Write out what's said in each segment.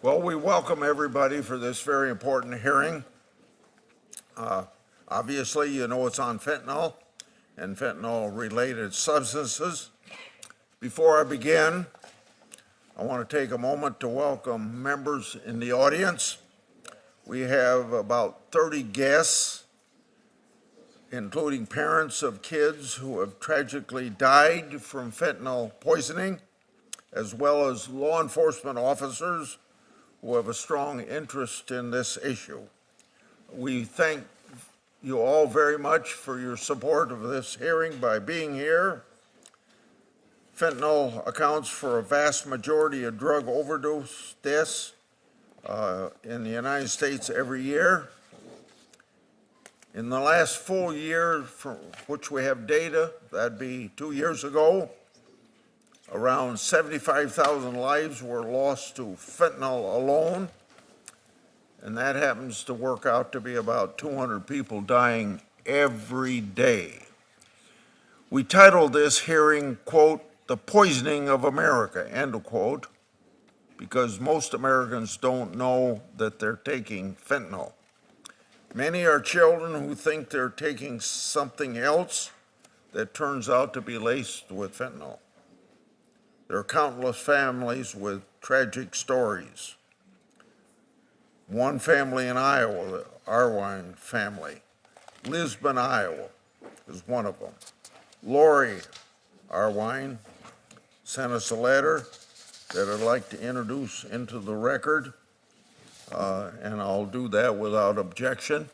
Well, we welcome everybody for this very important hearing. Obviously, you know it's on fentanyl and fentanyl-related substances. Before I begin, I want to take a moment to welcome members in the audience. We have about 30 guests, including parents of kids who have tragically died from fentanyl poisoning, as well as law enforcement officers who have a strong interest in this issue. We thank you all very much for your support of this hearing by being here. Fentanyl accounts for a vast majority of drug overdose deaths in the United States every year. In the last full year for which we have data, that'd be 2 years ago, around 75,000 lives were lost to fentanyl alone, and that happens to work out to be about 200 people dying every day. We titled this hearing, quote, "The Poisoning of America," end of quote, because most Americans don't know that they're taking fentanyl. Many are children who think they're taking something else that turns out to be laced with fentanyl. There are countless families with tragic stories. One family in Iowa, the Arwine family, Lisbon, Iowa, is one of them. Lori Arwine sent us a letter that I'd like to introduce into the record, and I'll do that without objection.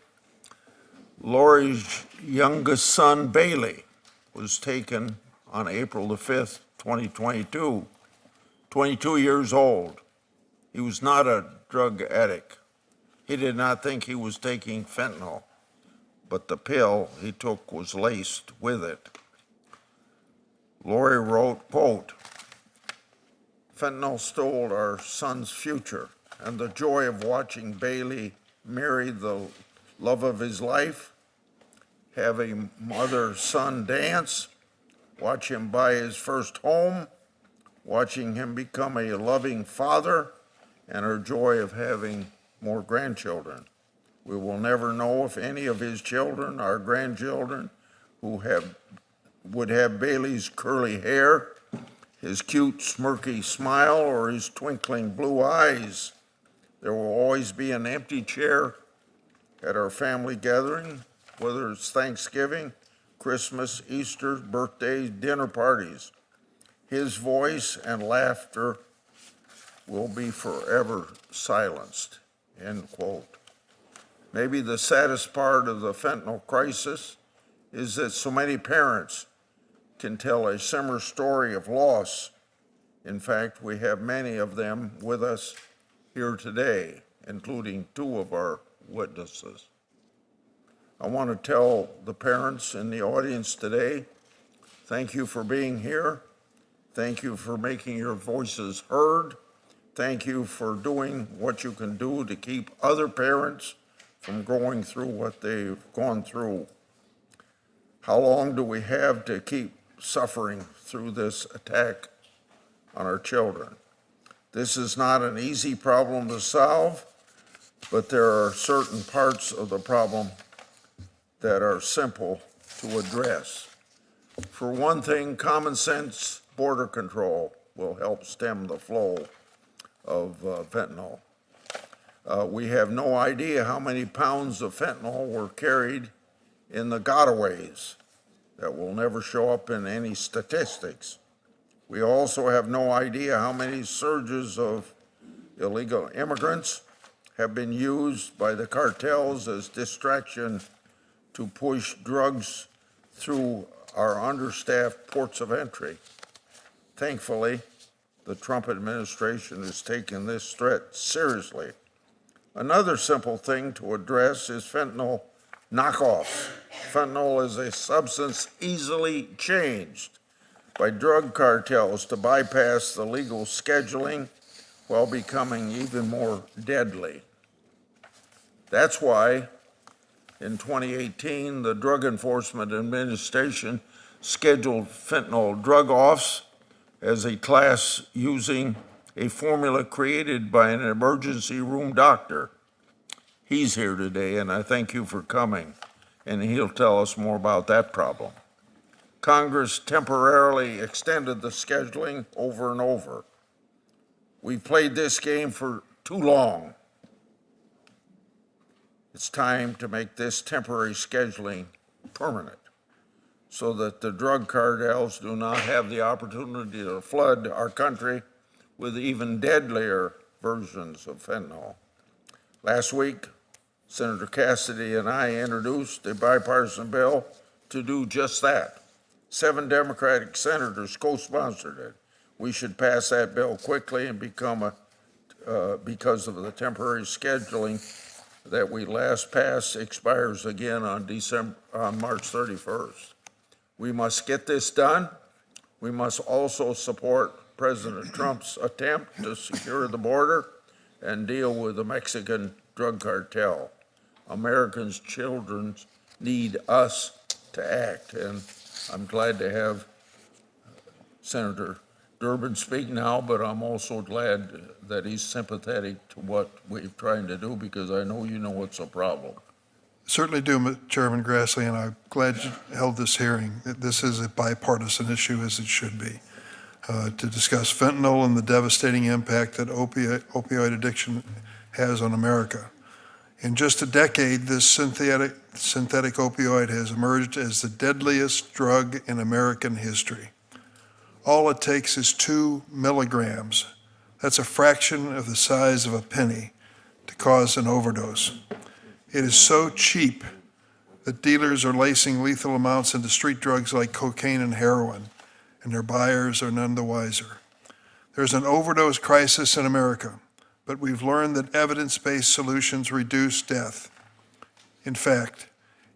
Lori's youngest son, Bailey, was taken on April the 5th, 2022, 22 years old. He was not a drug addict. He did not think he was taking fentanyl, but the pill he took was laced with it. Lori wrote, quote, "Fentanyl stole our son's future, and the joy of watching Bailey marry the love of his life, have a mother-son dance, watch him buy his first home, watching him become a loving father, and our joy of having more grandchildren. We will never know if any of his children are grandchildren who would have Bailey's curly hair, his cute smirky smile, or his twinkling blue eyes. There will always be an empty chair at our family gathering, whether it's Thanksgiving, Christmas, Easter, birthdays, dinner parties. His voice and laughter will be forever silenced," end quote. Maybe the saddest part of the fentanyl crisis is that so many parents can tell a similar story of loss. In fact, we have many of them with us here today, including 2 of our witnesses. I want to tell the parents in the audience today, thank you for being here. Thank you for making your voices heard. Thank you for doing what you can do to keep other parents from going through what they've gone through. How long do we have to keep suffering through this attack on our children? This is not an easy problem to solve, but there are certain parts of the problem that are simple to address. For one thing, common sense border control will help stem the flow of fentanyl. We have no idea how many pounds of fentanyl were carried in the gotaways. That will never show up in any statistics. We also have no idea how many surges of illegal immigrants have been used by the cartels as distraction to push drugs through our understaffed ports of entry. Thankfully, the Trump administration is taking this threat seriously. Another simple thing to address is fentanyl knockoffs. Fentanyl is a substance easily changed by drug cartels to bypass the legal scheduling while becoming even more deadly. That's why in 2018, the Drug Enforcement Administration scheduled fentanyl drug offs as a class using a formula created by an emergency room doctor. He's here today, and I thank you for coming, and he'll tell us more about that problem. Congress temporarily extended the scheduling over and over. We've played this game for too long. It's time to make this temporary scheduling permanent so that the drug cartels do not have the opportunity to flood our country with even deadlier versions of fentanyl. Last week, Senator Cassidy and I introduced a bipartisan bill to do just that. 7 Democratic senators co-sponsored it. We should pass that bill quickly and become because of the temporary scheduling that we last passed expires again on March 31st. We must get this done. We must also support President Trump's attempt to secure the border and deal with the Mexican drug cartel. Americans' children need us to act, and I'm glad to have Senator Durbin speak now, but I'm also glad that he's sympathetic to what we're trying to do, because I know you know it's a problem. Certainly do, Chairman Grassley, and I'm glad you held this hearing. This is a bipartisan issue, as it should be, to discuss fentanyl and the devastating impact that opioid addiction has on America. In just a decade, this synthetic opioid has emerged as the deadliest drug in American history. All it takes is 2 milligrams. That's a fraction of the size of a penny to cause an overdose. It is so cheap that dealers are lacing lethal amounts into street drugs like cocaine and heroin, and their buyers are none the wiser. There's an overdose crisis in America, but we've learned that evidence-based solutions reduce death. In fact,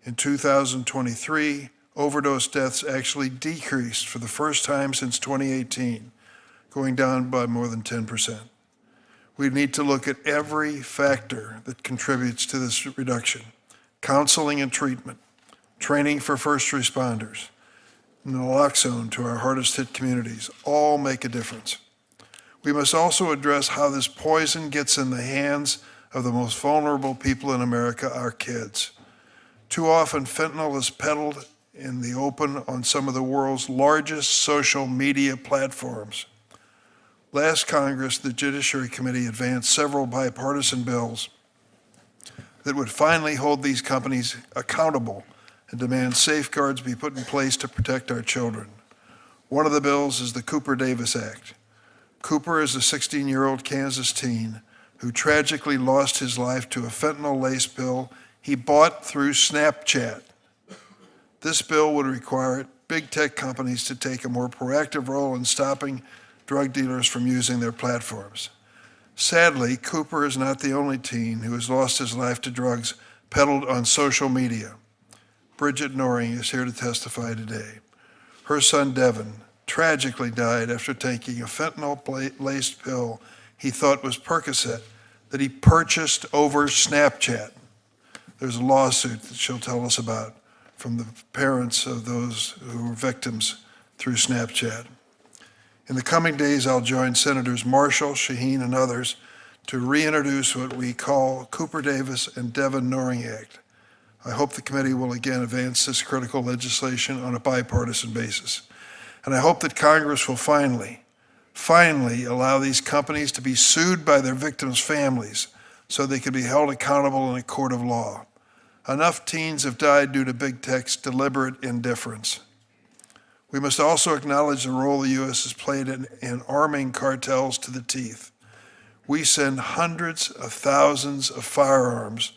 in 2023, overdose deaths actually decreased for the first time since 2018, going down by more than 10%. We need to look at every factor that contributes to this reduction: counseling and treatment, training for first responders, naloxone to our hardest hit communities, all make a difference. We must also address how this poison gets in the hands of the most vulnerable people in America, our kids. Too often, fentanyl is peddled in the open on some of the world's largest social media platforms. Last Congress, the Judiciary Committee advanced several bipartisan bills that would finally hold these companies accountable and demand safeguards be put in place to protect our children. One of the bills is the Cooper-Davis Act. Cooper is a 16-year-old Kansas teen who tragically lost his life to a fentanyl-laced pill he bought through Snapchat. This bill would require big tech companies to take a more proactive role in stopping drug dealers from using their platforms. Sadly, Cooper is not the only teen who has lost his life to drugs peddled on social media. Bridgette is here to testify today. Her son, Devin, tragically died after taking a fentanyl-laced pill he thought was Percocet that he purchased over Snapchat. There's a lawsuit that she'll tell us about from the parents of those who were victims through Snapchat. In the coming days, I'll join Senators Marshall, Shaheen, and others to reintroduce what we call Cooper-Davis and Devin Act. I hope the committee will again advance this critical legislation on a bipartisan basis. And I hope that Congress will finally allow these companies to be sued by their victims' families so they can be held accountable in a court of law. Enough teens have died due to big tech's deliberate indifference. We must also acknowledge the role the U.S. has played in arming cartels to the teeth. We send hundreds of thousands of firearms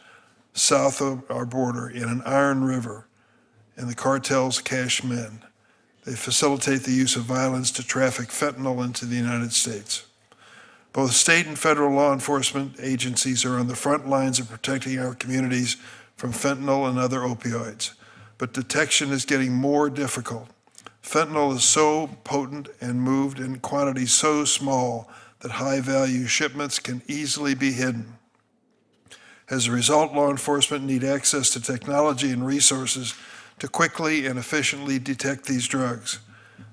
south of our border in an iron river, and the cartels cash men. They facilitate the use of violence to traffic fentanyl into the United States. Both state and federal law enforcement agencies are on the front lines of protecting our communities from fentanyl and other opioids, but detection is getting more difficult. Fentanyl is so potent and moved in quantities so small that high-value shipments can easily be hidden. As a result, law enforcement need access to technology and resources to quickly and efficiently detect these drugs.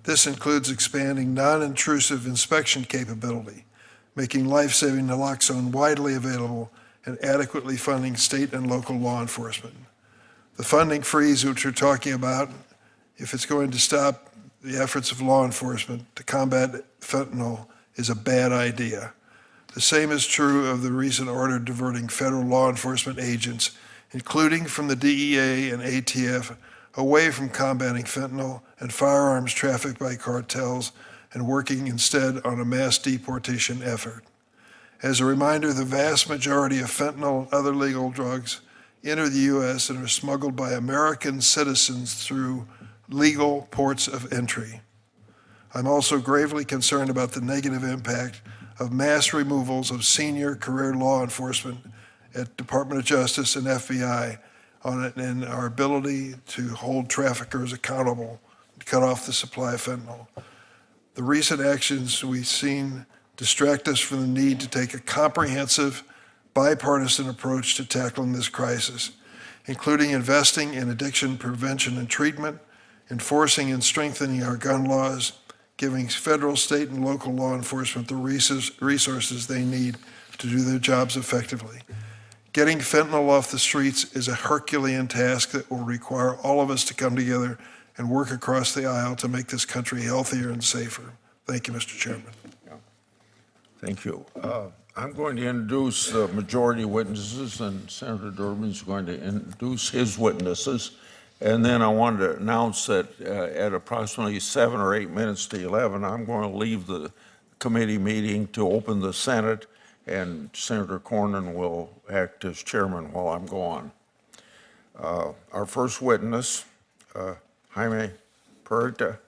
This includes expanding non-intrusive inspection capability, making life-saving naloxone widely available, and adequately funding state and local law enforcement. The funding freeze, which we're talking about, if it's going to stop the efforts of law enforcement to combat fentanyl, is a bad idea. The same is true of the recent order diverting federal law enforcement agents, including from the DEA and ATF, away from combating fentanyl and firearms trafficked by cartels and working instead on a mass deportation effort. As a reminder, the vast majority of fentanyl and other legal drugs enter the U.S. and are smuggled by American citizens through legal ports of entry. I'm also gravely concerned about the negative impact of mass removals of senior career law enforcement at Department of Justice and FBI on it and our ability to hold traffickers accountable to cut off the supply of fentanyl. The recent actions we've seen distract us from the need to take a comprehensive, bipartisan approach to tackling this crisis, including investing in addiction prevention and treatment, enforcing and strengthening our gun laws, giving federal, state, and local law enforcement the resources they need to do their jobs effectively. Getting fentanyl off the streets is a Herculean task that will require all of us to come together and work across the aisle to make this country healthier and safer. Thank you, Mr. Chairman. Thank you. I'm going to introduce the majority witnesses, and Senator Durbin's going to introduce his witnesses. And then I wanted to announce that at approximately 7 or 8 minutes to 11, I'm going to leave the committee meeting to open the Senate, and Senator Cornyn will act as chairman while I'm gone. Our first witness, Jaime Puerta,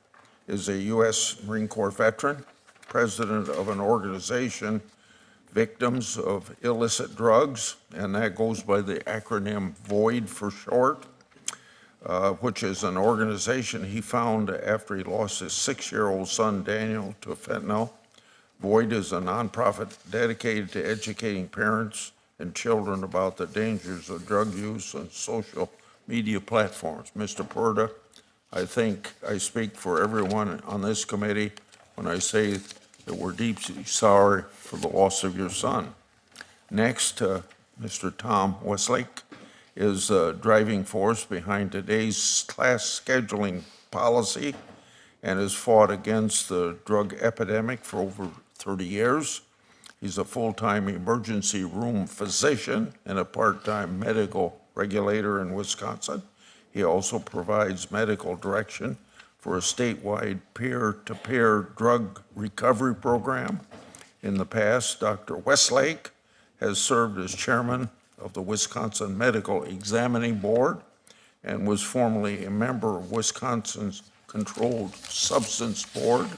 is a U.S. Marine Corps veteran, president of an organization, Victims of Illicit Drugs, and that goes by the acronym V.O.I.D for short, which is an organization he found after he lost his 6-year-old son, Daniel, to fentanyl. V.O.I.D is a nonprofit dedicated to educating parents and children about the dangers of drug use on social media platforms. Mr. Puerta, I think I speak for everyone on this committee when I say that we're deeply sorry for the loss of your son. Next, Mr. Tom Westlake is the driving force behind today's class scheduling policy and has fought against the drug epidemic for over 30 years. He's a full-time emergency room physician and a part-time medical regulator in Wisconsin. He also provides medical direction for a statewide peer-to-peer drug recovery program. In the past, Dr. Westlake has served as chairman of the Wisconsin Medical Examining Board and was formerly a member of Wisconsin's Controlled Substance Board.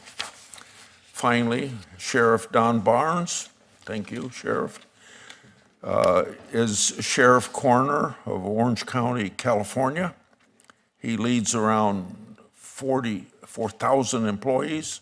Finally, Sheriff Don Barnes, thank you, Sheriff, is Sheriff-Coroner of Orange County, California. He leads around 44,000 employees,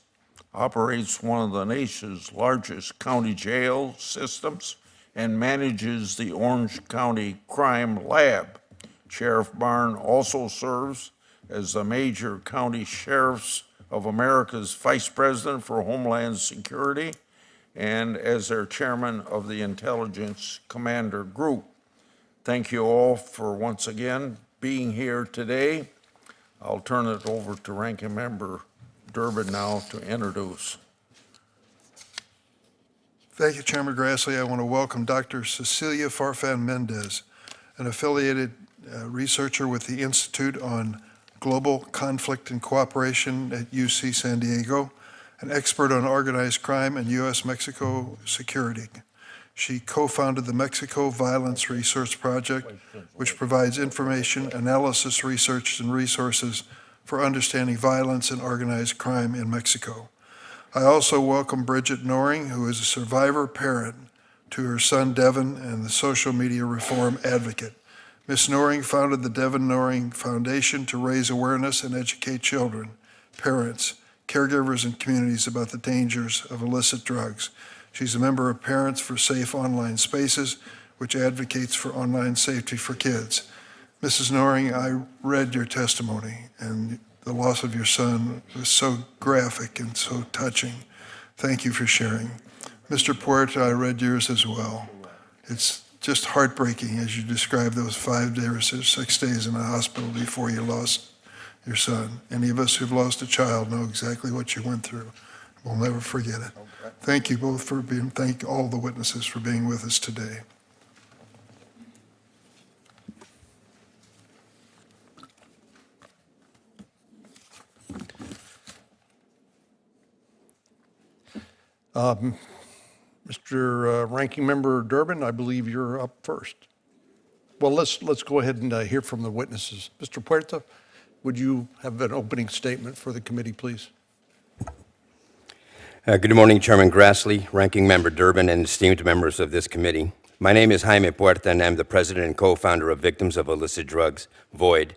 operates one of the nation's largest county jail systems, and manages the Orange County Crime Lab. Sheriff Barnes also serves as the Major County Sheriffs of America's Vice President for Homeland Security and as their chairman of the Intelligence Commander Group. Thank you all for once again being here today. I'll turn it over to Ranking Member Durbin now to introduce. Thank you, Chairman Grassley. I want to welcome Dr. Cecilia Farfan-Mendez, an affiliated researcher with the Institute on Global Conflict and Cooperation at UC San Diego, an expert on organized crime and U.S.-Mexico security. She co-founded the Mexico Violence Research Project, which provides information, analysis, research, and resources for understanding violence and organized crime in Mexico. I also welcome Bridgette Noring, who is a survivor parent to her son Devin and the social media reform advocate. Ms. Noring founded the Devin Noring Foundation to raise awareness and educate children, parents, caregivers, and communities about the dangers of illicit drugs. She's a member of Parents for Safe Online Spaces, which advocates for online safety for kids. Mrs. Noring, I read your testimony, and the loss of your son was so graphic and so touching. Thank you for sharing. Mr. Puerta, I read yours as well. It's just heartbreaking as you describe those 5 days or 6 days in the hospital before you lost your son. Any of us who've lost a child know exactly what you went through. We'll never forget it. Okay. Thank you both for being, thank all the witnesses for being with us today. Mr. Ranking Member Durbin, I believe you're up first. Well, let's go ahead and hear from the witnesses. Mr. Puerta, would you have an opening statement for the committee, please? Good morning, Chairman Grassley, Ranking Member Durbin, and esteemed members of this committee. My name is Jaime Puerta, and I'm the president and co-founder of Victims of Illicit Drugs, V.O.I.D,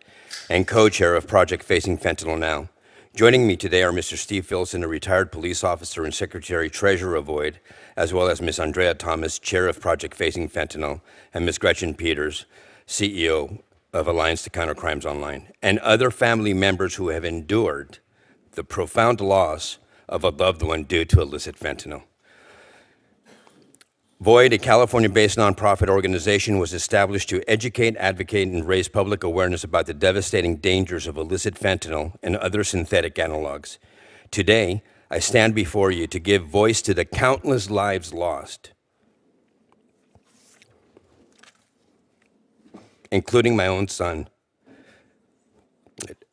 and co-chair of Project Facing Fentanyl Now. Joining me today are Mr. Steve Filson, a retired police officer and secretary-treasurer of V.O.I.D, as well as Ms. Andrea Thomas, chair of Project Facing Fentanyl, and Ms. Gretchen Peters, CEO of Alliance to Counter Crimes Online, and other family members who have endured the profound loss of a loved one due to illicit fentanyl. V.O.I.D, a California-based nonprofit organization, was established to educate, advocate, and raise public awareness about the devastating dangers of illicit fentanyl and other synthetic analogs. Today, I stand before you to give voice to the countless lives lost, including my own son,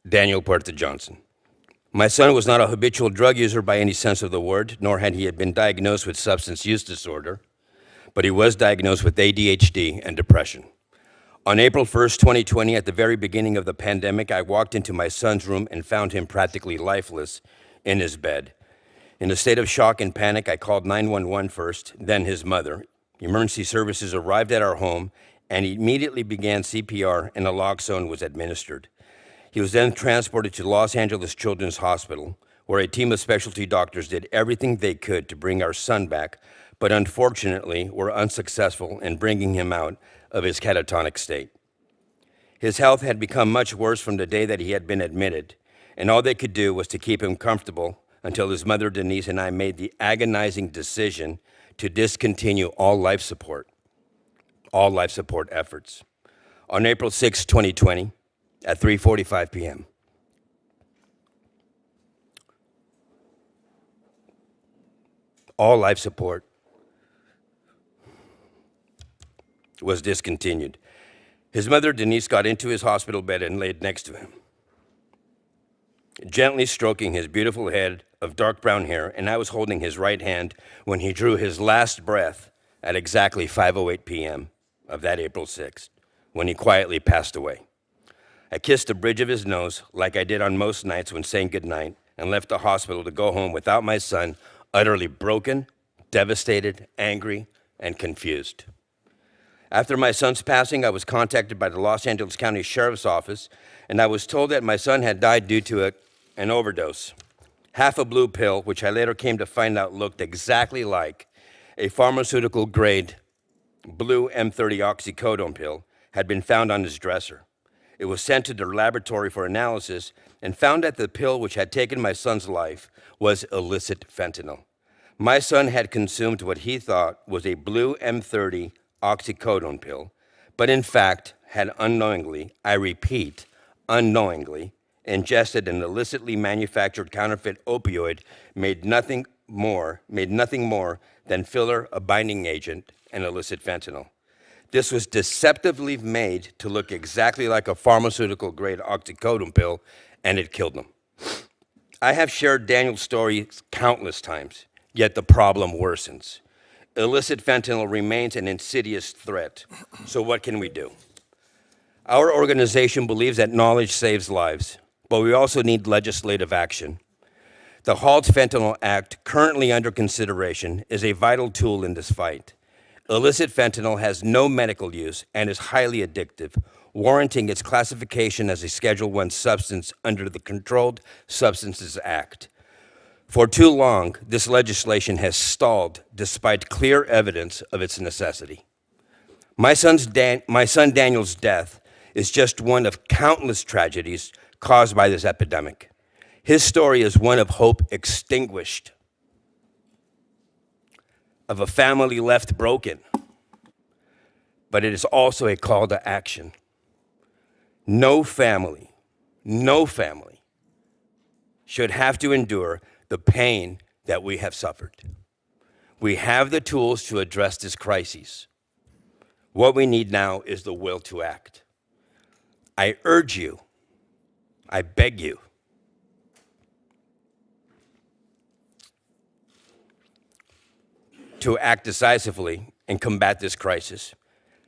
Daniel Puerta Johnson. My son was not a habitual drug user by any sense of the word, nor had he been diagnosed with substance use disorder, but he was diagnosed with ADHD and depression. On April 1st, 2020, at the very beginning of the pandemic, I walked into my son's room and found him practically lifeless in his bed. In a state of shock and panic, I called 911 first, then his mother. Emergency services arrived at our home and immediately began CPR, and naloxone was administered. He was then transported to Los Angeles Children's Hospital, where a team of specialty doctors did everything they could to bring our son back, but unfortunately were unsuccessful in bringing him out of his catatonic state. His health had become much worse from the day that he had been admitted, and all they could do was to keep him comfortable until his mother, Denise, and I made the agonizing decision to discontinue all life support efforts. On April 6, 2020, at 3:45 p.m., all life support was discontinued. His mother, Denise, got into his hospital bed and laid next to him, gently stroking his beautiful head of dark brown hair, and I was holding his right hand when he drew his last breath at exactly 5:08 p.m. of that April 6th, when he quietly passed away. I kissed the bridge of his nose like I did on most nights when saying goodnight, and left the hospital to go home without my son, utterly broken, devastated, angry, and confused. After my son's passing, I was contacted by the Los Angeles County Sheriff's Office, and I was told that my son had died due to an overdose. Half a blue pill, which I later came to find out looked exactly like a pharmaceutical-grade blue M30 oxycodone pill, had been found on his dresser. It was sent to the laboratory for analysis and found that the pill which had taken my son's life was illicit fentanyl. My son had consumed what he thought was a blue M30 oxycodone pill, but in fact had unknowingly, I repeat, unknowingly, ingested an illicitly manufactured counterfeit opioid made nothing more than filler, a binding agent, and illicit fentanyl. This was deceptively made to look exactly like a pharmaceutical-grade oxycodone pill, and it killed him. I have shared Daniel's story countless times, yet the problem worsens. Illicit fentanyl remains an insidious threat, so what can we do? Our organization believes that knowledge saves lives, but we also need legislative action. The Halt Fentanyl Act, currently under consideration, is a vital tool in this fight. Illicit fentanyl has no medical use and is highly addictive, warranting its classification as a Schedule I substance under the Controlled Substances Act. For too long, this legislation has stalled despite clear evidence of its necessity. My son Daniel's death is just one of countless tragedies caused by this epidemic. His story is one of hope extinguished. of a family left broken, but it is also a call to action. No family should have to endure the pain that we have suffered. We have the tools to address this crisis. What we need now is the will to act. I urge you, I beg you, to act decisively and combat this crisis.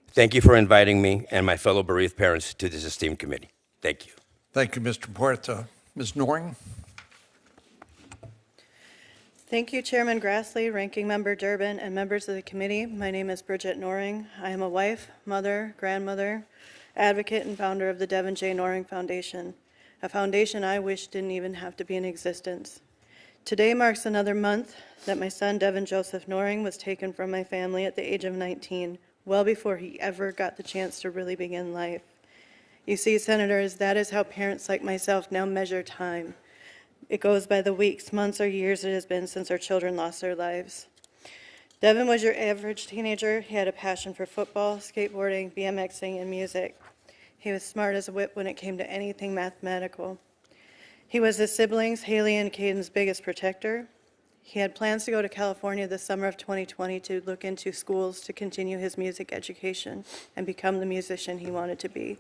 Thank you for inviting me and my fellow bereaved parents to this esteemed committee. Thank you. Thank you, Mr. Puerta. Ms. Noring? Thank you, Chairman Grassley, Ranking Member Durbin, and members of the committee. My name is Bridgette Noring. I am a wife, mother, grandmother, advocate, and founder of the Devin J. Noring Foundation, a foundation I wish didn't even have to be in existence. Today marks another month that my son, Devin Joseph Noring, was taken from my family at the age of 19, well before he ever got the chance to really begin life. You see, Senators, that is how parents like myself now measure time. It goes by the weeks, months, or years it has been since our children lost their lives. Devin was your average teenager. He had a passion for football, skateboarding, BMXing, and music. He was smart as a whip when it came to anything mathematical. He was his siblings, Haley and Caden's biggest protector. He had plans to go to California this summer of 2020 to look into schools to continue his music education and become the musician he wanted to be.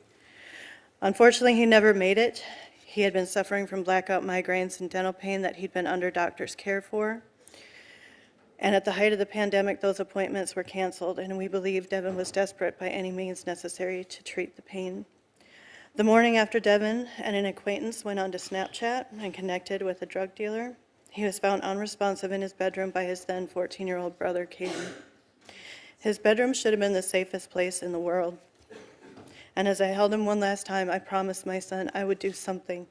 Unfortunately, he never made it. He had been suffering from blackout migraines and dental pain that he'd been under doctor's care for. And at the height of the pandemic, those appointments were canceled, and we believe Devin was desperate by any means necessary to treat the pain. The morning after Devin and an acquaintance went onto Snapchat and connected with a drug dealer, he was found unresponsive in his bedroom by his then 14-year-old brother, Caden. His bedroom should have been the safest place in the world. And as I held him one last time, I promised my son I would do something.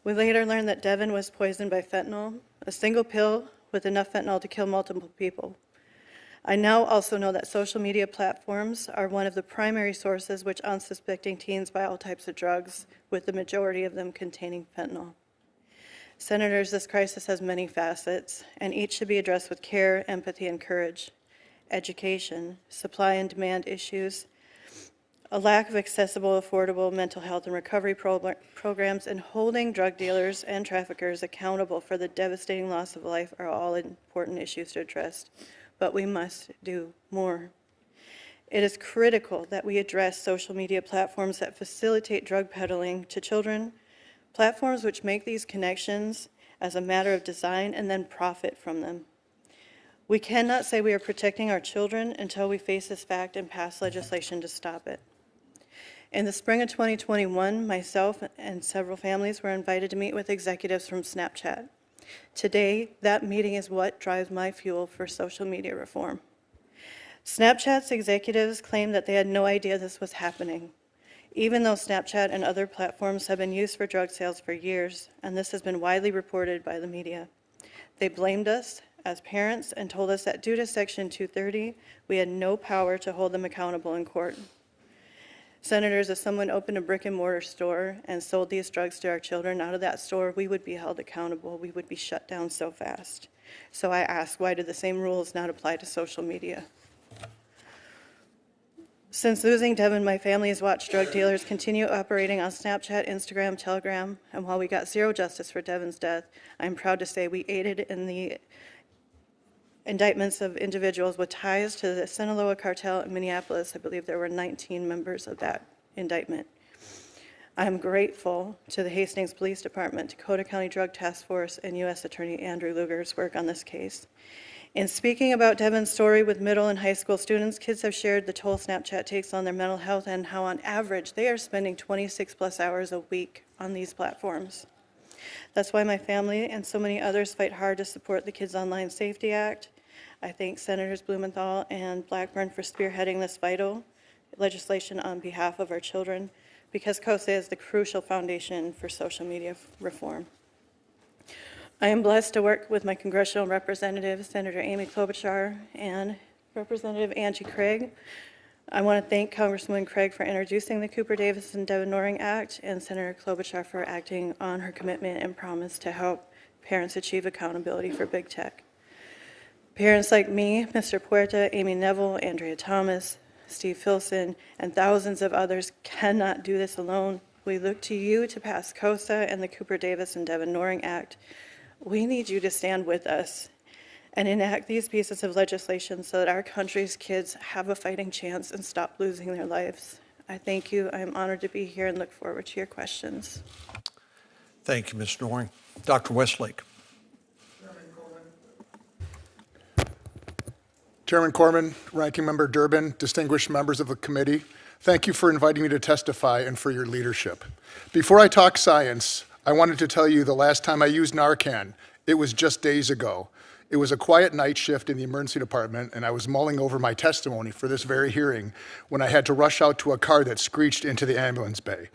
We later learned that Devin was poisoned by fentanyl, a single pill with enough fentanyl to kill multiple people. I now also know that social media platforms are one of the primary sources which unsuspecting teens buy all types of drugs, with the majority of them containing fentanyl. Senators, this crisis has many facets, and each should be addressed with care, empathy, and courage. Education, supply and demand issues, a lack of accessible, affordable mental health and recovery programs, and holding drug dealers and traffickers accountable for the devastating loss of life are all important issues to address. But we must do more. It is critical that we address social media platforms that facilitate drug peddling to children, platforms which make these connections as a matter of design and then profit from them. We cannot say we are protecting our children until we face this fact and pass legislation to stop it. In the spring of 2021, myself and several families were invited to meet with executives from Snapchat. Today, that meeting is what drives my fuel for social media reform. Snapchat's executives claimed that they had no idea this was happening, even though Snapchat and other platforms have been used for drug sales for years, and this has been widely reported by the media. They blamed us as parents and told us that due to Section 230, we had no power to hold them accountable in court. Senators, if someone opened a brick and mortar store and sold these drugs to our children out of that store, we would be held accountable. We would be shut down so fast. So I ask, why do the same rules not apply to social media? Since losing Devin, my family has watched drug dealers continue operating on Snapchat, Instagram, Telegram, and while we got zero justice for Devin's death, I'm proud to say we aided in the indictments of individuals with ties to the Sinaloa cartel in Minneapolis. I believe there were 19 members of that indictment. I'm grateful to the Hastings Police Department, Dakota County Drug Task Force, and U.S. Attorney Andrew Lugar's work on this case. In speaking about Devin's story with middle and high school students, kids have shared the toll Snapchat takes on their mental health and how on average they are spending 26 plus hours a week on these platforms. That's why my family and so many others fight hard to support the Kids Online Safety Act. I thank Senators Blumenthal and Blackburn for spearheading this vital legislation on behalf of our children, because COSA is the crucial foundation for social media reform. I am blessed to work with my congressional representatives, Senator Amy Klobuchar and Representative Angie Craig. I want to thank Congresswoman Craig for introducing the Cooper-Davis and Devin Noring Act, and Senator Klobuchar for acting on her commitment and promise to help parents achieve accountability for big tech. Parents like me, Mr. Puerta, Amy Neville, Andrea Thomas, Steve Filson, and thousands of others cannot do this alone. We look to you to pass COSA and the Cooper Davis and Devin Noring Act. We need you to stand with us and enact these pieces of legislation so that our country's kids have a fighting chance and stop losing their lives. I thank you. I am honored to be here and look forward to your questions. Thank you, Ms. Noring. Dr. Westlake. Chairman Corman, Ranking Member Durbin, distinguished members of the committee, thank you for inviting me to testify and for your leadership. Before I talk science, I wanted to tell you the last time I used Narcan, it was just days ago. It was a quiet night shift in the emergency department, and I was mulling over my testimony for this very hearing when I had to rush out to a car that screeched into the ambulance bay.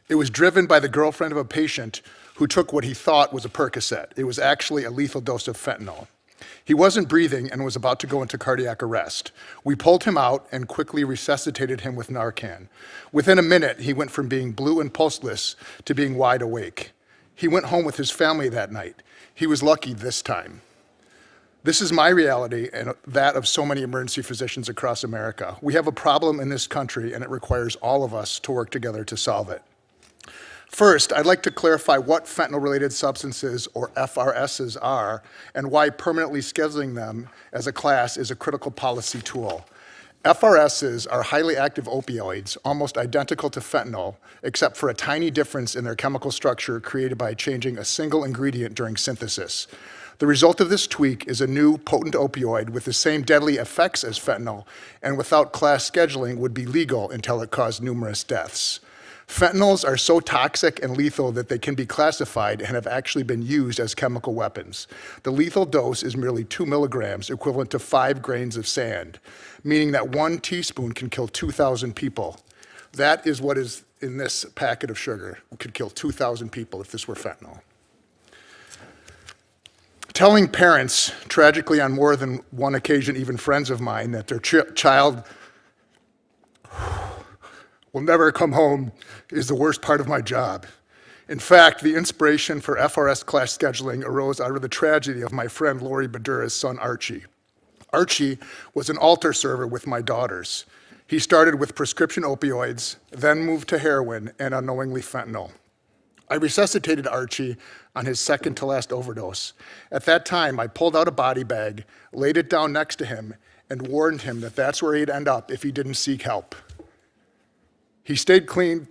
It was driven by the girlfriend of a patient who took what he thought was a Percocet. It was actually a lethal dose of fentanyl. He wasn't breathing and was about to go into cardiac arrest. We pulled him out and quickly resuscitated him with Narcan. Within a minute, he went from being blue and pulseless to being wide awake. He went home with his family that night. He was lucky this time. This is my reality and that of so many emergency physicians across America. We have a problem in this country, and it requires all of us to work together to solve it. First, I'd like to clarify what fentanyl-related substances, or FRSs, are and why permanently scheduling them as a class is a critical policy tool. FRSs are highly active opioids, almost identical to fentanyl, except for a tiny difference in their chemical structure created by changing a single ingredient during synthesis. The result of this tweak is a new potent opioid with the same deadly effects as fentanyl, and without class scheduling would be legal until it caused numerous deaths. Fentanyls are so toxic and lethal that they can be classified and have actually been used as chemical weapons. The lethal dose is merely 2 milligrams, equivalent to 5 grains of sand, meaning that 1 teaspoon can kill 2,000 people. That is what is in this packet of sugar. It could kill 2,000 people if this were fentanyl. Telling parents, tragically on more than one occasion, even friends of mine, that their child will never come home is the worst part of my job. In fact, the inspiration for FRS class scheduling arose out of the tragedy of my friend Lori Badura's son, Archie. Archie was an altar server with my daughters. He started with prescription opioids, then moved to heroin and unknowingly fentanyl. I resuscitated Archie on his second to last overdose. At that time, I pulled out a body bag, laid it down next to him, and warned him that that's where he'd end up if he didn't seek help. He stayed clean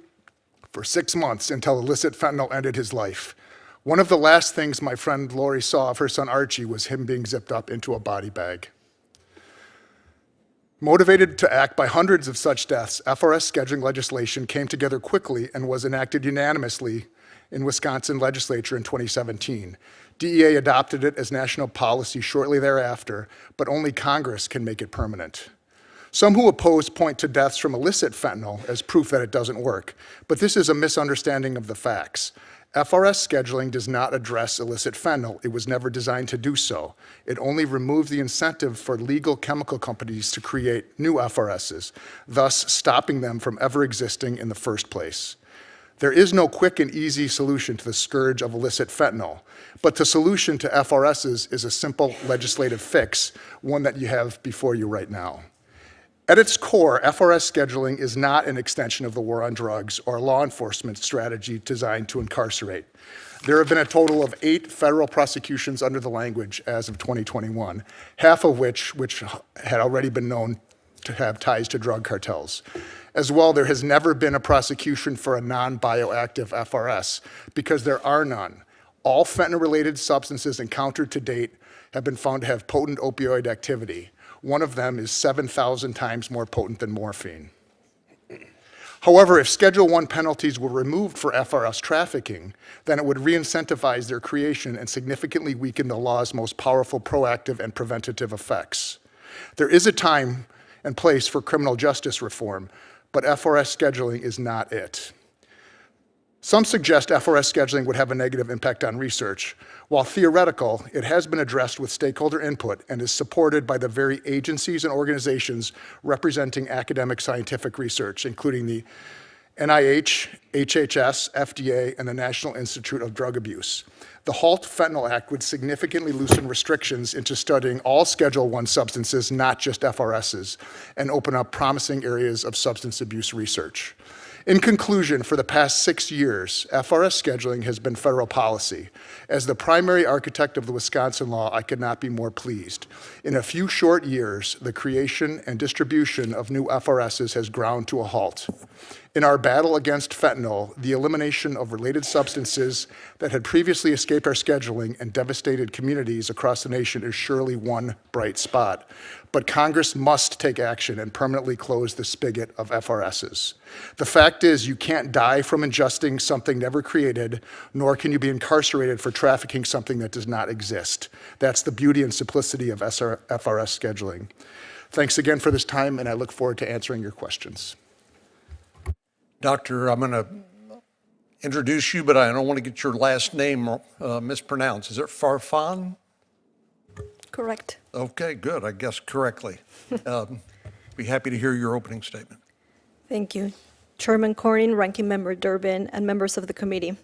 for 6 months until illicit fentanyl ended his life. One of the last things my friend Lori saw of her son Archie was him being zipped up into a body bag. Motivated to act by hundreds of such deaths, FRS scheduling legislation came together quickly and was enacted unanimously in Wisconsin legislature in 2017. DEA adopted it as national policy shortly thereafter, but only Congress can make it permanent. Some who oppose point to deaths from illicit fentanyl as proof that it doesn't work, but this is a misunderstanding of the facts. FRS scheduling does not address illicit fentanyl. It was never designed to do so. It only removes the incentive for legal chemical companies to create new FRSs, thus stopping them from ever existing in the first place. There is no quick and easy solution to the scourge of illicit fentanyl, but the solution to FRSs is a simple legislative fix, one that you have before you right now. At its core, FRS scheduling is not an extension of the war on drugs or a law enforcement strategy designed to incarcerate. There have been a total of 8 federal prosecutions under the language as of 2021, half of which had already been known to have ties to drug cartels. As well, there has never been a prosecution for a non-bioactive FRS because there are none. All fentanyl-related substances encountered to date have been found to have potent opioid activity. One of them is 7,000 times more potent than morphine. However, if Schedule I penalties were removed for FRS trafficking, then it would re-incentivize their creation and significantly weaken the law's most powerful proactive and preventative effects. There is a time and place for criminal justice reform, but FRS scheduling is not it. Some suggest FRS scheduling would have a negative impact on research. While theoretical, it has been addressed with stakeholder input and is supported by the very agencies and organizations representing academic scientific research, including the NIH, HHS, FDA, and the National Institute of Drug Abuse. The HALT Fentanyl Act would significantly loosen restrictions into studying all Schedule I substances, not just FRSs, and open up promising areas of substance abuse research. In conclusion, for the past 6 years, FRS scheduling has been federal policy. As the primary architect of the Wisconsin law, I could not be more pleased. In a few short years, the creation and distribution of new FRSs has ground to a halt. In our battle against fentanyl, the elimination of related substances that had previously escaped our scheduling and devastated communities across the nation is surely one bright spot. But Congress must take action and permanently close the spigot of FRSs. The fact is, you can't die from ingesting something never created, nor can you be incarcerated for trafficking something that does not exist. That's the beauty and simplicity of FRS scheduling. Thanks again for this time, and I look forward to answering your questions. Doctor, I'm going to introduce you, but I don't want to get your last name mispronounced. Is it Farfan? Correct. Okay, good. I guess correctly. Be happy to hear your opening statement. Thank you. Chairman Cornyn, Ranking Member Durbin, and members of the committee.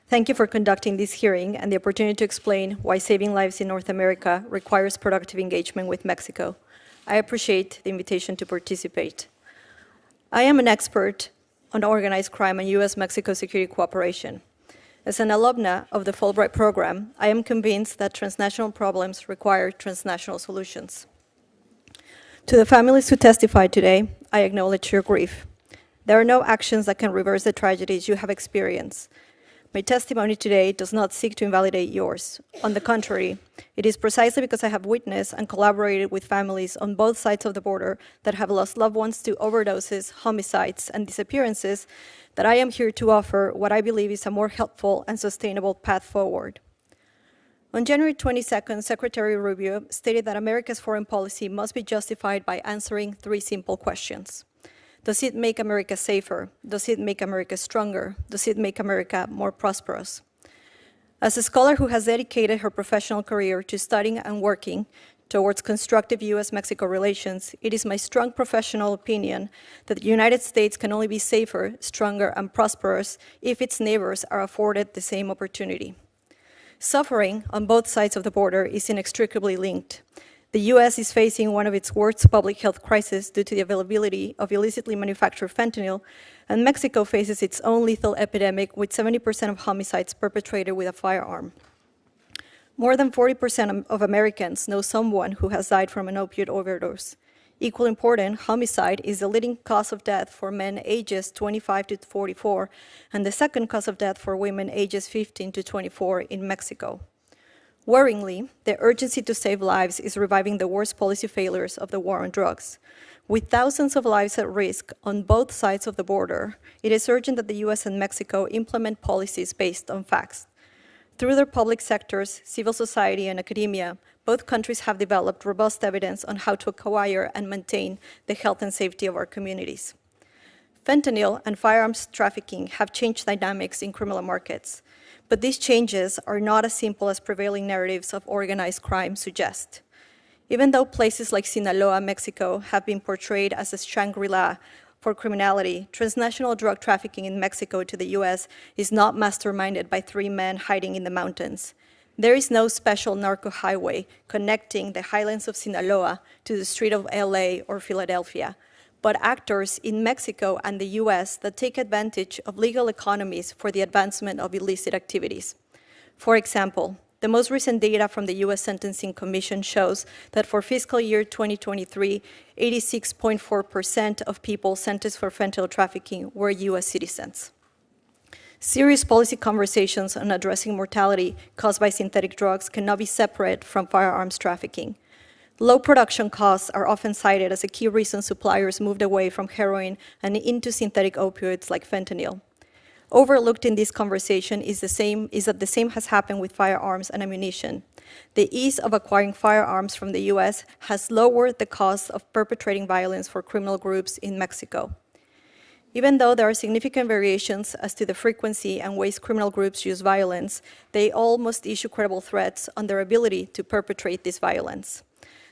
Thank you for conducting this hearing and the opportunity to explain why saving lives in North America requires productive engagement with Mexico. I appreciate the invitation to participate. I am an expert on organized crime and U.S.-Mexico security cooperation. As an alumna of the Fulbright program, I am convinced that transnational problems require transnational solutions. To the families who testified today, I acknowledge your grief. There are no actions that can reverse the tragedies you have experienced. My testimony today does not seek to invalidate yours. On the contrary, it is precisely because I have witnessed and collaborated with families on both sides of the border that have lost loved ones to overdoses, homicides, and disappearances that I am here to offer what I believe is a more helpful and sustainable path forward. On January 22nd, Secretary Rubio stated that America's foreign policy must be justified by answering 3 simple questions. Does it make America safer? Does it make America stronger? Does it make America more prosperous? As a scholar who has dedicated her professional career to studying and working towards constructive U.S.-Mexico relations, it is my strong professional opinion that the United States can only be safer, stronger, and prosperous if its neighbors are afforded the same opportunity. Suffering on both sides of the border is inextricably linked. The U.S. is facing one of its worst public health crises due to the availability of illicitly manufactured fentanyl, and Mexico faces its own lethal epidemic with 70% of homicides perpetrated with a firearm. More than 40% of Americans know someone who has died from an opioid overdose. Equally important, homicide is the leading cause of death for men ages 25 to 44, and the second cause of death for women ages 15 to 24 in Mexico. Worryingly, the urgency to save lives is reviving the worst policy failures of the war on drugs. With thousands of lives at risk on both sides of the border, it is urgent that the U.S. and Mexico implement policies based on facts. Through their public sectors, civil society, and academia, both countries have developed robust evidence on how to acquire and maintain the health and safety of our communities. Fentanyl and firearms trafficking have changed dynamics in criminal markets. But these changes are not as simple as prevailing narratives of organized crime suggest. Even though places like Sinaloa, Mexico, have been portrayed as a Shangri-La for criminality, transnational drug trafficking in Mexico to the U.S. is not masterminded by 3 men hiding in the mountains. There is no special narco highway connecting the highlands of Sinaloa to the street of LA or Philadelphia, but actors in Mexico and the U.S. that take advantage of legal economies for the advancement of illicit activities. For example, the most recent data from the U.S. Sentencing Commission shows that for fiscal year 2023, 86.4% of people sentenced for fentanyl trafficking were U.S. citizens. Serious policy conversations on addressing mortality caused by synthetic drugs cannot be separate from firearms trafficking. Low production costs are often cited as a key reason suppliers moved away from heroin and into synthetic opioids like fentanyl. Overlooked in this conversation is that the same has happened with firearms and ammunition. The ease of acquiring firearms from the U.S. has lowered the cost of perpetrating violence for criminal groups in Mexico. Even though there are significant variations as to the frequency and ways criminal groups use violence, they all must issue credible threats on their ability to perpetrate this violence.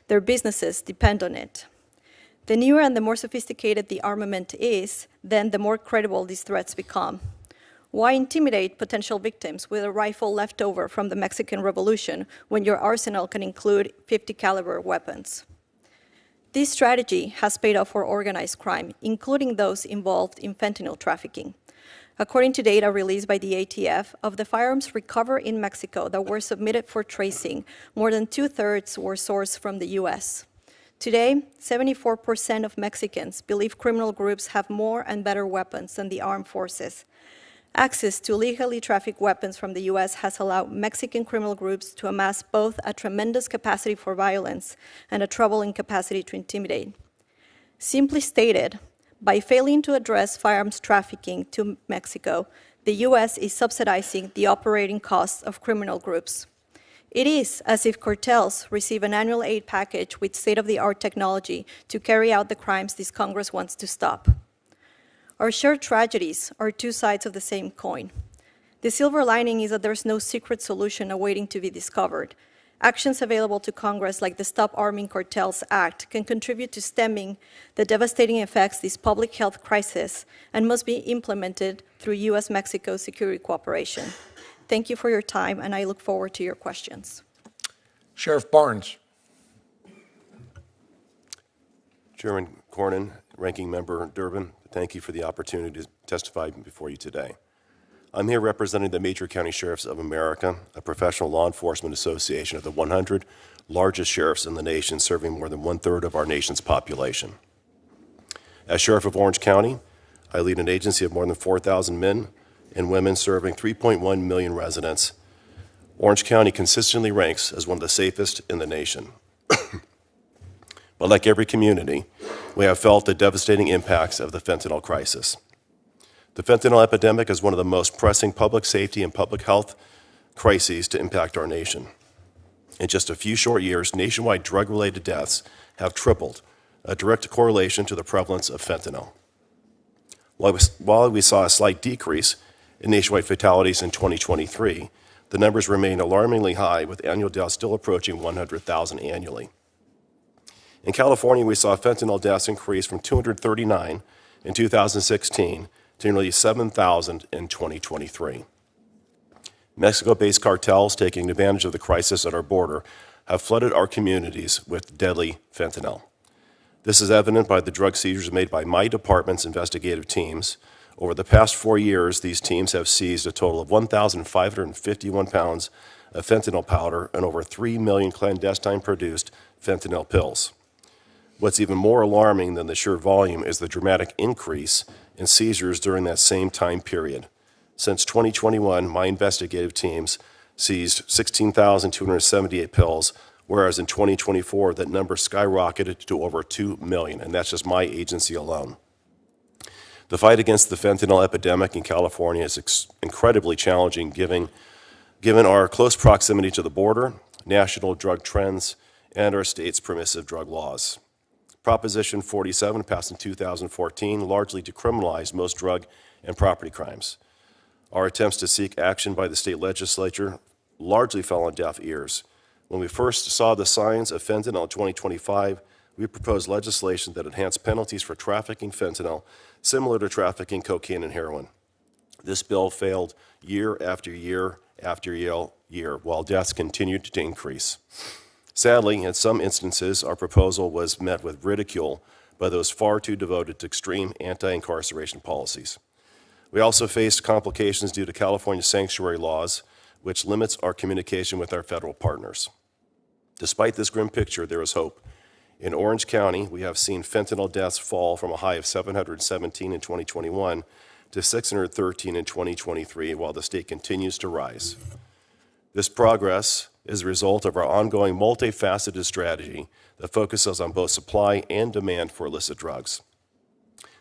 Their businesses depend on it. The newer and the more sophisticated the armament is, then the more credible these threats become. Why intimidate potential victims with a rifle left over from the Mexican Revolution when your arsenal can include 50 caliber weapons? This strategy has paid off for organized crime, including those involved in fentanyl trafficking. According to data released by the ATF, of the firearms recovered in Mexico that were submitted for tracing, more than 2/3 were sourced from the U.S. Today, 74% of Mexicans believe criminal groups have more and better weapons than the armed forces. Access to legally trafficked weapons from the U.S. has allowed Mexican criminal groups to amass both a tremendous capacity for violence and a troubling capacity to intimidate. Simply stated, by failing to address firearms trafficking to Mexico, the U.S. is subsidizing the operating costs of criminal groups. It is as if cartels receive an annual aid package with state-of-the-art technology to carry out the crimes this Congress wants to stop. Our shared tragedies are two sides of the same coin. The silver lining is that there's no secret solution awaiting to be discovered. Actions available to Congress, like the Stop Arming Cartels Act, can contribute to stemming the devastating effects of this public health crisis and must be implemented through U.S.-Mexico security cooperation. Thank you for your time, and I look forward to your questions. Sheriff Barnes. Chairman Cornyn, Ranking Member Durbin, thank you for the opportunity to testify before you today. I'm here representing the Major County Sheriffs of America, a professional law enforcement association of the 100 largest sheriffs in the nation, serving more than 1/3 of our nation's population. As Sheriff of Orange County, I lead an agency of more than 4,000 men and women serving 3.1 million residents. Orange County consistently ranks as one of the safest in the nation. But like every community, we have felt the devastating impacts of the fentanyl crisis. The fentanyl epidemic is one of the most pressing public safety and public health crises to impact our nation. In just a few short years, nationwide drug-related deaths have tripled, a direct correlation to the prevalence of fentanyl. While we saw a slight decrease in nationwide fatalities in 2023, the numbers remain alarmingly high, with annual deaths still approaching 100,000 annually. In California, we saw fentanyl deaths increase from 239 in 2016 to nearly 7,000 in 2023. Mexico-based cartels taking advantage of the crisis at our border have flooded our communities with deadly fentanyl. This is evident by the drug seizures made by my department's investigative teams. Over the past 4 years, these teams have seized a total of 1,551 pounds of fentanyl powder and over 3 million clandestine-produced fentanyl pills. What's even more alarming than the sheer volume is the dramatic increase in seizures during that same time period. Since 2021, my investigative teams seized 16,278 pills, whereas in 2024, that number skyrocketed to over 2 million, and that's just my agency alone. The fight against the fentanyl epidemic in California is incredibly challenging given our close proximity to the border, national drug trends, and our state's permissive drug laws. Proposition 47, passed in 2014, largely decriminalized most drug and property crimes. Our attempts to seek action by the state legislature largely fell on deaf ears. When we first saw the signs of fentanyl in 2025, we proposed legislation that enhanced penalties for trafficking fentanyl, similar to trafficking cocaine and heroin. This bill failed year after year after year, while deaths continued to increase. Sadly, in some instances, our proposal was met with ridicule by those far too devoted to extreme anti-incarceration policies. We also faced complications due to California sanctuary laws, which limits our communication with our federal partners. Despite this grim picture, there is hope. In Orange County, we have seen fentanyl deaths fall from a high of 717 in 2021 to 613 in 2023, while the state continues to rise. This progress is a result of our ongoing multifaceted strategy that focuses on both supply and demand for illicit drugs.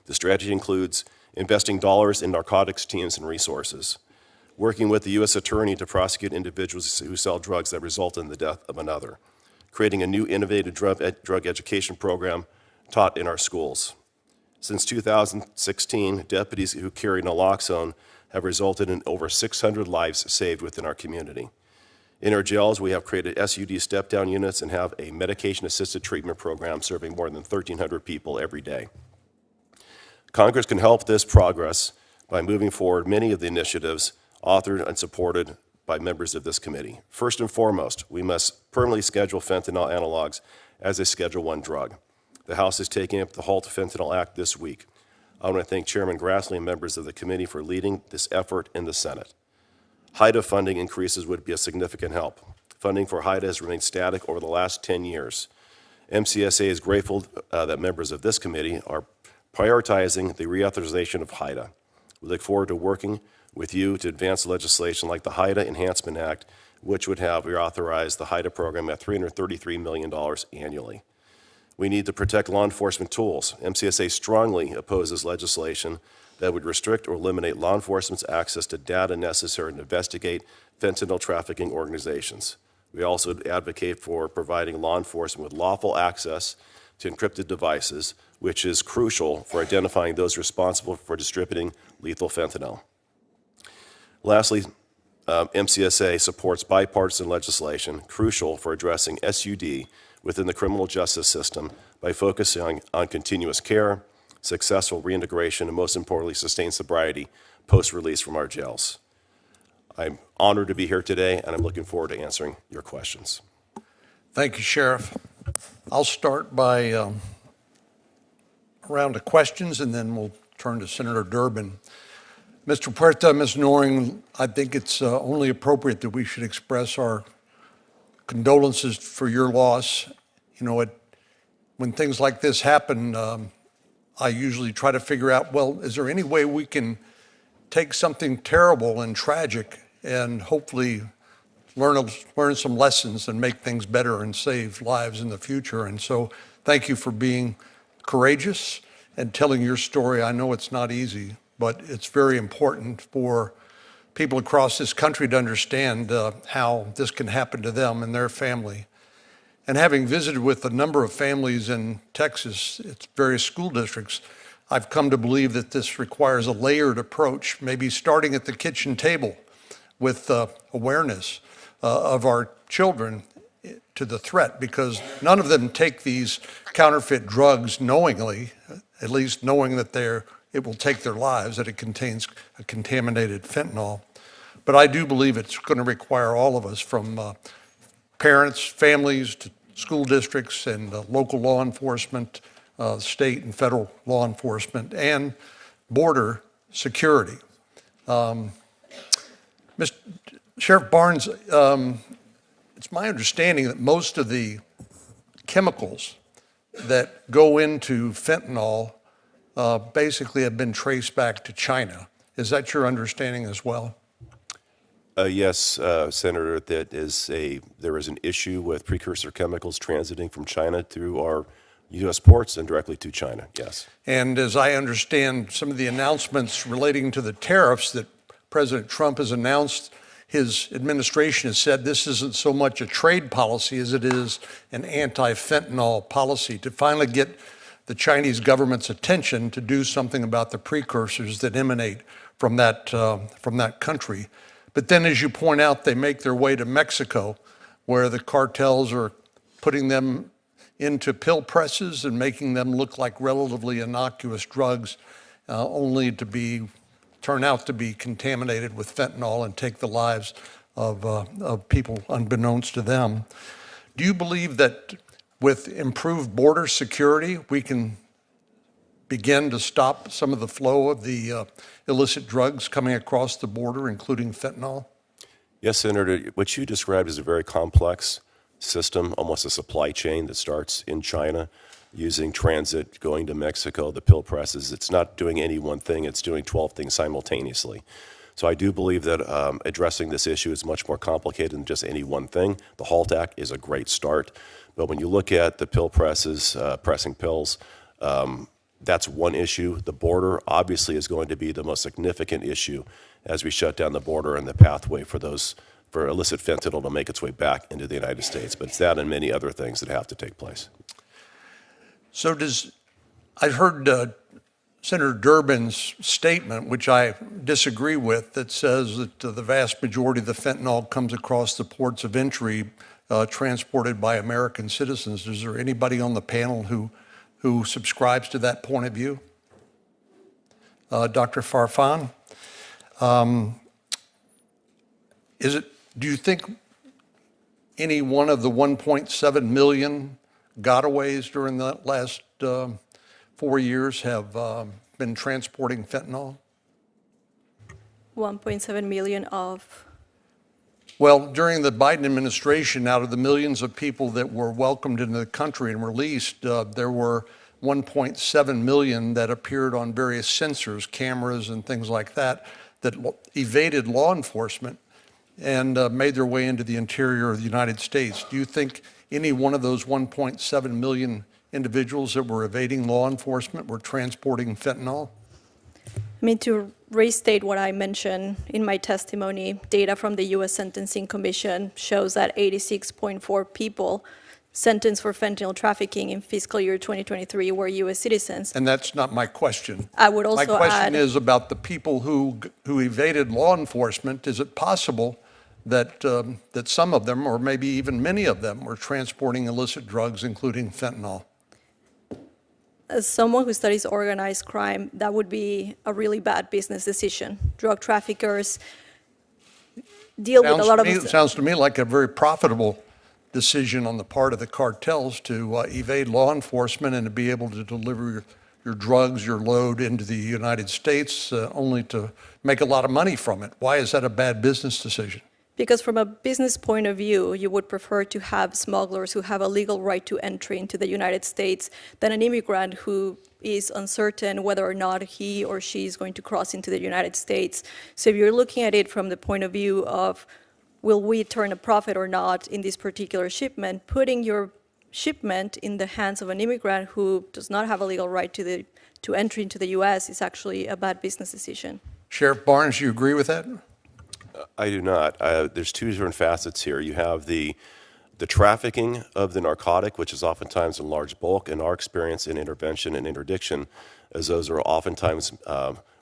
The strategy includes investing dollars in narcotics teams and resources, working with the U.S. Attorney to prosecute individuals who sell drugs that result in the death of another, creating a new innovative drug education program taught in our schools. Since 2016, deputies who carry naloxone have resulted in over 600 lives saved within our community. In our jails, we have created SUD step-down units and have a medication-assisted treatment program serving more than 1,300 people every day. Congress can help this progress by moving forward many of the initiatives authored and supported by members of this committee. First and foremost, we must permanently schedule fentanyl analogs as a Schedule I drug. The House is taking up the Halt Fentanyl Act this week. I want to thank Chairman Grassley and members of the committee for leading this effort in the Senate. HIDA funding increases would be a significant help. Funding for HIDA has remained static over the last 10 years. MCSA is grateful that members of this committee are prioritizing the reauthorization of HIDA. We look forward to working with you to advance legislation like the HIDA Enhancement Act, which would have reauthorized the HIDA program at $333 million annually. We need to protect law enforcement tools. MCSA strongly opposes legislation that would restrict or eliminate law enforcement's access to data necessary to investigate fentanyl trafficking organizations. We also advocate for providing law enforcement with lawful access to encrypted devices, which is crucial for identifying those responsible for distributing lethal fentanyl. Lastly, MCSA supports bipartisan legislation crucial for addressing SUD within the criminal justice system by focusing on continuous care, successful reintegration, and most importantly, sustained sobriety post-release from our jails. I'm honored to be here today, and I'm looking forward to answering your questions. Thank you, Sheriff. I'll start by a round of questions, and then we'll turn to Senator Durbin. Mr. Puerta, Ms. Noring, I think it's only appropriate that we should express our condolences for your loss. You know, when things like this happen, I usually try to figure out, well, is there any way we can take something terrible and tragic and hopefully learn some lessons and make things better and save lives in the future? And so thank you for being courageous and telling your story. I know it's not easy, but it's very important for people across this country to understand how this can happen to them and their family. And having visited with a number of families in Texas, its various school districts, I've come to believe that this requires a layered approach, maybe starting at the kitchen table with awareness of our children to the threat, because none of them take these counterfeit drugs knowingly, at least knowing that it will take their lives, that it contains a contaminated fentanyl. But I do believe it's going to require all of us, from parents, families, to school districts and local law enforcement, state and federal law enforcement, and border security. Mr. Sheriff Barnes, it's my understanding that most of the chemicals that go into fentanyl basically have been traced back to China. Is that your understanding as well? Yes, Senator, there is an issue with precursor chemicals transiting from China through our U.S. ports and directly to China, yes. And as I understand some of the announcements relating to the tariffs that President Trump has announced, his administration has said this isn't so much a trade policy as it is an anti-fentanyl policy to finally get the Chinese government's attention to do something about the precursors that emanate from that country. But then, as you point out, they make their way to Mexico, where the cartels are putting them into pill presses and making them look like relatively innocuous drugs, only to turn out to be contaminated with fentanyl and take the lives of people unbeknownst to them. Do you believe that with improved border security, we can begin to stop some of the flow of the illicit drugs coming across the border, including fentanyl? Yes, Senator, what you described is a very complex system, almost a supply chain that starts in China, using transit, going to Mexico, the pill presses. It's not doing any one thing, it's doing 12 things simultaneously. So I do believe that addressing this issue is much more complicated than just any one thing. The HALT Act is a great start, but when you look at the pill presses, pressing pills, that's one issue. The border obviously is going to be the most significant issue as we shut down the border and the pathway for illicit fentanyl to make its way back into the United States. But it's that and many other things that have to take place. So I heard Senator Durbin's statement, which I disagree with, that says that the vast majority of the fentanyl comes across the ports of entry transported by American citizens. Is there anybody on the panel who subscribes to that point of view? Dr. Farfan, do you think any one of the 1.7 million gotaways during the last 4 years have been transporting fentanyl? 1.7 million of, Well, during the Biden administration, out of the millions of people that were welcomed into the country and released, there were 1.7 million that appeared on various sensors, cameras and things like that, that evaded law enforcement and made their way into the interior of the United States. Do you think any one of those 1.7 million individuals that were evading law enforcement were transporting fentanyl? I mean, to restate what I mentioned in my testimony, data from the U.S. Sentencing Commission shows that 86.4 people sentenced for fentanyl trafficking in fiscal year 2023 were U.S. citizens. And that's not my question. I would also My question add, is about the people who evaded law enforcement. Is it possible that that some of them, or maybe even many of them, were transporting illicit drugs, including fentanyl? as someone who studies organized crime, that would be a really bad business decision. Drug traffickers deal with a lot of... It sounds to me like a very profitable decision on the part of the cartels to evade law enforcement and to be able to deliver your drugs, your load into the United States, only to make a lot of money from it. Why is that a bad business decision? Because from a business point of view, you would prefer to have smugglers who have a legal right to entry into the United States than an immigrant who is uncertain whether or not he or she is going to cross into the United States. So if you're looking at it from the point of view of, will we turn a profit or not in this particular shipment, putting your shipment in the hands of an immigrant who does not have a legal right to entry into the U.S. is actually a bad business decision. Sheriff Barnes, you agree with that? I do not. There's two different facets here. You have the trafficking of the narcotic, which is oftentimes in large bulk. In our experience in intervention and interdiction, as those are oftentimes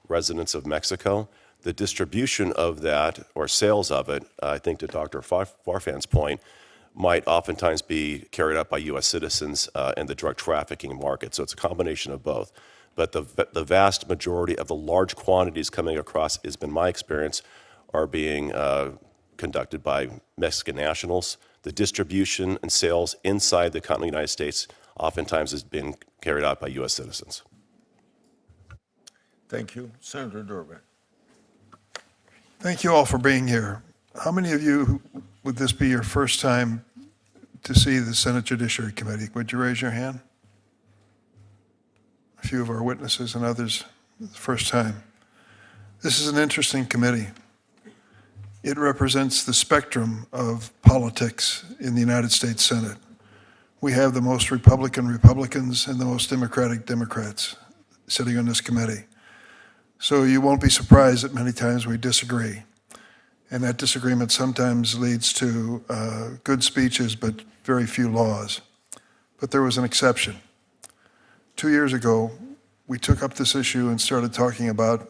residents of Mexico, the distribution of that or sales of it, I think to Dr. Farfan's point, might oftentimes be carried out by U.S. citizens in the drug trafficking market. So it's a combination of both. But the vast majority of the large quantities coming across, has been my experience, are being conducted by Mexican nationals. The distribution and sales inside the continental United States oftentimes has been carried out by U.S. citizens. Thank you. Senator Durbin. Thank you all for being here. How many of you, would this be your first time to see the Senate Judiciary Committee? Would you raise your hand? A few of our witnesses and others, first time. This is an interesting committee. It represents the spectrum of politics in the United States Senate. We have the most Republicans and the most Democrats sitting on this committee. So you won't be surprised that many times we disagree. And that disagreement sometimes leads to good speeches, but very few laws. But there was an exception. 2 years ago, we took up this issue and started talking about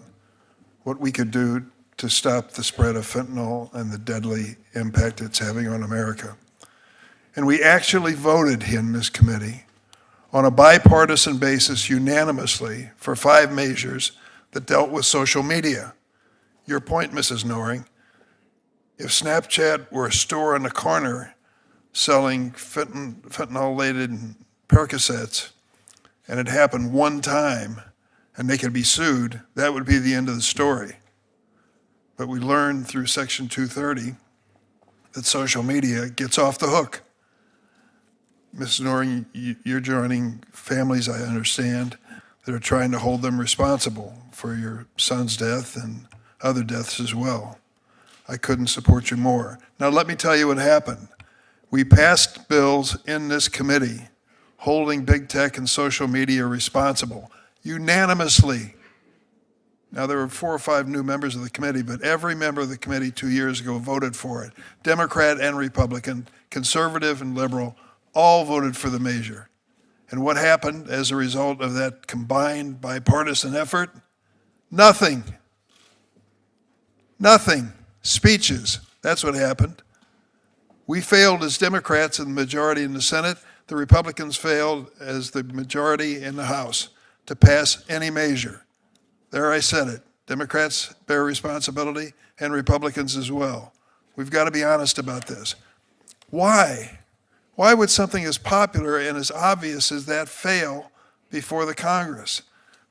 what we could do to stop the spread of fentanyl and the deadly impact it's having on America. And we actually voted in this committee on a bipartisan basis unanimously for 5 measures that dealt with social media. Your point, Mrs. Noring, if Snapchat were a store on the corner selling fentanyl-laden Percocets, and it happened one time, and they could be sued, that would be the end of the story. But we learned through Section 230 that social media gets off the hook. Mrs. Noring, you're joining families, I understand, that are trying to hold them responsible for your son's death and other deaths as well. I couldn't support you more. Now let me tell you what happened. We passed bills in this committee holding big tech and social media responsible unanimously. Now, there were 4 or 5 new members of the committee, but every member of the committee 2 years ago voted for it. Democrat and Republican, conservative and liberal, all voted for the measure. And what happened as a result of that combined bipartisan effort? Nothing. Nothing. Speeches. That's what happened. We failed as Democrats in the majority in the Senate. The Republicans failed as the majority in the House to pass any measure. There I said it. Democrats bear responsibility and Republicans as well. We've got to be honest about this. Why? Why would something as popular and as obvious as that fail before the Congress?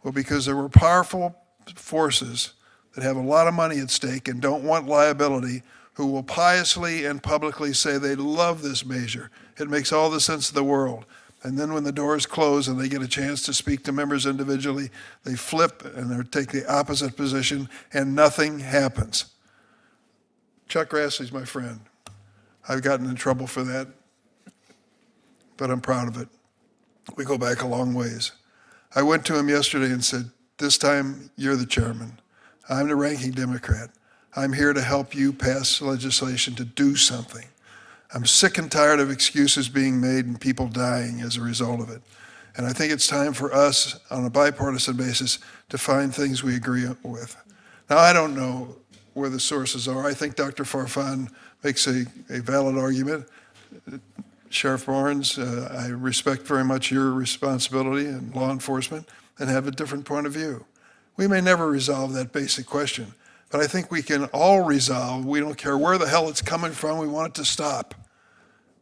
Well, because there were powerful forces that have a lot of money at stake and don't want liability, who will piously and publicly say they love this measure. It makes all the sense in the world. And then when the doors close and they get a chance to speak to members individually, they flip and they take the opposite position and nothing happens. Chuck Grassley's my friend. I've gotten in trouble for that, but I'm proud of it. We go back a long ways. I went to him yesterday and said, this time you're the chairman. I'm the ranking Democrat. I'm here to help you pass legislation to do something. I'm sick and tired of excuses being made and people dying as a result of it. And I think it's time for us, on a bipartisan basis, to find things we agree with. Now, I don't know where the sources are. I think Dr. Farfan makes a valid argument. Sheriff Barnes, I respect very much your responsibility in law enforcement and have a different point of view. We may never resolve that basic question, but I think we can all resolve, we don't care where the hell it's coming from, we want it to stop.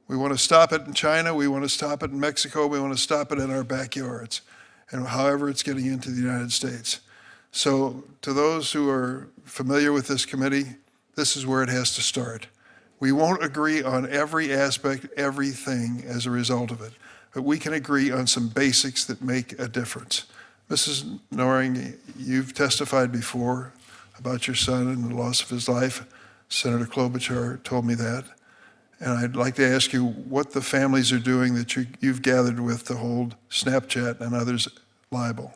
We want to stop it in China, we want to stop it in Mexico, we want to stop it in our backyards, and however it's getting into the United States. So to those who are familiar with this committee, this is where it has to start. We won't agree on every aspect, everything as a result of it, but we can agree on some basics that make a difference. Mrs. Noring, you've testified before about your son and the loss of his life. Senator Klobuchar told me that. And I'd like to ask you what the families are doing that you've gathered with to hold Snapchat and others liable.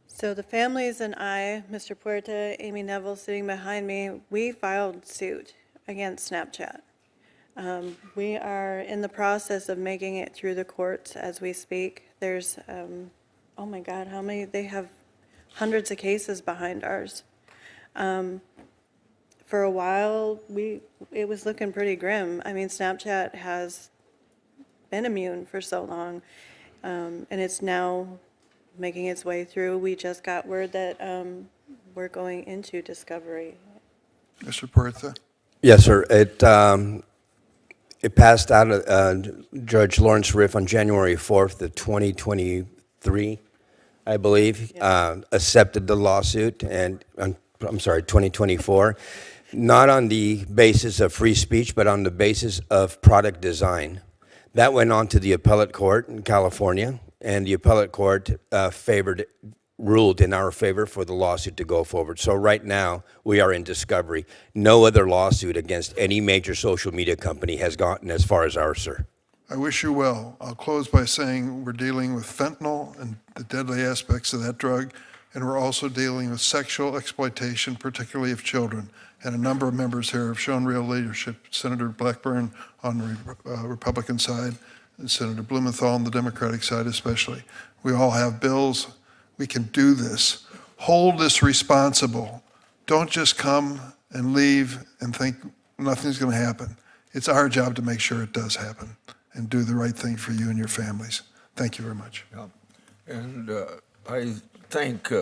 So the families and I, Mr. Puerta, Amy Neville sitting behind me, we filed suit against Snapchat. We are in the process of making it through the courts as we speak. There's, oh my God, how many? They have hundreds of cases behind ours. For a while, it was looking pretty grim. I mean, Snapchat has been immune for so long, and it's now making its way through. We just got word that we're going into discovery. Mr. Puerta? Yes, sir. It passed out of Judge Lawrence Riff on January 4th of 2023, I believe, accepted the lawsuit, and I'm sorry, 2024, not on the basis of free speech, but on the basis of product design. That went on to the appellate court in California, and the appellate court ruled in our favor for the lawsuit to go forward. So right now, we are in discovery. No other lawsuit against any major social media company has gotten as far as ours, sir. I wish you well. I'll close by saying we're dealing with fentanyl and the deadly aspects of that drug, and we're also dealing with sexual exploitation, particularly of children. And a number of members here have shown real leadership. Senator Blackburn on the Republican side, and Senator Blumenthal on the Democratic side especially. We all have bills. We can do this. Hold this responsible. Don't just come and leave and think nothing's going to happen. It's our job to make sure it does happen and do the right thing for you and your families. Thank you very much. Yeah. And I thank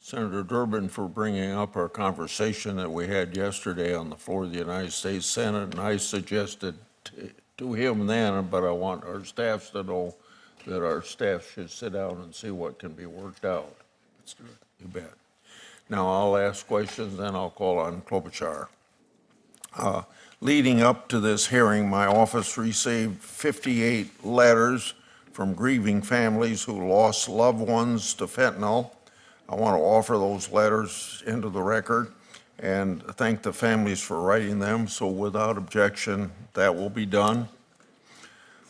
Senator Durbin for bringing up our conversation that we had yesterday on the floor of the United States Senate, and I suggested to him then, but I want our staffs to know that our staff should sit down and see what can be worked out. Let's do it. You bet. Now I'll ask questions, then I'll call on Klobuchar. Leading up to this hearing, my office received 58 letters from grieving families who lost loved ones to fentanyl. I want to offer those letters into the record and thank the families for writing them. So without objection, that will be done.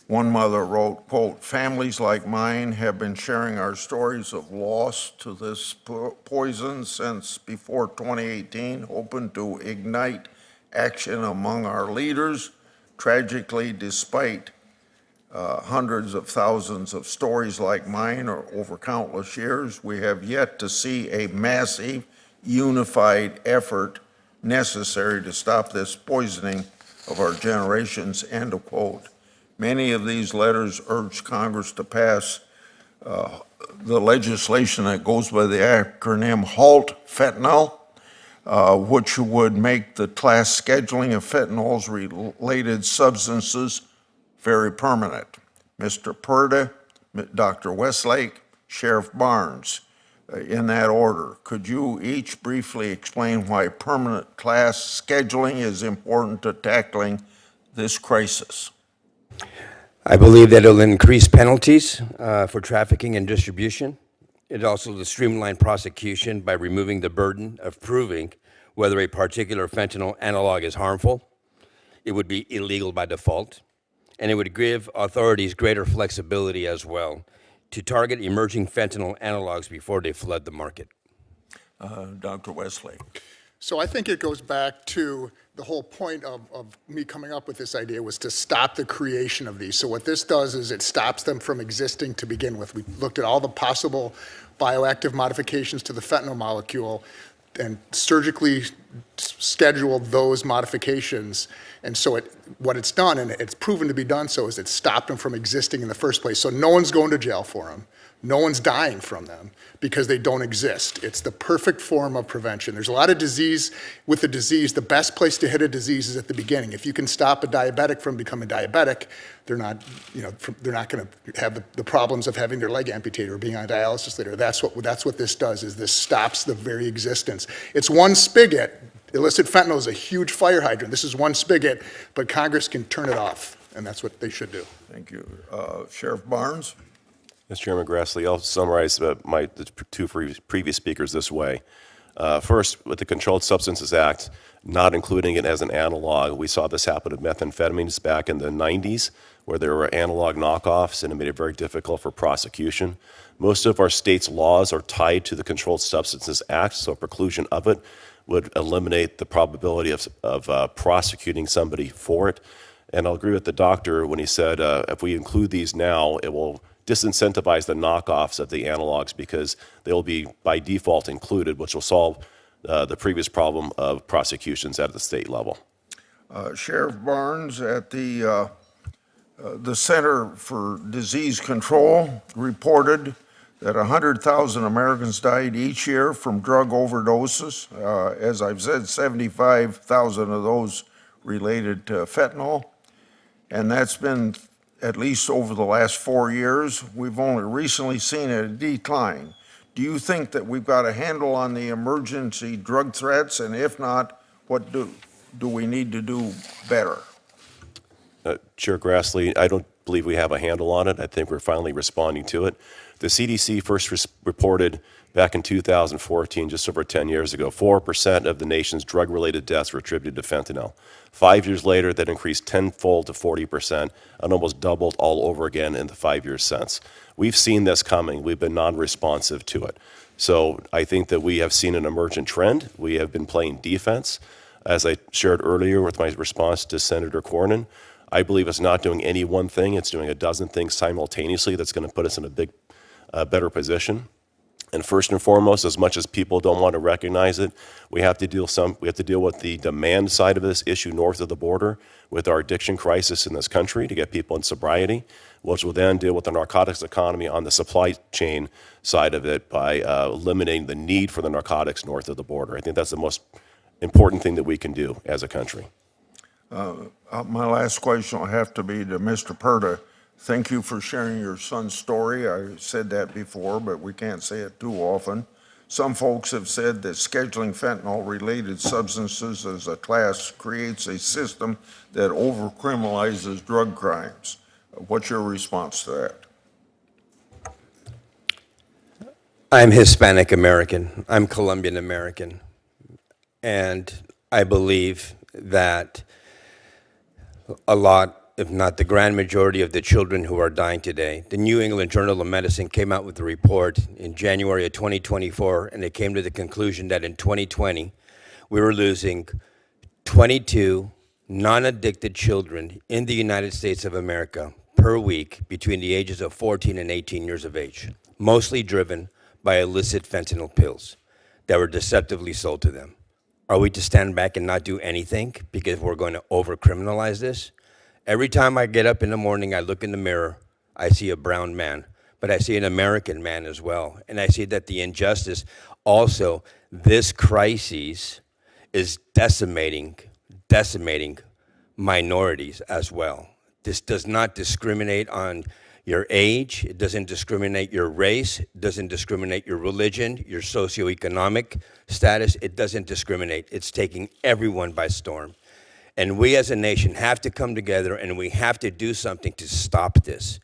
One mother wrote, quote, "Families like mine have been sharing our stories of loss to this poison since before 2018, hoping to ignite action among our leaders. Tragically, despite hundreds of thousands of stories like mine or over countless years, we have yet to see a massive, unified effort necessary to stop this poisoning of our generations, end of quote. Many of these letters urge Congress to pass the legislation that goes by the acronym HALT Fentanyl, which would make the class scheduling of fentanyls related substances very permanent. Mr. Puerta, Dr. Westlake, Sheriff Barnes, in that order. Could you each briefly explain why permanent class scheduling is important to tackling this crisis? I believe that it'll increase penalties for trafficking and distribution. It also will streamline prosecution by removing the burden of proving whether a particular fentanyl analog is harmful. It would be illegal by default, and it would give authorities greater flexibility as well to target emerging fentanyl analogs before they flood the market. Dr. Westlake. So I think it goes back to the whole point of me coming up with this idea was to stop the creation of these. So what this does is it stops them from existing to begin with. We looked at all the possible bioactive modifications to the fentanyl molecule and surgically scheduled those modifications. And so what it's done, and it's proven to be done so, is it stopped them from existing in the first place. So no one's going to jail for them. No one's dying from them because they don't exist. It's the perfect form of prevention. There's a lot of disease with the disease. The best place to hit a disease is at the beginning. If you can stop a diabetic from becoming diabetic, they're not going to have the problems of having their leg amputated or being on dialysis later. That's what this does, is this stops the very existence. It's one spigot. Illicit fentanyl is a huge fire hydrant. This is one spigot, but Congress can turn it off, and that's what they should do. Thank you. Sheriff Barnes? Yes, Chairman Grassley, I'll summarize the two previous speakers this way. First, with the Controlled Substances Act, not including it as an analog, we saw this happen with methamphetamines back in the 90s, where there were analog knockoffs, and it made it very difficult for prosecution. Most of our state's laws are tied to the Controlled Substances Act, so preclusion of it would eliminate the probability of prosecuting somebody for it. And I'll agree with the doctor when he said if we include these now, it will disincentivize the knockoffs of the analogs because they'll be by default included, which will solve the previous problem of prosecutions at the state level. Sheriff Barnes, at the Center for Disease Control reported that 100,000 Americans died each year from drug overdoses. As I've said, 75,000 of those related to fentanyl. And that's been, at least over the last 4 years, we've only recently seen a decline. Do you think that we've got a handle on the emergency drug threats? And if not, what do we need to do better? Chair Grassley, I don't believe we have a handle on it. I think we're finally responding to it. The CDC first reported back in 2014, just over 10 years ago, 4% of the nation's drug-related deaths were attributed to fentanyl. 5 years later, that increased tenfold to 40% and almost doubled all over again in the 5 years since. We've seen this coming. We've been non-responsive to it. So I think that we have seen an emergent trend. We have been playing defense. As I shared earlier with my response to Senator Cornyn, I believe it's not doing any one thing. It's doing a dozen things simultaneously that's going to put us in a better position. And first and foremost, as much as people don't want to recognize it, we have to deal with the demand side of this issue north of the border with our addiction crisis in this country to get people in sobriety, which will then deal with the narcotics economy on the supply chain side of it by eliminating the need for the narcotics north of the border. I think that's the most important thing that we can do as a country. My last question will have to be to Mr. Puerta. Thank you for sharing your son's story. I said that before, but we can't say it too often. Some folks have said that scheduling fentanyl-related substances as a class creates a system that over-criminalizes drug crimes. What's your response to that? I'm Hispanic American. I'm Colombian American. And I believe that a lot, if not the grand majority of the children who are dying today. The New England Journal of Medicine came out with a report in January of 2024, and it came to the conclusion that in 2020, we were losing 22 non-addicted children in the United States of America per week between the ages of 14 and 18 years of age, mostly driven by illicit fentanyl pills that were deceptively sold to them. Are we to stand back and not do anything because we're going to over-criminalize this? Every time I get up in the morning, I look in the mirror, I see a brown man, but I see an American man as well. And I see that the injustice, also, this crisis is decimating minorities as well. This does not discriminate on your age, it doesn't discriminate your race, it doesn't discriminate your religion, your socioeconomic status, it doesn't discriminate. It's taking everyone by storm. And we as a nation have to come together and we have to do something to stop this.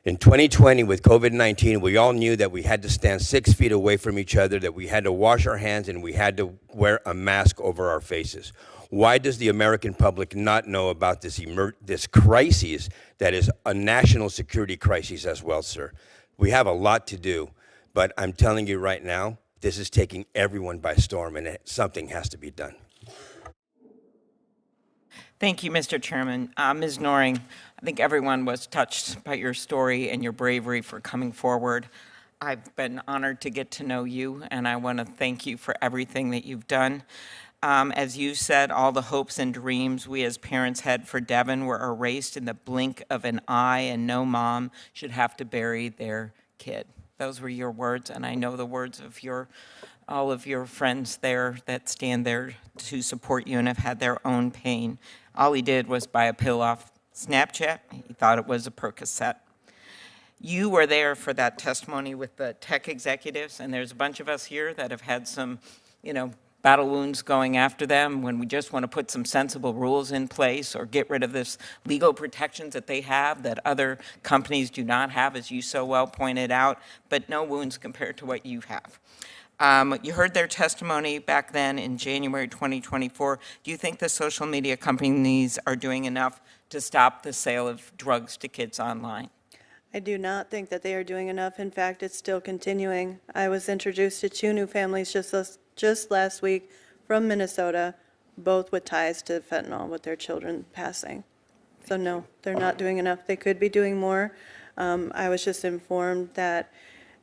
In 2020 with COVID-19, we all knew that we had to stand 6 feet away from each other, that we had to wash our hands and we had to wear a mask over our faces. Why does the American public not know about this crisis that is a national security crisis as well, sir? We have a lot to do, but I'm telling you right now, this is taking everyone by storm and something has to be done. Thank you, Mr. Chairman. Ms. Noring, I think everyone was touched by your story and your bravery for coming forward. I've been honored to get to know you, and I want to thank you for everything that you've done. As you said, all the hopes and dreams we as parents had for Devin were erased in the blink of an eye, and no mom should have to bury their kid. Those were your words, and I know the words of all of your friends there that stand there to support you and have had their own pain. All he did was buy a pill off Snapchat. He thought it was a Percocet. You were there for that testimony with the tech executives, and there's a bunch of us here that have had some, battle wounds going after them when we just want to put some sensible rules in place or get rid of this legal protections that they have that other companies do not have, as you so well pointed out, but no wounds compared to what you have. You heard their testimony back then in January 2024. Do you think the social media companies are doing enough to stop the sale of drugs to kids online? I do not think that they are doing enough. In fact, it's still continuing. I was introduced to 2 new families just last week from Minnesota, both with ties to fentanyl, with their children passing. So no, they're not doing enough. They could be doing more. I was just informed that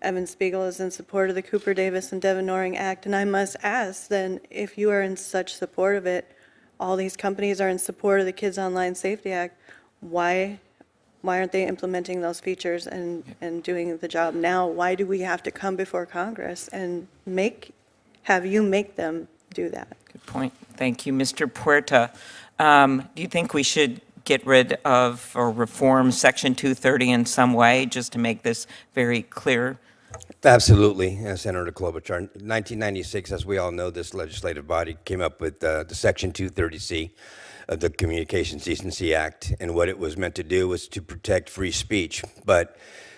Evan Spiegel is in support of the Cooper Davis and Devin Noring Act, and I must ask then, if you are in such support of it, all these companies are in support of the Kids Online Safety Act, why aren't they implementing those features and doing the job now? Why do we have to come before Congress and have you make them do that? Good point. Thank you. Mr. Puerta, do you think we should get rid of or reform Section 230 in some way, just to make this very clear? Absolutely, Senator Klobuchar. In 1996, as we all know, this legislative body came up with the Section 230C of the Communications Decency Act, and what it was meant to do was to protect free speech. But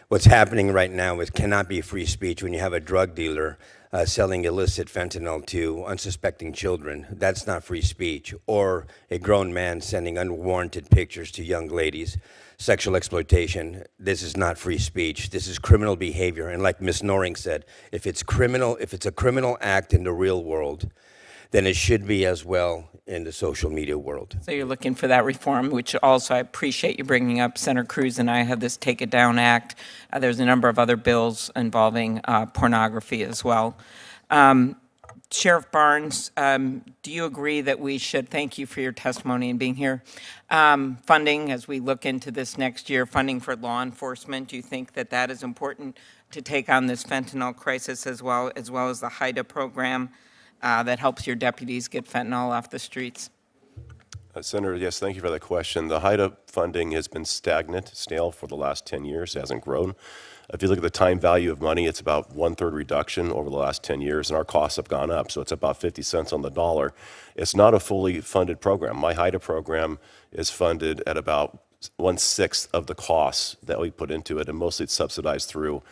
what's happening right now is cannot be free speech when you have a drug dealer selling illicit fentanyl to unsuspecting children. That's not free speech. Or a grown man sending unwarranted pictures to young ladies. Sexual exploitation, this is not free speech. This is criminal behavior. And like Ms. Noring said, if it's a criminal act in the real world, then it should be as well in the social media world. So you're looking for that reform, which also I appreciate you bringing up. Senator Cruz and I have this Take It Down Act. There's a number of other bills involving pornography as well. Sheriff Barnes, do you agree that we should, thank you for your testimony and being here, funding as we look into this next year, funding for law enforcement, do you think that that is important to take on this fentanyl crisis as well as the HIDA program that helps your deputies get fentanyl off the streets? Senator, yes, thank you for that question. The HIDA funding has been stagnant, stale for the last 10 years, it hasn't grown. If you look at the time value of money, it's about 1/3 reduction over the last 10 years, and our costs have gone up, so it's about 50 cents on the dollar. It's not a fully funded program. My HIDA program is funded at about 1/6 of the costs that we put into it, and mostly it's subsidized through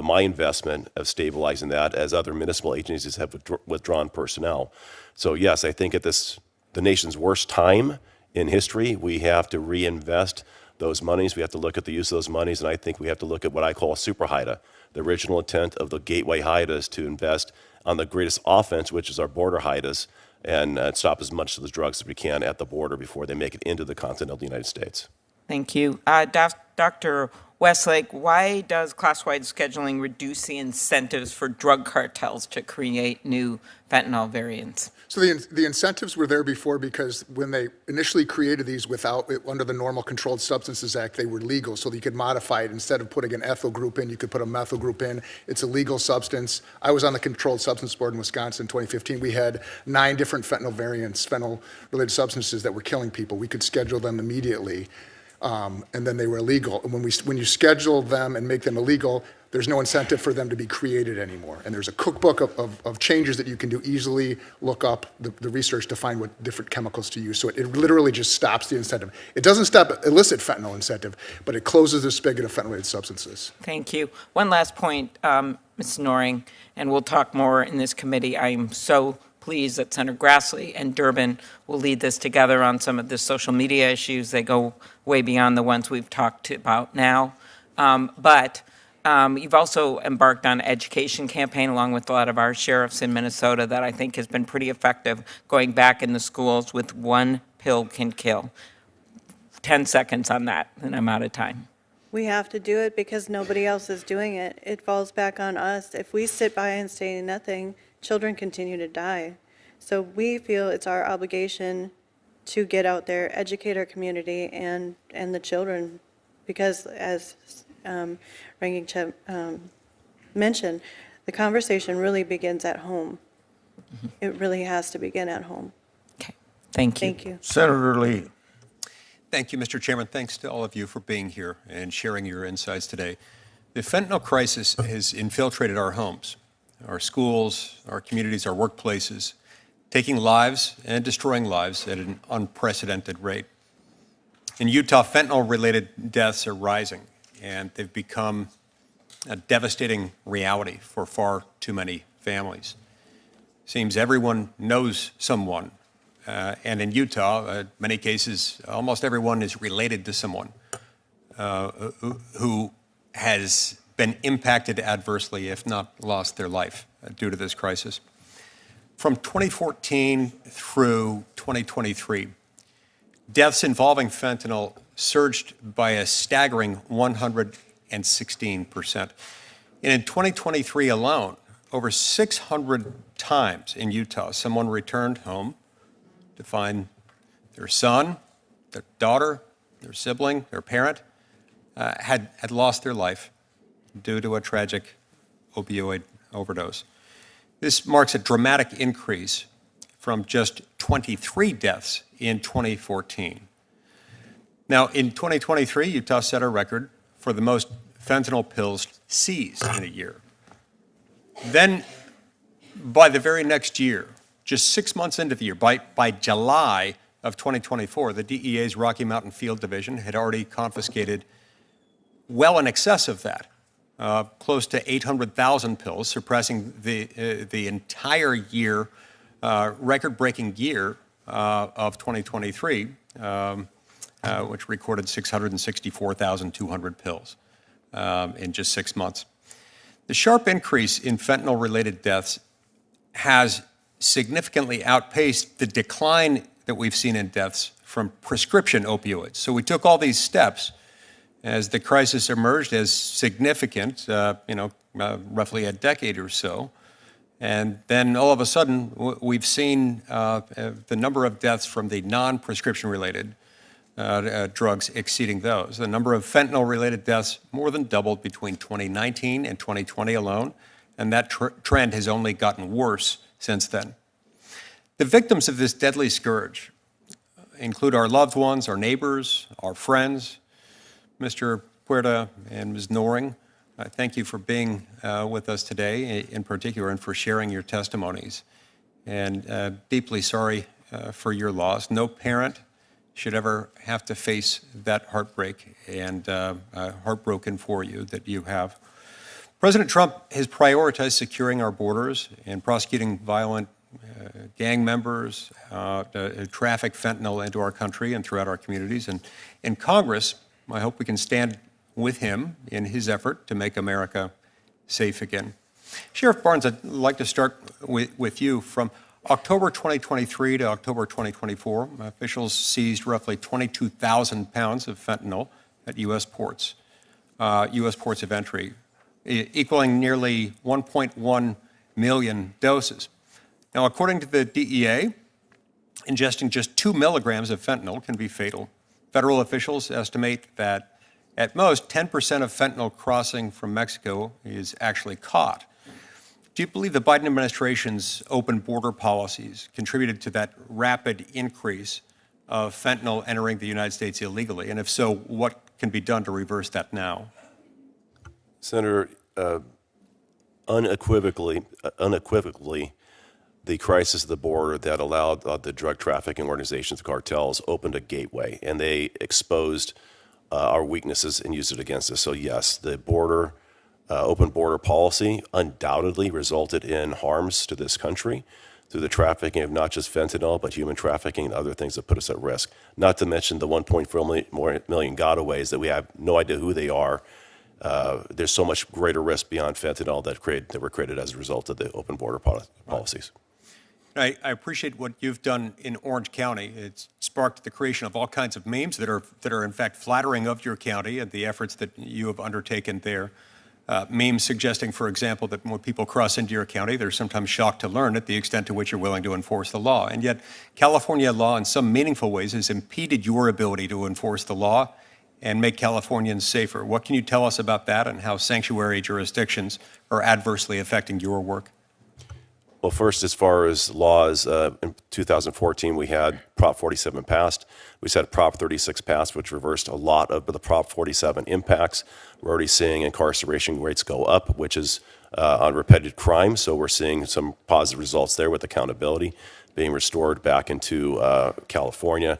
my investment of stabilizing that, as other municipal agencies have withdrawn personnel. So yes, I think at the nation's worst time in history, we have to reinvest those monies. We have to look at the use of those monies, and I think we have to look at what I call a super HIDA. The original intent of the gateway HIDA is to invest on the greatest offense, which is our border HIDAs, and stop as much of the drugs as we can at the border before they make it into the continental United States. Thank you. Dr. Westlake, why does class-wide scheduling reduce the incentives for drug cartels to create new fentanyl variants? So the incentives were there before because when they initially created these under the normal Controlled Substances Act, they were legal, so that you could modify it. Instead of putting an ethyl group in, you could put a methyl group in. It's a legal substance. I was on the Controlled Substance Board in Wisconsin in 2015. We had 9 different fentanyl variants, fentanyl-related substances that were killing people. We could schedule them immediately, and then they were illegal. And when you schedule them and make them illegal, there's no incentive for them to be created anymore. And there's a cookbook of changes that you can do, easily look up the research to find what different chemicals to use. So it literally just stops the incentive. It doesn't stop illicit fentanyl incentive, but it closes the spigot of fentanyl-related substances. Thank you. One last point, Ms. Noring, and we'll talk more in this committee. I'm so pleased that Senator Grassley and Durbin will lead this together on some of the social media issues. They go way beyond the ones we've talked about now. You've also embarked on an education campaign along with a lot of our sheriffs in Minnesota that I think has been pretty effective, going back in the schools with one pill can kill. 10 seconds on that, and I'm out of time. We have to do it because nobody else is doing it. It falls back on us. If we sit by and say nothing, children continue to die. So we feel it's our obligation to get out there, educate our community and the children, because as Ranking Chair mentioned, the conversation really begins at home. It really has to begin at home. Okay, thank you. Thank you. Senator Lee. Thank you, Mr. Chairman. Thanks to all of you for being here and sharing your insights today. The fentanyl crisis has infiltrated our homes, our schools, our communities, our workplaces, taking lives and destroying lives at an unprecedented rate. In Utah, fentanyl-related deaths are rising, and they've become a devastating reality for far too many families. Seems everyone knows someone, and in Utah, in many cases, almost everyone is related to someone who has been impacted adversely, if not lost their life due to this crisis. From 2014 through 2023, deaths involving fentanyl surged by a staggering 116%. And in 2023 alone, over 600 times in Utah, someone returned home to find their son, their daughter, their sibling, their parent had lost their life due to a tragic opioid overdose. This marks a dramatic increase from just 23 deaths in 2014. Now, in 2023, Utah set a record for the most fentanyl pills seized in a year. Then, by the very next year, just 6 months into the year, by July of 2024, the DEA's Rocky Mountain Field Division had already confiscated well in excess of that, close to 800,000 pills, surpassing the entire year, record-breaking year of 2023, which recorded 664,200 pills in just 6 months. The sharp increase in fentanyl-related deaths has significantly outpaced the decline that we've seen in deaths from prescription opioids. So we took all these steps as the crisis emerged as significant, roughly a decade or so. And then all of a sudden, we've seen the number of deaths from the non-prescription related drugs exceeding those. The number of fentanyl-related deaths more than doubled between 2019 and 2020 alone, and that trend has only gotten worse since then. The victims of this deadly scourge include our loved ones, our neighbors, our friends. Mr. Puerta and Ms. Noring, thank you for being with us today in particular and for sharing your testimonies. And deeply sorry for your loss. No parent should ever have to face that heartbreak, and heartbroken for you that you have. President Trump has prioritized securing our borders and prosecuting violent gang members, traffic fentanyl into our country and throughout our communities. And in Congress, I hope we can stand with him in his effort to make America safe again. Sheriff Barnes, I'd like to start with you. From October 2023 to October 2024, officials seized roughly 22,000 pounds of fentanyl at U.S. ports of entry, equaling nearly 1.1 million doses. Now, according to the DEA, ingesting just 2 milligrams of fentanyl can be fatal. Federal officials estimate that at most 10% of fentanyl crossing from Mexico is actually caught. Do you believe the Biden administration's open border policies contributed to that rapid increase of fentanyl entering the United States illegally? And if so, what can be done to reverse that now? Senator, unequivocally, the crisis at the border that allowed the drug trafficking organizations, the cartels, opened a gateway, and they exposed our weaknesses and used it against us. So yes, the open border policy undoubtedly resulted in harms to this country through the trafficking of not just fentanyl, but human trafficking and other things that put us at risk. Not to mention the 1.4 million gotaways that we have no idea who they are. There's so much greater risk beyond fentanyl that were created as a result of the open border policies. I appreciate what you've done in Orange County. It's sparked the creation of all kinds of memes that are in fact flattering of your county and the efforts that you have undertaken there. Memes suggesting, for example, that when people cross into your county, they're sometimes shocked to learn at the extent to which you're willing to enforce the law. And yet, California law in some meaningful ways has impeded your ability to enforce the law and make Californians safer. What can you tell us about that and how sanctuary jurisdictions are adversely affecting your work? Well, first, as far as laws, in 2014, we had Prop 47 passed. We had Prop 36 passed, which reversed a lot of the Prop 47 impacts. We're already seeing incarceration rates go up, which is on repeated crime. So we're seeing some positive results there with accountability being restored back into California.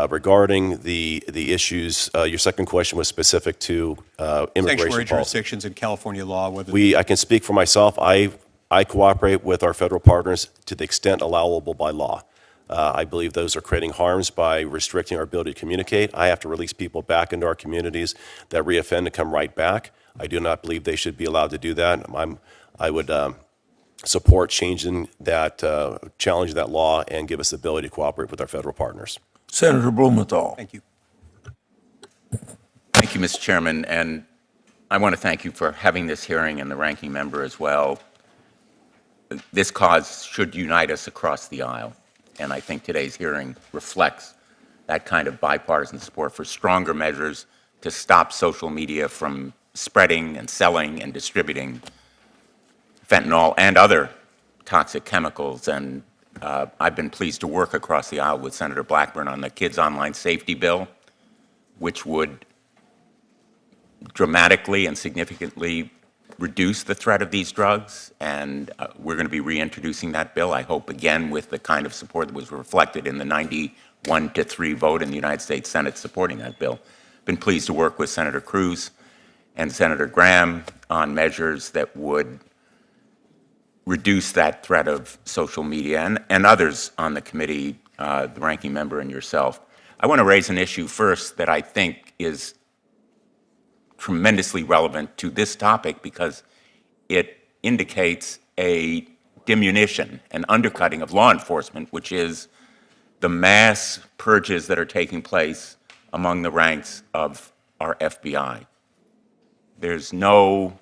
Regarding the issues, your second question was specific to immigration Sanctuary policy. jurisdictions in California law. Whether I can speak for myself. I cooperate with our federal partners to the extent allowable by law. I believe those are creating harms by restricting our ability to communicate. I have to release people back into our communities that reoffend and come right back. I do not believe they should be allowed to do that. I would support changing that, challenge that law, and give us the ability to cooperate with our federal partners. Senator Blumenthal. Thank you. Thank you, Mr. Chairman, and I want to thank you for having this hearing and the ranking member as well. This cause should unite us across the aisle, and I think today's hearing reflects that kind of bipartisan support for stronger measures to stop social media from spreading and selling and distributing fentanyl and other toxic chemicals. And I've been pleased to work across the aisle with Senator Blackburn on the Kids Online Safety Bill, which would dramatically and significantly reduce the threat of these drugs, and we're going to be reintroducing that bill, I hope, again, with the kind of support that was reflected in the 91-3 vote in the United States Senate supporting that bill. Been pleased to work with Senator Cruz and Senator Graham on measures that would reduce that threat of social media, and others on the committee, the ranking member and yourself. I want to raise an issue first that I think is tremendously relevant to this topic because it indicates a diminution, an undercutting of law enforcement, which is the mass purges that are taking place among the ranks of our FBI. There's no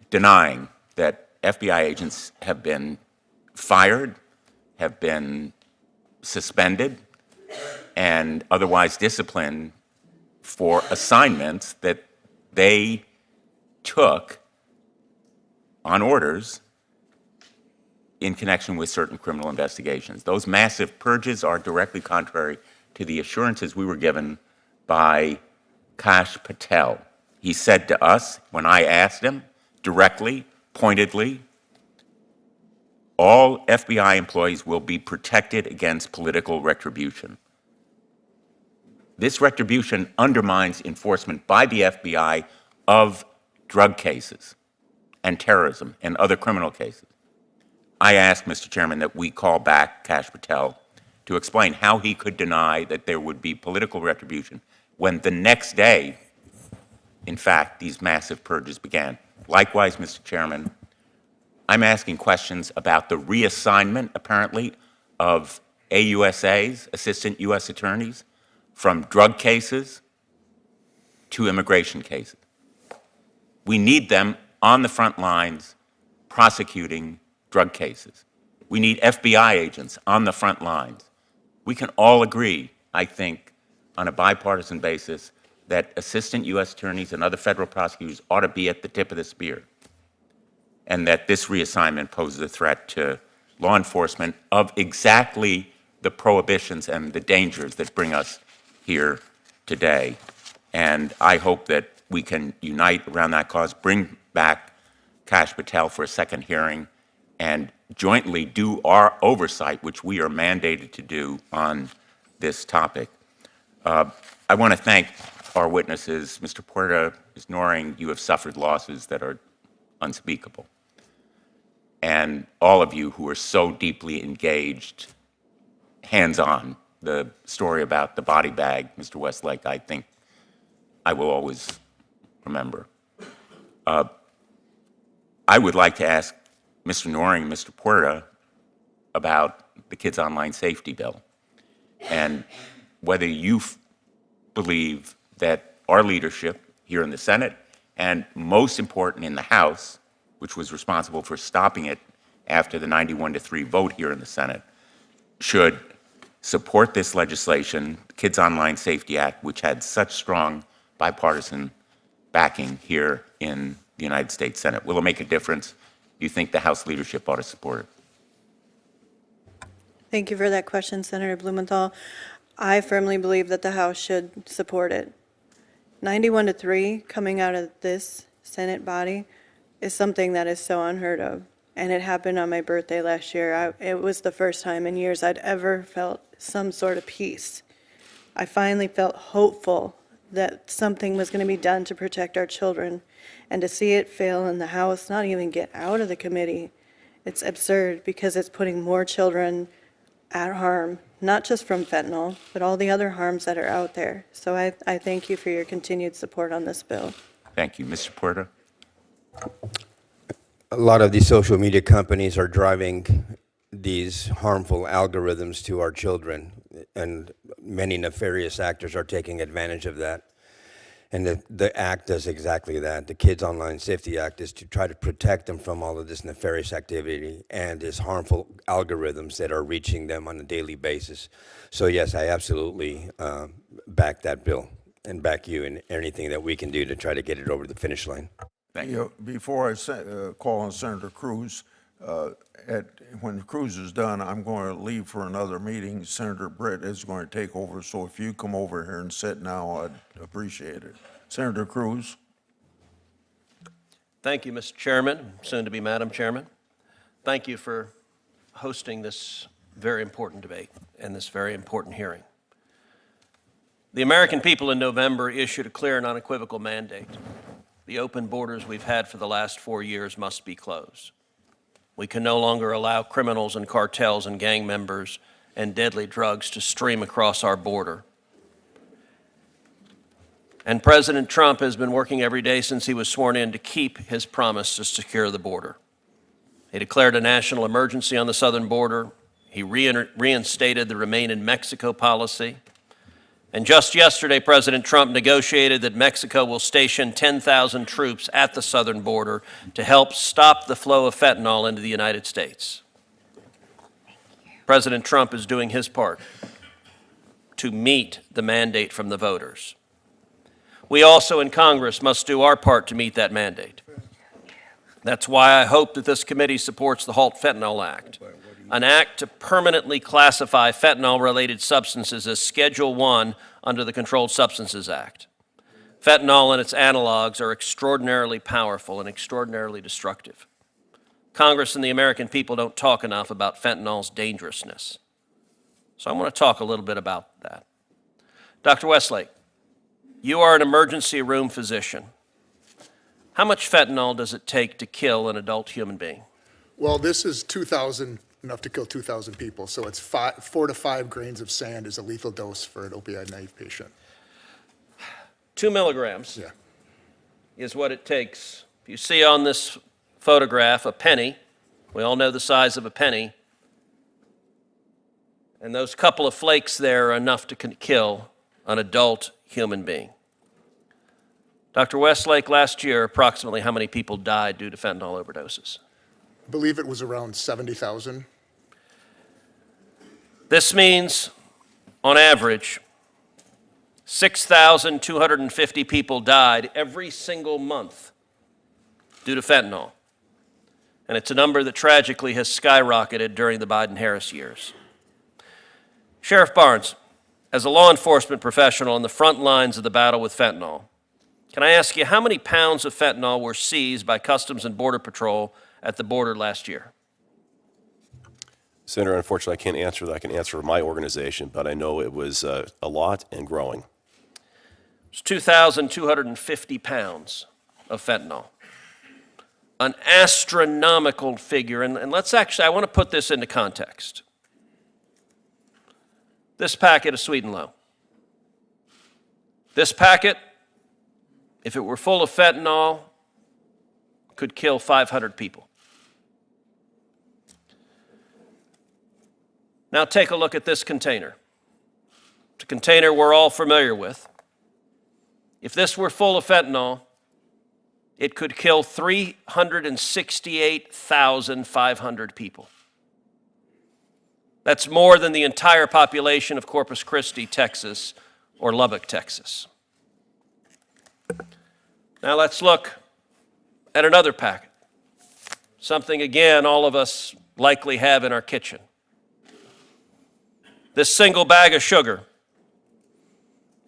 denying that FBI agents have been fired, have been suspended, and otherwise disciplined for assignments that they took on orders in connection with certain criminal investigations. Those massive purges are directly contrary to the assurances we were given by Kash Patel. He said to us, when I asked him directly, pointedly, all FBI employees will be protected against political retribution. This retribution undermines enforcement by the FBI of drug cases and terrorism and other criminal cases. I asked, Mr. Chairman, that we call back Kash Patel to explain how he could deny that there would be political retribution when the next day, in fact, these massive purges began. Likewise, Mr. Chairman, I'm asking questions about the reassignment, apparently, of AUSAs, Assistant U.S. Attorneys, from drug cases to immigration cases. We need them on the front lines prosecuting drug cases. We need FBI agents on the front lines. We can all agree, I think, on a bipartisan basis, that Assistant U.S. Attorneys and other federal prosecutors ought to be at the tip of the spear, and that this reassignment poses a threat to law enforcement of exactly the prohibitions and the dangers that bring us here today. And I hope that we can unite around that cause, bring back Kash Patel for a second hearing, and jointly do our oversight, which we are mandated to do on this topic. I want to thank our witnesses. Mr. Puerta, Ms. Noring, you have suffered losses that are unspeakable. And all of you who are so deeply engaged, hands-on, the story about the body bag, Mr. Westlake, I think I will always remember. I would like to ask Mr. Noring and Mr. Puerta about the Kids Online Safety Bill and whether you believe that our leadership here in the Senate, and most important in the House, which was responsible for stopping it after the 91-3 vote here in the Senate, should support this legislation, the Kids Online Safety Act, which had such strong bipartisan backing here in the United States Senate. Will it make a difference? Do you think the House leadership ought to support it? Thank you for that question, Senator Blumenthal. I firmly believe that the House should support it. 91-3 coming out of this Senate body is something that is so unheard of. And it happened on my birthday last year. It was the first time in years I'd ever felt some sort of peace. I finally felt hopeful that something was going to be done to protect our children. And to see it fail in the House, not even get out of the committee, it's absurd because it's putting more children at harm, not just from fentanyl, but all the other harms that are out there. So I thank you for your continued support on this bill. Thank you. Mr. Puerta? A lot of these social media companies are driving these harmful algorithms to our children, and many nefarious actors are taking advantage of that. And the act does exactly that. The Kids Online Safety Act is to try to protect them from all of this nefarious activity and these harmful algorithms that are reaching them on a daily basis. So yes, I absolutely back that bill and back you in anything that we can do to try to get it over the finish line. Thank you. Before I call on Senator Cruz, when Cruz is done, I'm going to leave for another meeting. Senator Britt is going to take over, so if you come over here and sit now, I'd appreciate it. Senator Cruz. Thank you, Mr. Chairman, soon to be Madam Chairman. Thank you for hosting this very important debate and this very important hearing. The American people in November issued a clear and unequivocal mandate. The open borders we've had for the last 4 years must be closed. We can no longer allow criminals and cartels and gang members and deadly drugs to stream across our border. And President Trump has been working every day since he was sworn in to keep his promise to secure the border. He declared a national emergency on the southern border. He reinstated the Remain in Mexico policy. And just yesterday, President Trump negotiated that Mexico will station 10,000 troops at the southern border to help stop the flow of fentanyl into the United States. President Trump is doing his part to meet the mandate from the voters. We also in Congress must do our part to meet that mandate. That's why I hope that this committee supports the Halt Fentanyl Act, an act to permanently classify fentanyl-related substances as Schedule I under the Controlled Substances Act. Fentanyl and its analogues are extraordinarily powerful and extraordinarily destructive. Congress and the American people don't talk enough about fentanyl's dangerousness. So I want to talk a little bit about that. Dr. Westlake, you are an emergency room physician. How much fentanyl does it take to kill an adult human being? Well, this is 2,000, enough to kill 2,000 people. So it's 4 to 5 grains of sand is a lethal dose for an opioid-naive patient. 2 milligrams is what it takes. If you see on this photograph a penny, We all know the size of a penny. And those couple of flakes there are enough to kill an adult human being. Dr. Westlake, last year, approximately how many people died due to fentanyl overdoses? I believe it was around 70,000. This means, on average, 6,250 people died every single month due to fentanyl. And it's a number that tragically has skyrocketed during the Biden-Harris years. Sheriff Barnes, as a law enforcement professional on the front lines of the battle with fentanyl, can I ask you how many pounds of fentanyl were seized by Customs and Border Patrol at the border last year? Senator, unfortunately, I can't answer that. I can answer for my organization, but I know it was a lot and growing. It's 2,250 pounds of fentanyl. An astronomical figure. And let's actually, I want to put this into context. This packet of Sweet and Low. This packet, if it were full of fentanyl, could kill 500 people. Now take a look at this container. It's a container we're all familiar with. If this were full of fentanyl, it could kill 368,500 people. That's more than the entire population of Corpus Christi, Texas, or Lubbock, Texas. Now let's look at another packet. Something, again, all of us likely have in our kitchen. This single bag of sugar,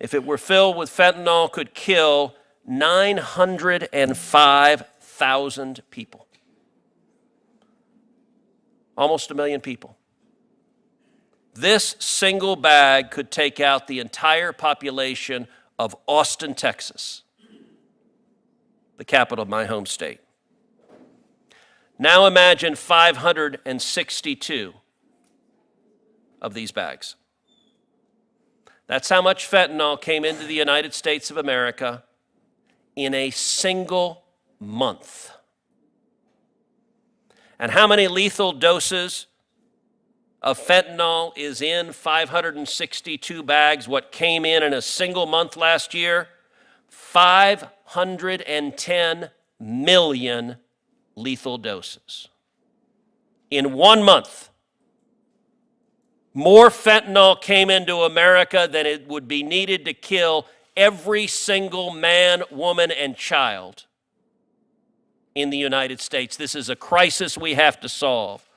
if it were filled with fentanyl, could kill 905,000 people. Almost 1 million people. This single bag could take out the entire population of Austin, Texas, the capital of my home state. Now imagine 562 of these bags. That's how much fentanyl came into the United States of America in a single month. And how many lethal doses of fentanyl is in 562 bags? What came in a single month last year? 510 million lethal doses. In 1 month, more fentanyl came into America than it would be needed to kill every single man, woman, and child in the United States. This is a crisis we have to solve.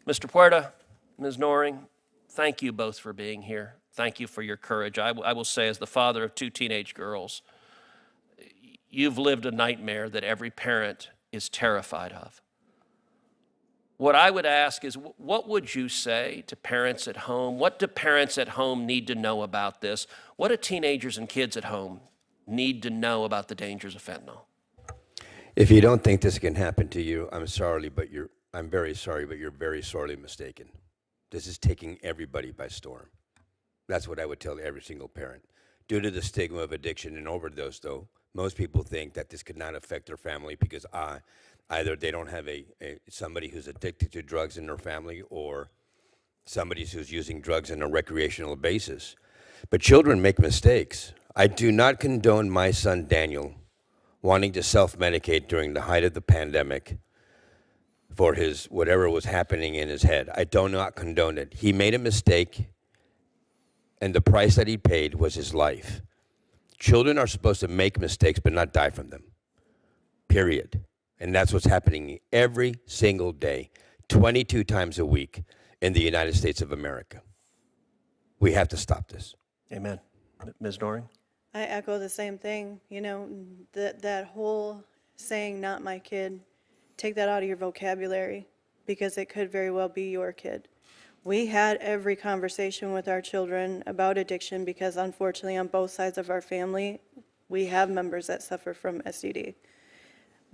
Mr. Puerta, Ms. Noring, thank you both for being here. Thank you for your courage. I will say, as the father of 2 teenage girls, you've lived a nightmare that every parent is terrified of. What I would ask is, what would you say to parents at home? What do parents at home need to know about this? What do teenagers and kids at home need to know about the dangers of fentanyl? If you don't think this can happen to you, I'm very sorry, but you're very sorely mistaken. This is taking everybody by storm. That's what I would tell every single parent. Due to the stigma of addiction and overdose, though, most people think that this could not affect their family because either they don't have somebody who's addicted to drugs in their family, or somebody who's using drugs on a recreational basis. But children make mistakes. I do not condone my son Daniel wanting to self-medicate during the height of the pandemic for his whatever was happening in his head. I do not condone it. He made a mistake, and the price that he paid was his life. Children are supposed to make mistakes but not die from them, period. And that's what's happening every single day, 22 times a week in the United States of America. We have to stop this. Amen. Ms. Noring? I echo the same thing. You know, that whole saying, not my kid, take that out of your vocabulary, because it could very well be your kid. We had every conversation with our children about addiction because, unfortunately, on both sides of our family, we have members that suffer from STD.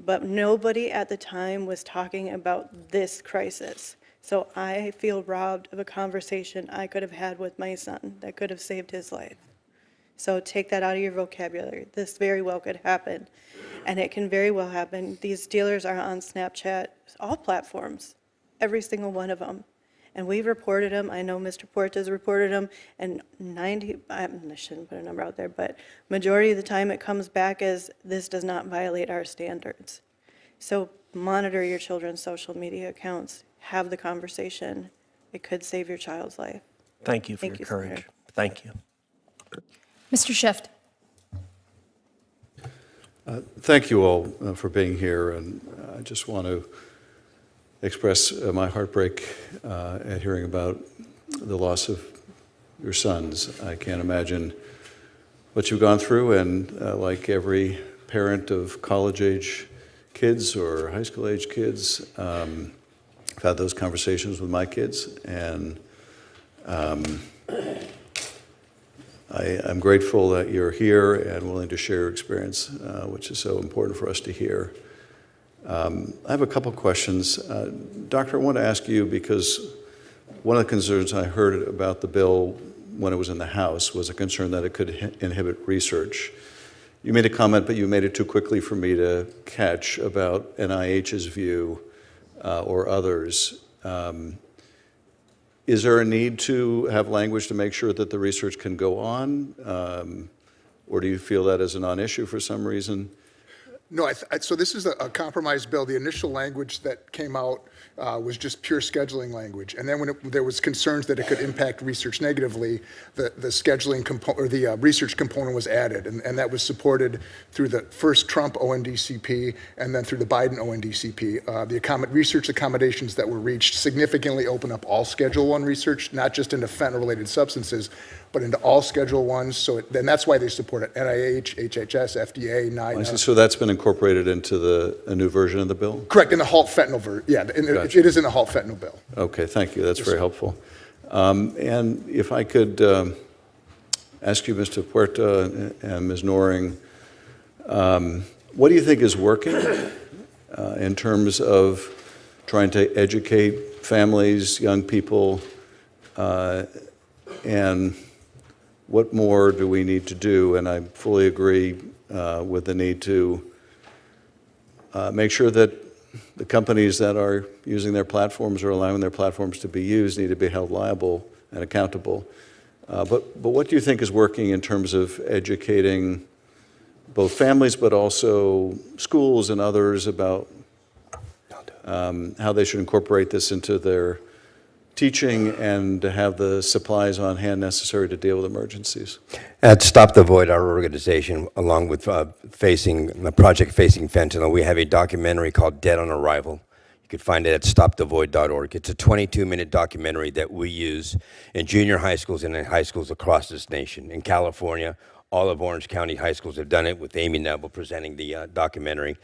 But nobody at the time was talking about this crisis. So I feel robbed of a conversation I could have had with my son that could have saved his life. So take that out of your vocabulary. This very well could happen, and it can very well happen. These dealers are on Snapchat, all platforms, every single one of them. And we've reported them. I know Mr. Puerta's reported them, and I shouldn't put a number out there, but majority of the time it comes back as this does not violate our standards. So monitor your children's social media accounts. Have the conversation. It could save your child's life. Thank you for Thank your you, courage. Senator. Thank you. Mr. Shift. Thank you all for being here, and I just want to express my heartbreak at hearing about the loss of your sons. I can't imagine what you've gone through, and like every parent of college-age kids or high school-age kids, I've had those conversations with my kids, and I'm grateful that you're here and willing to share your experience, which is so important for us to hear. I have a couple questions. Doctor, I want to ask you, because one of the concerns I heard about the bill when it was in the House was a concern that it could inhibit research. You made a comment, but you made it too quickly for me to catch, about NIH's view or others. Is there a need to have language to make sure that the research can go on? Or do you feel that is a non-issue for some reason? No, so this is a compromise bill. The initial language that came out was just pure scheduling language. And then when there was concerns that it could impact research negatively, the scheduling component, or the research component was added. And that was supported through the first Trump ONDCP and then through the Biden ONDCP. The research accommodations that were reached significantly open up all Schedule I research, not just into fentanyl-related substances, but into all Schedule I. So then that's why they support it. NIH, HHS, FDA, NIDA. So that's been incorporated into a new version of the bill? Correct, in the halt fentanyl version. Yeah, Gotcha. it is in the halt fentanyl bill. Okay, thank you. That's Yes, very sir. helpful. And if I could ask you, Mr. Puerta and Ms. Noring, what do you think is working in terms of trying to educate families, young people, and what more do we need to do? And I fully agree with the need to make sure that the companies that are using their platforms or allowing their platforms to be used need to be held liable and accountable. But what do you think is working in terms of educating both families but also schools and others about how they should incorporate this into their teaching and to have the supplies on hand necessary to deal with emergencies? At Stop the V.O.I.D, our organization, along with Project Facing Fentanyl, we have a documentary called Dead on Arrival. You can find it at stopthevoid.org. It's a 22-minute documentary that we use in junior high schools and in high schools across this nation. In California, all of Orange County high schools have done it, with Amy Neville presenting the documentary.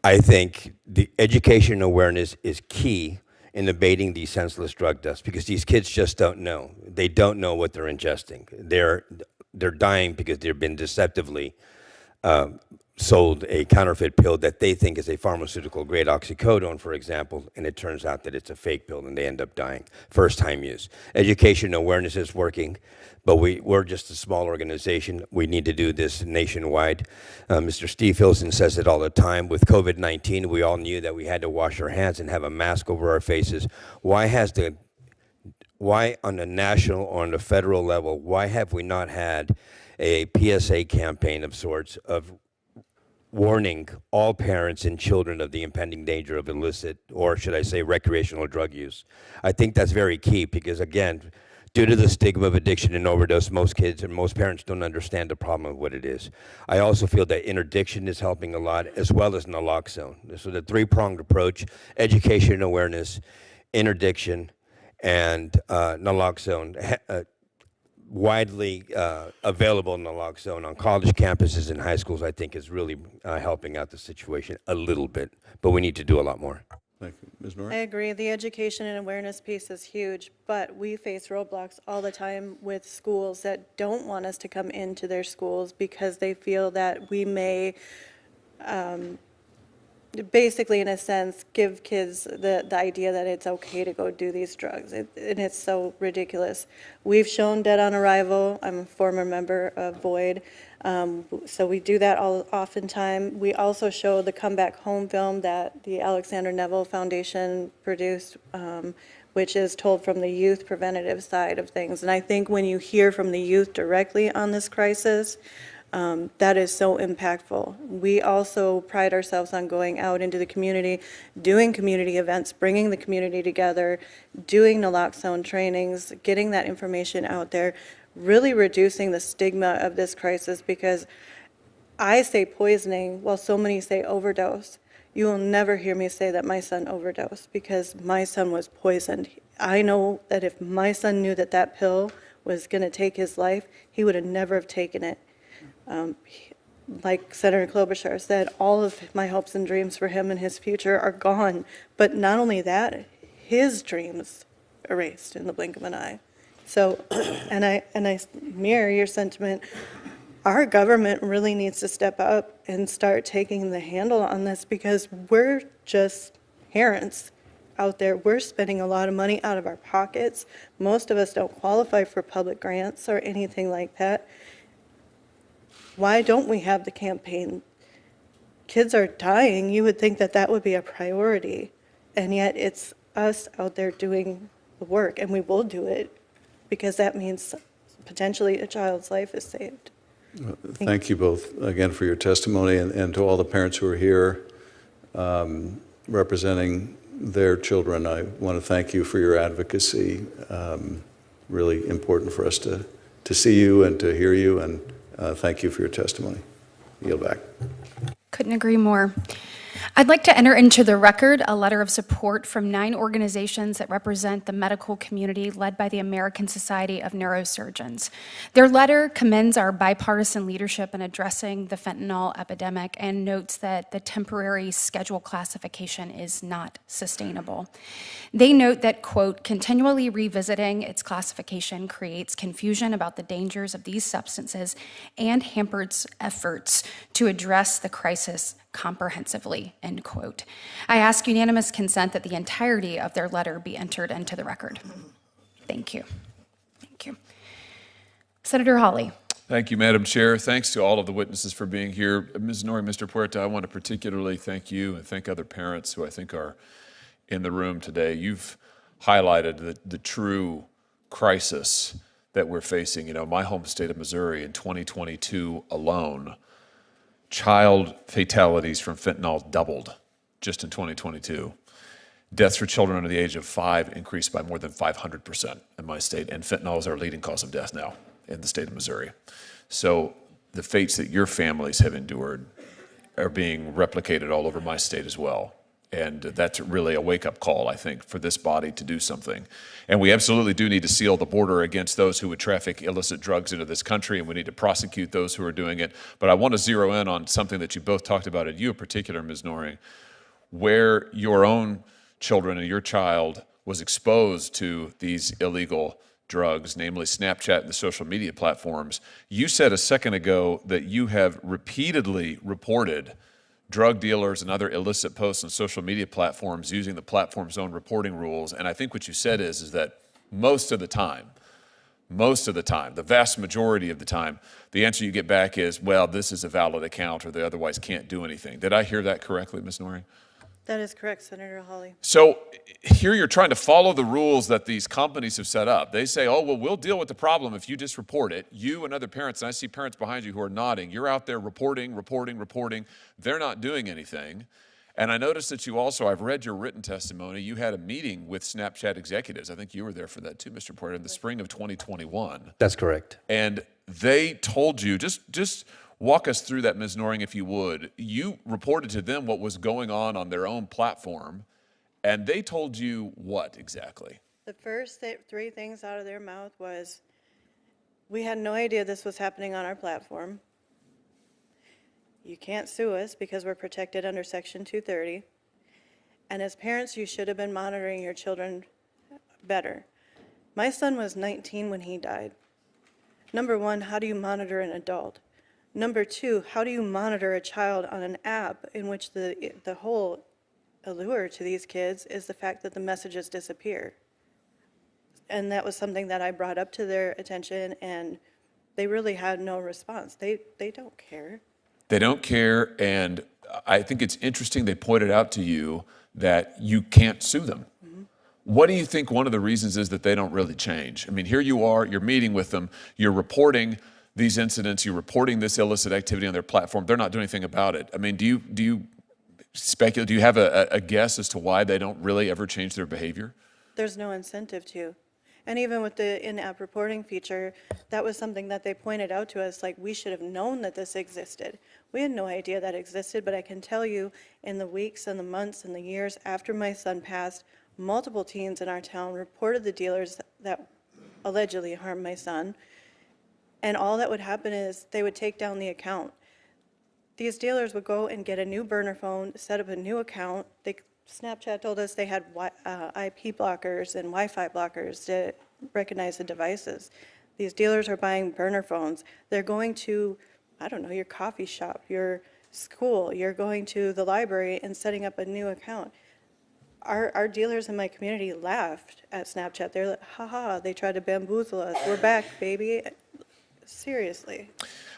I think the education awareness is key in abating these senseless drug deaths, because these kids just don't know. They don't know what they're ingesting. They're dying because they've been deceptively sold a counterfeit pill that they think is a pharmaceutical grade oxycodone, for example, and it turns out that it's a fake pill and they end up dying. First time use. Education awareness is working, but we're just a small organization. We need to do this nationwide. Mr. Steve Hilson says it all the time. With COVID-19, we all knew that we had to wash our hands and have a mask over our faces. Why on a national or on a federal level, why have we not had a PSA campaign of sorts of warning all parents and children of the impending danger of illicit, or should I say recreational drug use? I think that's very key, because again, due to the stigma of addiction and overdose, most kids and most parents don't understand the problem of what it is. I also feel that interdiction is helping a lot, as well as naloxone. So the three-pronged approach: education and awareness, interdiction, and naloxone. Widely available naloxone on college campuses and high schools, I think, is really helping out the situation a little bit, but we need to do a lot more. Thank you. Ms. Norris? I agree. The education and awareness piece is huge, but we face roadblocks all the time with schools that don't want us to come into their schools because they feel that we may basically, in a sense, give kids the idea that it's okay to go do these drugs. And it's so ridiculous. We've shown dead on arrival. I'm a former member of V.O.I.D. So we do that oftentimes. We also show the Come Back Home film that the Alexander Neville Foundation produced, which is told from the youth preventative side of things. And I think when you hear from the youth directly on this crisis, that is so impactful. We also pride ourselves on going out into the community, doing community events, bringing the community together, doing naloxone trainings, getting that information out there, really reducing the stigma of this crisis, because I say poisoning while so many say overdose. You will never hear me say that my son overdosed, because my son was poisoned. I know that if my son knew that that pill was going to take his life, he would have never have taken it. Like Senator Klobuchar said, all of my hopes and dreams for him and his future are gone. But not only that, his dreams erased in the blink of an eye. So, and I mirror your sentiment. Our government really needs to step up and start taking the handle on this, because we're just parents out there. We're spending a lot of money out of our pockets. Most of us don't qualify for public grants or anything like that. Why don't we have the campaign? Kids are dying. You would think that that would be a priority. And yet it's us out there doing the work, and we will do it, because that means potentially a child's life is saved. Thank you both again for your testimony, and to all the parents who are here representing their children. I want to thank you for your advocacy. Really important for us to see you and to hear you, and thank you for your testimony. Yield back. Couldn't agree more. I'd like to enter into the record a letter of support from 9 organizations that represent the medical community, led by the American Society of Neurosurgeons. Their letter commends our bipartisan leadership in addressing the fentanyl epidemic and notes that the temporary schedule classification is not sustainable. They note that, quote, continually revisiting its classification creates confusion about the dangers of these substances and hampers efforts to address the crisis comprehensively, end quote. I ask unanimous consent that the entirety of their letter be entered into the record. Thank you. Thank you. Senator Hawley. Thank you, Madam Chair. Thanks to all of the witnesses for being here. Ms. Norrie, Mr. Puerta, I want to particularly thank you and thank other parents who I think are in the room today. You've highlighted the true crisis that we're facing. You know, my home state of Missouri in 2022 alone, child fatalities from fentanyl doubled just in 2022. Deaths for children under the age of 5 increased by more than 500% in my state, and fentanyl is our leading cause of death now in the state of Missouri. So the fates that your families have endured are being replicated all over my state as well. And that's really a wake-up call, I think, for this body to do something. And we absolutely do need to seal the border against those who would traffic illicit drugs into this country, and we need to prosecute those who are doing it. But I want to zero in on something that you both talked about, and you in particular, Ms. Norrie, where your own children and your child was exposed to these illegal drugs, namely Snapchat and the social media platforms. You said a second ago that you have repeatedly reported drug dealers and other illicit posts on social media platforms using the platform's own reporting rules. And I think what you said is that most of the time, the vast majority of the time, the answer you get back is, well, this is a valid account or they otherwise can't do anything. Did I hear that correctly, Ms. Norrie? That is correct, Senator Hawley. So here you're trying to follow the rules that these companies have set up. They say, oh, well, we'll deal with the problem if you just report it. You and other parents, and I see parents behind you who are nodding, you're out there reporting. They're not doing anything. And I noticed that you also, I've read your written testimony, you had a meeting with Snapchat executives. I think you were there for that too, Mr. Puerta, in the spring of 2021. That's correct. And they told you, just walk us through that, Ms. Norrie, if you would. You reported to them what was going on their own platform, and they told you what exactly? The first 3 things out of their mouth was, we had no idea this was happening on our platform. You can't sue us because we're protected under Section 230. And as parents, you should have been monitoring your children better. My son was 19 when he died. Number one, how do you monitor an adult? Number two, how do you monitor a child on an app in which the whole allure to these kids is the fact that the messages disappear? And that was something that I brought up to their attention, and they really had no response. They don't care. They don't care, and I think it's interesting they pointed out to you that you can't sue them. What do you think one of the reasons is that they don't really change? I mean, here you are, you're meeting with them, you're reporting these incidents, you're reporting this illicit activity on their platform. They're not doing anything about it. I mean, do you speculate, do you have a guess as to why they don't really ever change their behavior? There's no incentive to. And even with the in-app reporting feature, that was something that they pointed out to us, like we should have known that this existed. We had no idea that existed, but I can tell you in the weeks and the months and the years after my son passed, multiple teens in our town reported the dealers that allegedly harmed my son. And all that would happen is they would take down the account. These dealers would go and get a new burner phone, set up a new account. Snapchat told us they had IP blockers and Wi-Fi blockers to recognize the devices. These dealers are buying burner phones. They're going to, I don't know, your coffee shop, your school, you're going to the library and setting up a new account. Our dealers in my community laughed at Snapchat. They're like, haha, they tried to bamboozle us. We're back, baby. Seriously.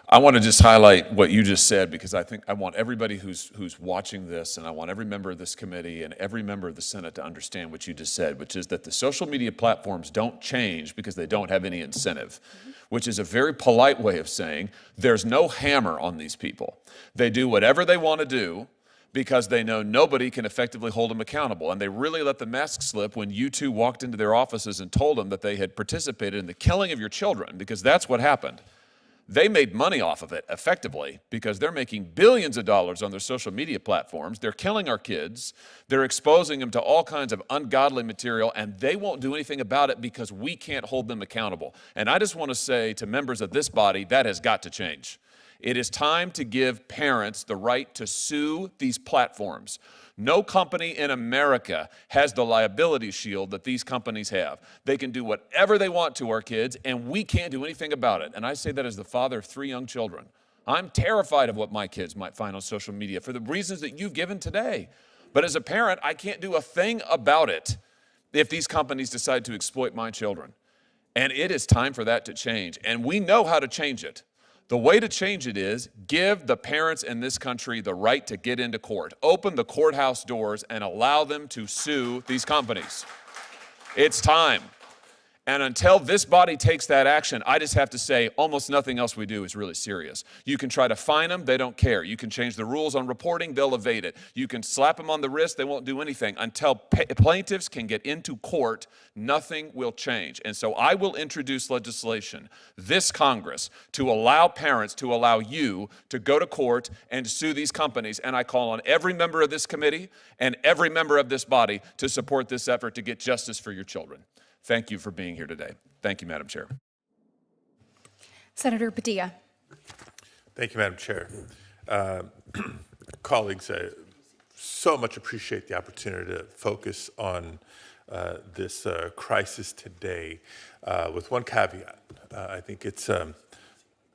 I want to just highlight what you just said, because I think I want everybody who's watching this, and I want every member of this committee and every member of the Senate to understand what you just said, which is that the social media platforms don't change because they don't have any incentive, which is a very polite way of saying there's no hammer on these people. They do whatever they want to do because they know nobody can effectively hold them accountable. And they really let the mask slip when you two walked into their offices and told them that they had participated in the killing of your children, because that's what happened. They made money off of it effectively because they're making billions of dollars on their social media platforms. They're killing our kids. They're exposing them to all kinds of ungodly material, and they won't do anything about it because we can't hold them accountable. And I just want to say to members of this body, that has got to change. It is time to give parents the right to sue these platforms. No company in America has the liability shield that these companies have. They can do whatever they want to our kids, and we can't do anything about it. And I say that as the father of 3 young children. I'm terrified of what my kids might find on social media for the reasons that you've given today. But as a parent, I can't do a thing about it if these companies decide to exploit my children. And it is time for that to change. And we know how to change it. The way to change it is give the parents in this country the right to get into court. Open the courthouse doors and allow them to sue these companies. It's time. And until this body takes that action, I just have to say almost nothing else we do is really serious. You can try to fine them, they don't care. You can change the rules on reporting, they'll evade it. You can slap them on the wrist, they won't do anything. Until plaintiffs can get into court, nothing will change. And so I will introduce legislation, this Congress, to allow parents, to allow you to go to court and sue these companies. And I call on every member of this committee and every member of this body to support this effort to get justice for your children. Thank you for being here today. Thank you, Madam Chair. Senator Padilla. Thank you, Madam Chair. Colleagues, I so much appreciate the opportunity to focus on this crisis today with one caveat. I think it's a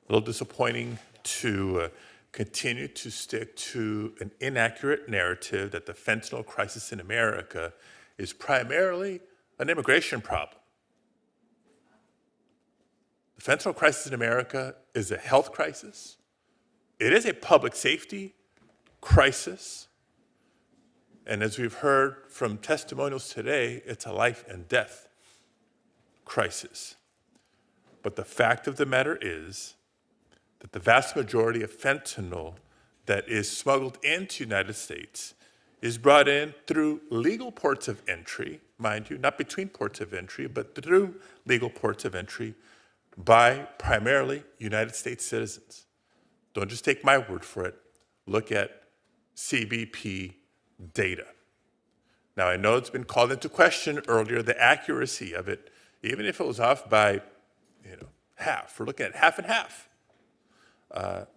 little disappointing to continue to stick to an inaccurate narrative that the fentanyl crisis in America is primarily an immigration problem. The fentanyl crisis in America is a health crisis. It is a public safety crisis. And as we've heard from testimonials today, it's a life and death crisis. But the fact of the matter is that the vast majority of fentanyl that is smuggled into the United States is brought in through legal ports of entry, mind you, not between ports of entry, but through legal ports of entry by primarily United States citizens. Don't just take my word for it. Look at CBP data. Now, I know it's been called into question earlier, the accuracy of it, even if it was off by, half. We're looking at half and half.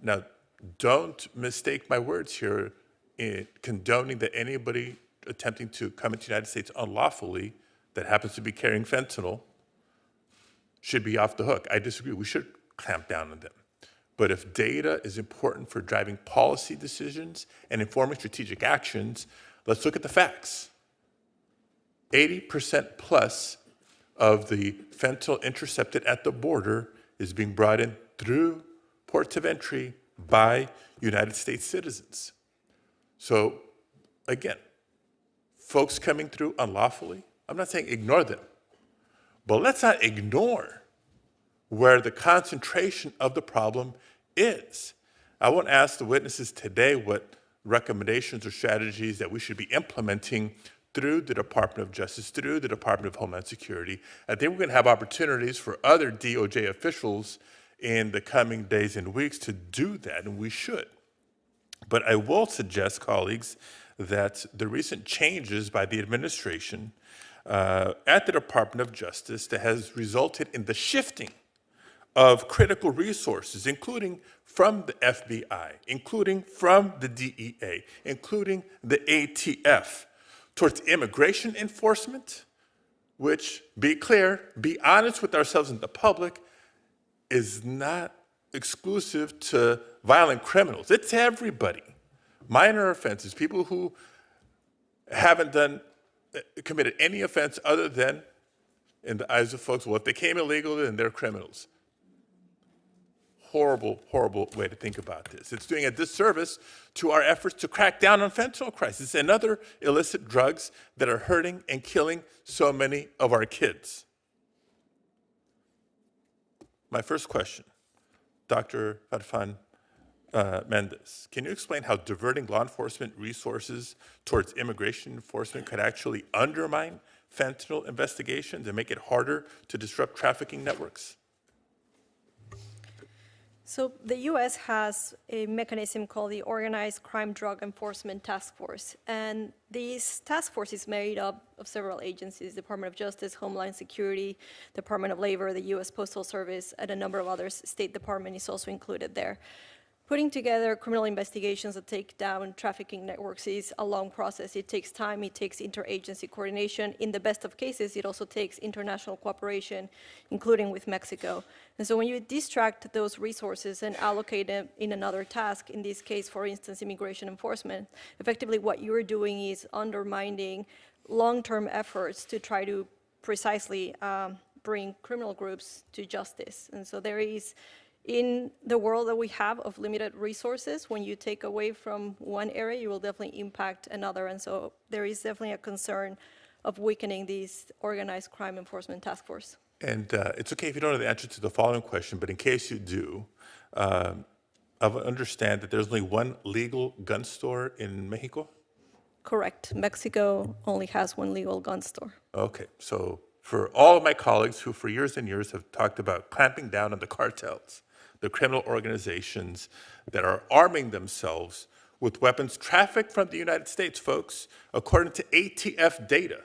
Now, don't mistake my words here in condoning that anybody attempting to come into the United States unlawfully that happens to be carrying fentanyl should be off the hook. I disagree. We should clamp down on them. But if data is important for driving policy decisions and informing strategic actions, let's look at the facts. 80% plus of the fentanyl intercepted at the border is being brought in through ports of entry by United States citizens. So again, folks coming through unlawfully, I'm not saying ignore them, but let's not ignore where the concentration of the problem is. I won't ask the witnesses today what recommendations or strategies that we should be implementing through the Department of Justice, through the Department of Homeland Security. I think we're going to have opportunities for other DOJ officials in the coming days and weeks to do that, and we should. But I will suggest, colleagues, that the recent changes by the administration at the Department of Justice that has resulted in the shifting of critical resources, including from the FBI, including from the DEA, including the ATF, towards immigration enforcement, which, be clear, be honest with ourselves and the public, is not exclusive to violent criminals. It's everybody. Minor offenses, people who haven't committed any offense other than, in the eyes of folks, well, if they came illegally, then they're criminals. Horrible, horrible way to think about this. It's doing a disservice to our efforts to crack down on fentanyl crisis and other illicit drugs that are hurting and killing so many of our kids. My first question, Dr. Farfan Mendez, can you explain how diverting law enforcement resources towards immigration enforcement could actually undermine fentanyl investigations and make it harder to disrupt trafficking networks? So the U.S. has a mechanism called the Organized Crime Drug Enforcement Task Force. And this task force is made up of several agencies: Department of Justice, Homeland Security, Department of Labor, the U.S. Postal Service, and a number of others. State Department is also included there. Putting together criminal investigations that take down trafficking networks is a long process. It takes time, it takes interagency coordination. In the best of cases, it also takes international cooperation, including with Mexico. And so when you distract those resources and allocate them in another task, in this case, for instance, immigration enforcement, effectively what you're doing is undermining long-term efforts to try to precisely bring criminal groups to justice. And so there is, in the world that we have of limited resources, when you take away from one area, you will definitely impact another. And so there is definitely a concern of weakening these organized crime enforcement task force. And it's okay if you don't know the answer to the following question, but in case you do, I understand that there's only one legal gun store in Mexico? Correct. Mexico only has one legal gun store. Okay, so for all of my colleagues who for years and years have talked about clamping down on the cartels, the criminal organizations that are arming themselves with weapons trafficked from the United States, folks, according to ATF data.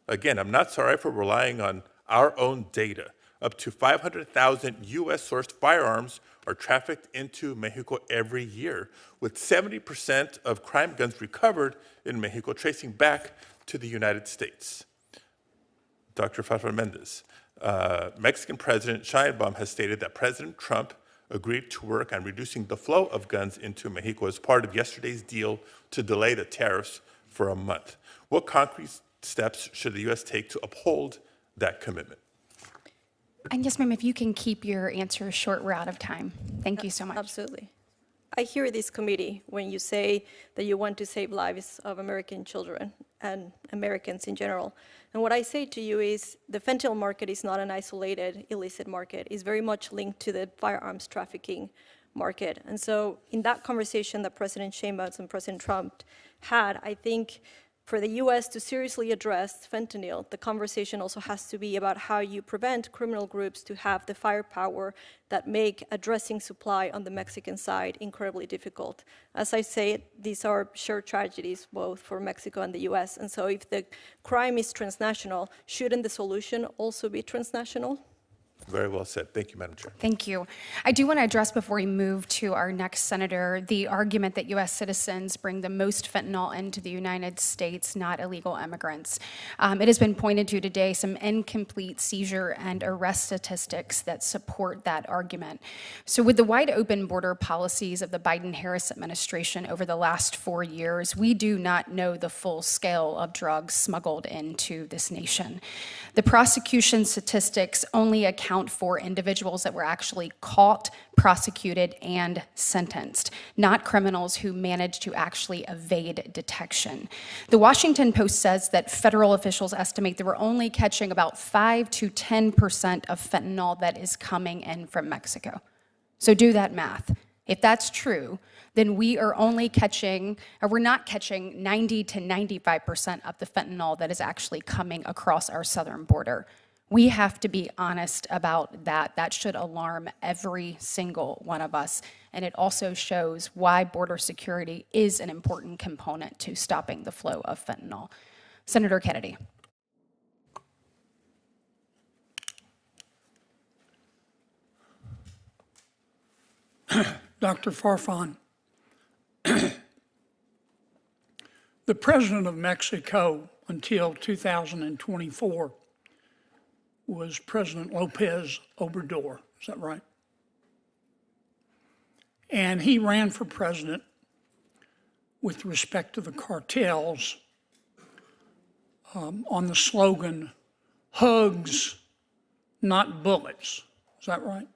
Again, I'm not sorry for relying on our own data. Up to 500,000 US-sourced firearms are trafficked into Mexico every year, with 70% of crime guns recovered in Mexico tracing back to the United States. Dr. Farfan Mendez, Mexican President Sheinbaum has stated that President Trump agreed to work on reducing the flow of guns into Mexico as part of yesterday's deal to delay the tariffs for a month. What concrete steps should the U.S. take to uphold that commitment? And yes, ma'am, if you can keep your answers short, we're out of time. Thank you so much. Absolutely. I hear this committee when you say that you want to save lives of American children and Americans in general. And what I say to you is the fentanyl market is not an isolated illicit market. It's very much linked to the firearms trafficking market. And so in that conversation that President Sheinbaum and President Trump had, I think for the U.S. to seriously address fentanyl, the conversation also has to be about how you prevent criminal groups to have the firepower that make addressing supply on the Mexican side incredibly difficult. As I say, these are shared tragedies both for Mexico and the U.S. And so if the crime is transnational, shouldn't the solution also be transnational? Very well said. Thank you, Madam Chair. Thank you. I do want to address, before we move to our next senator, the argument that U.S. citizens bring the most fentanyl into the United States, not illegal immigrants. It has been pointed to today some incomplete seizure and arrest statistics that support that argument. So with the wide open border policies of the Biden-Harris administration over the last 4 years, we do not know the full scale of drugs smuggled into this nation. The prosecution statistics only account for individuals that were actually caught, prosecuted, and sentenced, not criminals who managed to actually evade detection. The Washington Post says that federal officials estimate that we're only catching about 5 to 10% of fentanyl that is coming in from Mexico. So do that math. If that's true, then we are only catching, or we're not catching 90 to 95% of the fentanyl that is actually coming across our southern border. We have to be honest about that. That should alarm every single one of us. And it also shows why border security is an important component to stopping the flow of fentanyl. Senator Kennedy. Dr. Farfan, the president of Mexico until 2024 was President Lopez Obrador. Is that right? And he ran for president with respect to the cartels on the slogan, hugs, not bullets. Is that right?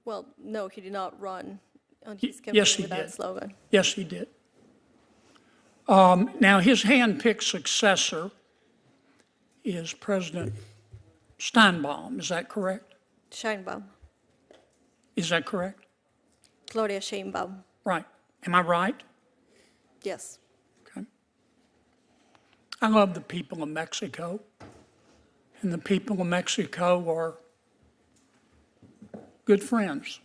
Well, no, he did not run on his campaign Yes, he with that did. slogan. Yes, he did. Now, his hand-picked successor is President Steinbaum. Is that correct? Sheinbaum, Is that correct? Gloria Sheinbaum. Right. Am I right? Yes. Okay. I love the people of Mexico, and the people of Mexico are good friends.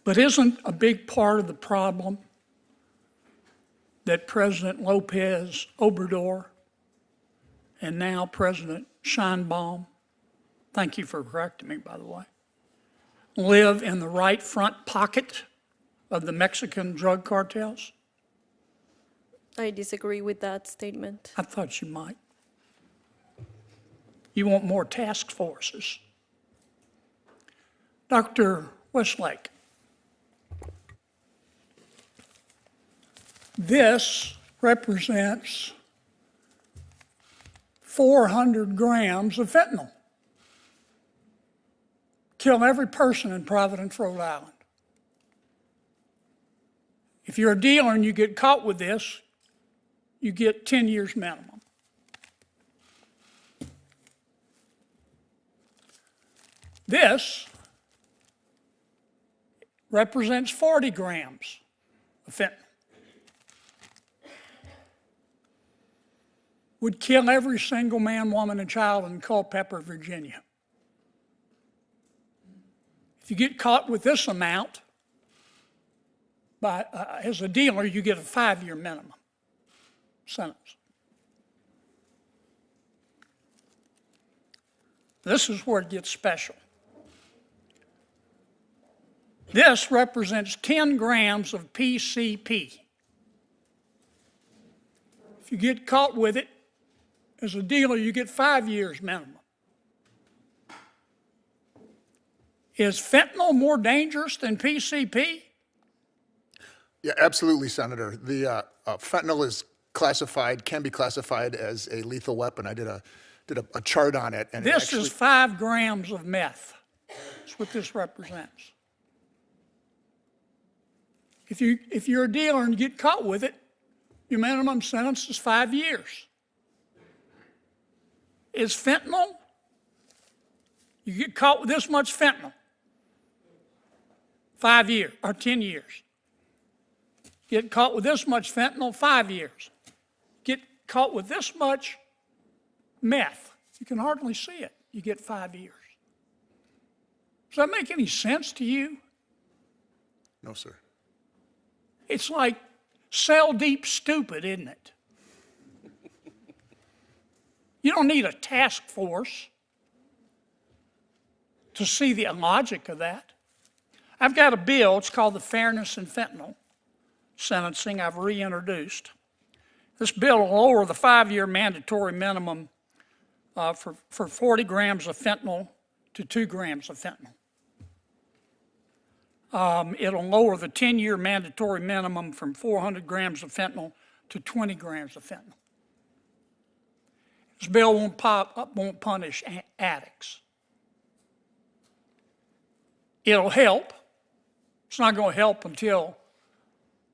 But isn't a big part of the problem that President Lopez Obrador and now President Sheinbaum, thank you for correcting me, by the way, live in the right front pocket of the Mexican drug cartels? I disagree with that statement. I thought you might. You want more task forces. Dr. Westlake, this represents 400 grams of fentanyl. Kill every person in Providence, Rhode Island. If you're a dealer and you get caught with this, you get 10 years minimum. This represents 40 grams of fentanyl. Would kill every single man, woman, and child in Culpeper, Virginia. If you get caught with this amount, as a dealer, you get a 5-year minimum sentence. This is where it gets special. This represents 10 grams of PCP. If you get caught with it, as a dealer, you get 5 years minimum. Is fentanyl more dangerous than PCP? Yeah, absolutely, Senator. The fentanyl is classified, can be classified as a lethal weapon. I did a chart on it. And This is 5 grams of meth. That's what this represents. If you're a dealer and you get caught with it, your minimum sentence is 5 years. Is fentanyl, you get caught with this much fentanyl, 5 years or 10 years. Get caught with this much fentanyl, 5 years. Get caught with this much meth, you can hardly see it, you get 5 years. Does that make any sense to you? No, sir. It's like cell deep stupid, isn't it? You don't need a task force to see the logic of that. I've got a bill, it's called the Fairness in Fentanyl Sentencing, I've reintroduced. This bill will lower the 5-year mandatory minimum for 40 grams of fentanyl to 2 grams of fentanyl. It'll lower the 10-year mandatory minimum from 400 grams of fentanyl to 20 grams of fentanyl. This bill won't punish addicts. It'll help. It's not going to help until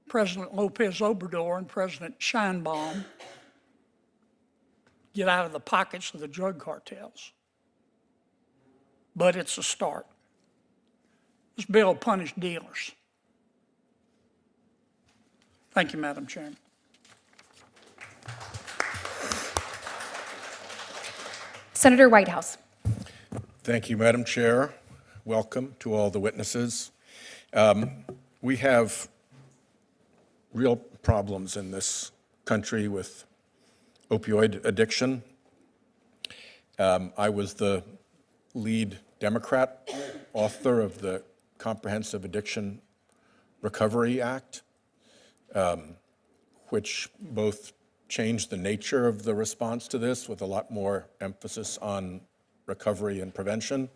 President Lopez Obrador and President Scheinbaum get out of the pockets of the drug cartels. But it's a start. This bill will punish dealers. Thank you, Madam Chairman. Senator Whitehouse. Thank you, Madam Chair. Welcome to all the witnesses. We have real problems in this country with opioid addiction. I was the lead Democrat author of the Comprehensive Addiction Recovery Act, which both changed the nature of the response to this with a lot more emphasis on recovery and prevention,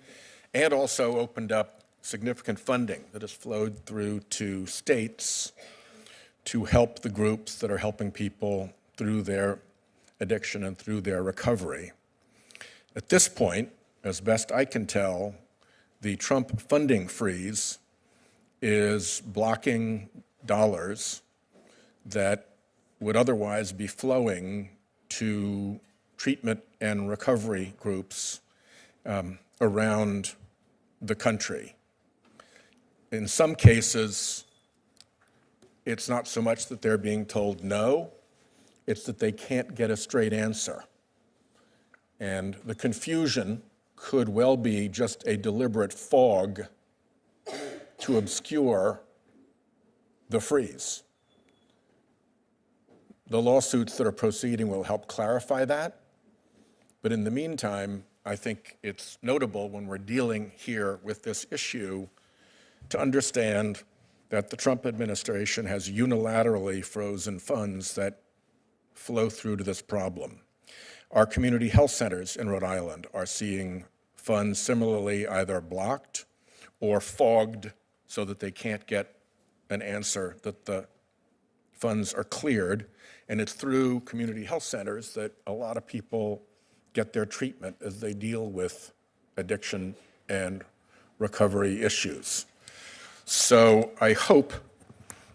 and also opened up significant funding that has flowed through to states to help the groups that are helping people through their addiction and through their recovery. At this point, as best I can tell, the Trump funding freeze is blocking dollars that would otherwise be flowing to treatment and recovery groups around the country. In some cases, it's not so much that they're being told no, it's that they can't get a straight answer. And the confusion could well be just a deliberate fog to obscure the freeze. The lawsuits that are proceeding will help clarify that. But in the meantime, I think it's notable when we're dealing here with this issue to understand that the Trump administration has unilaterally frozen funds that flow through to this problem. Our community health centers in Rhode Island are seeing funds similarly either blocked or fogged so that they can't get an answer that the funds are cleared. And it's through community health centers that a lot of people get their treatment as they deal with addiction and recovery issues. So I hope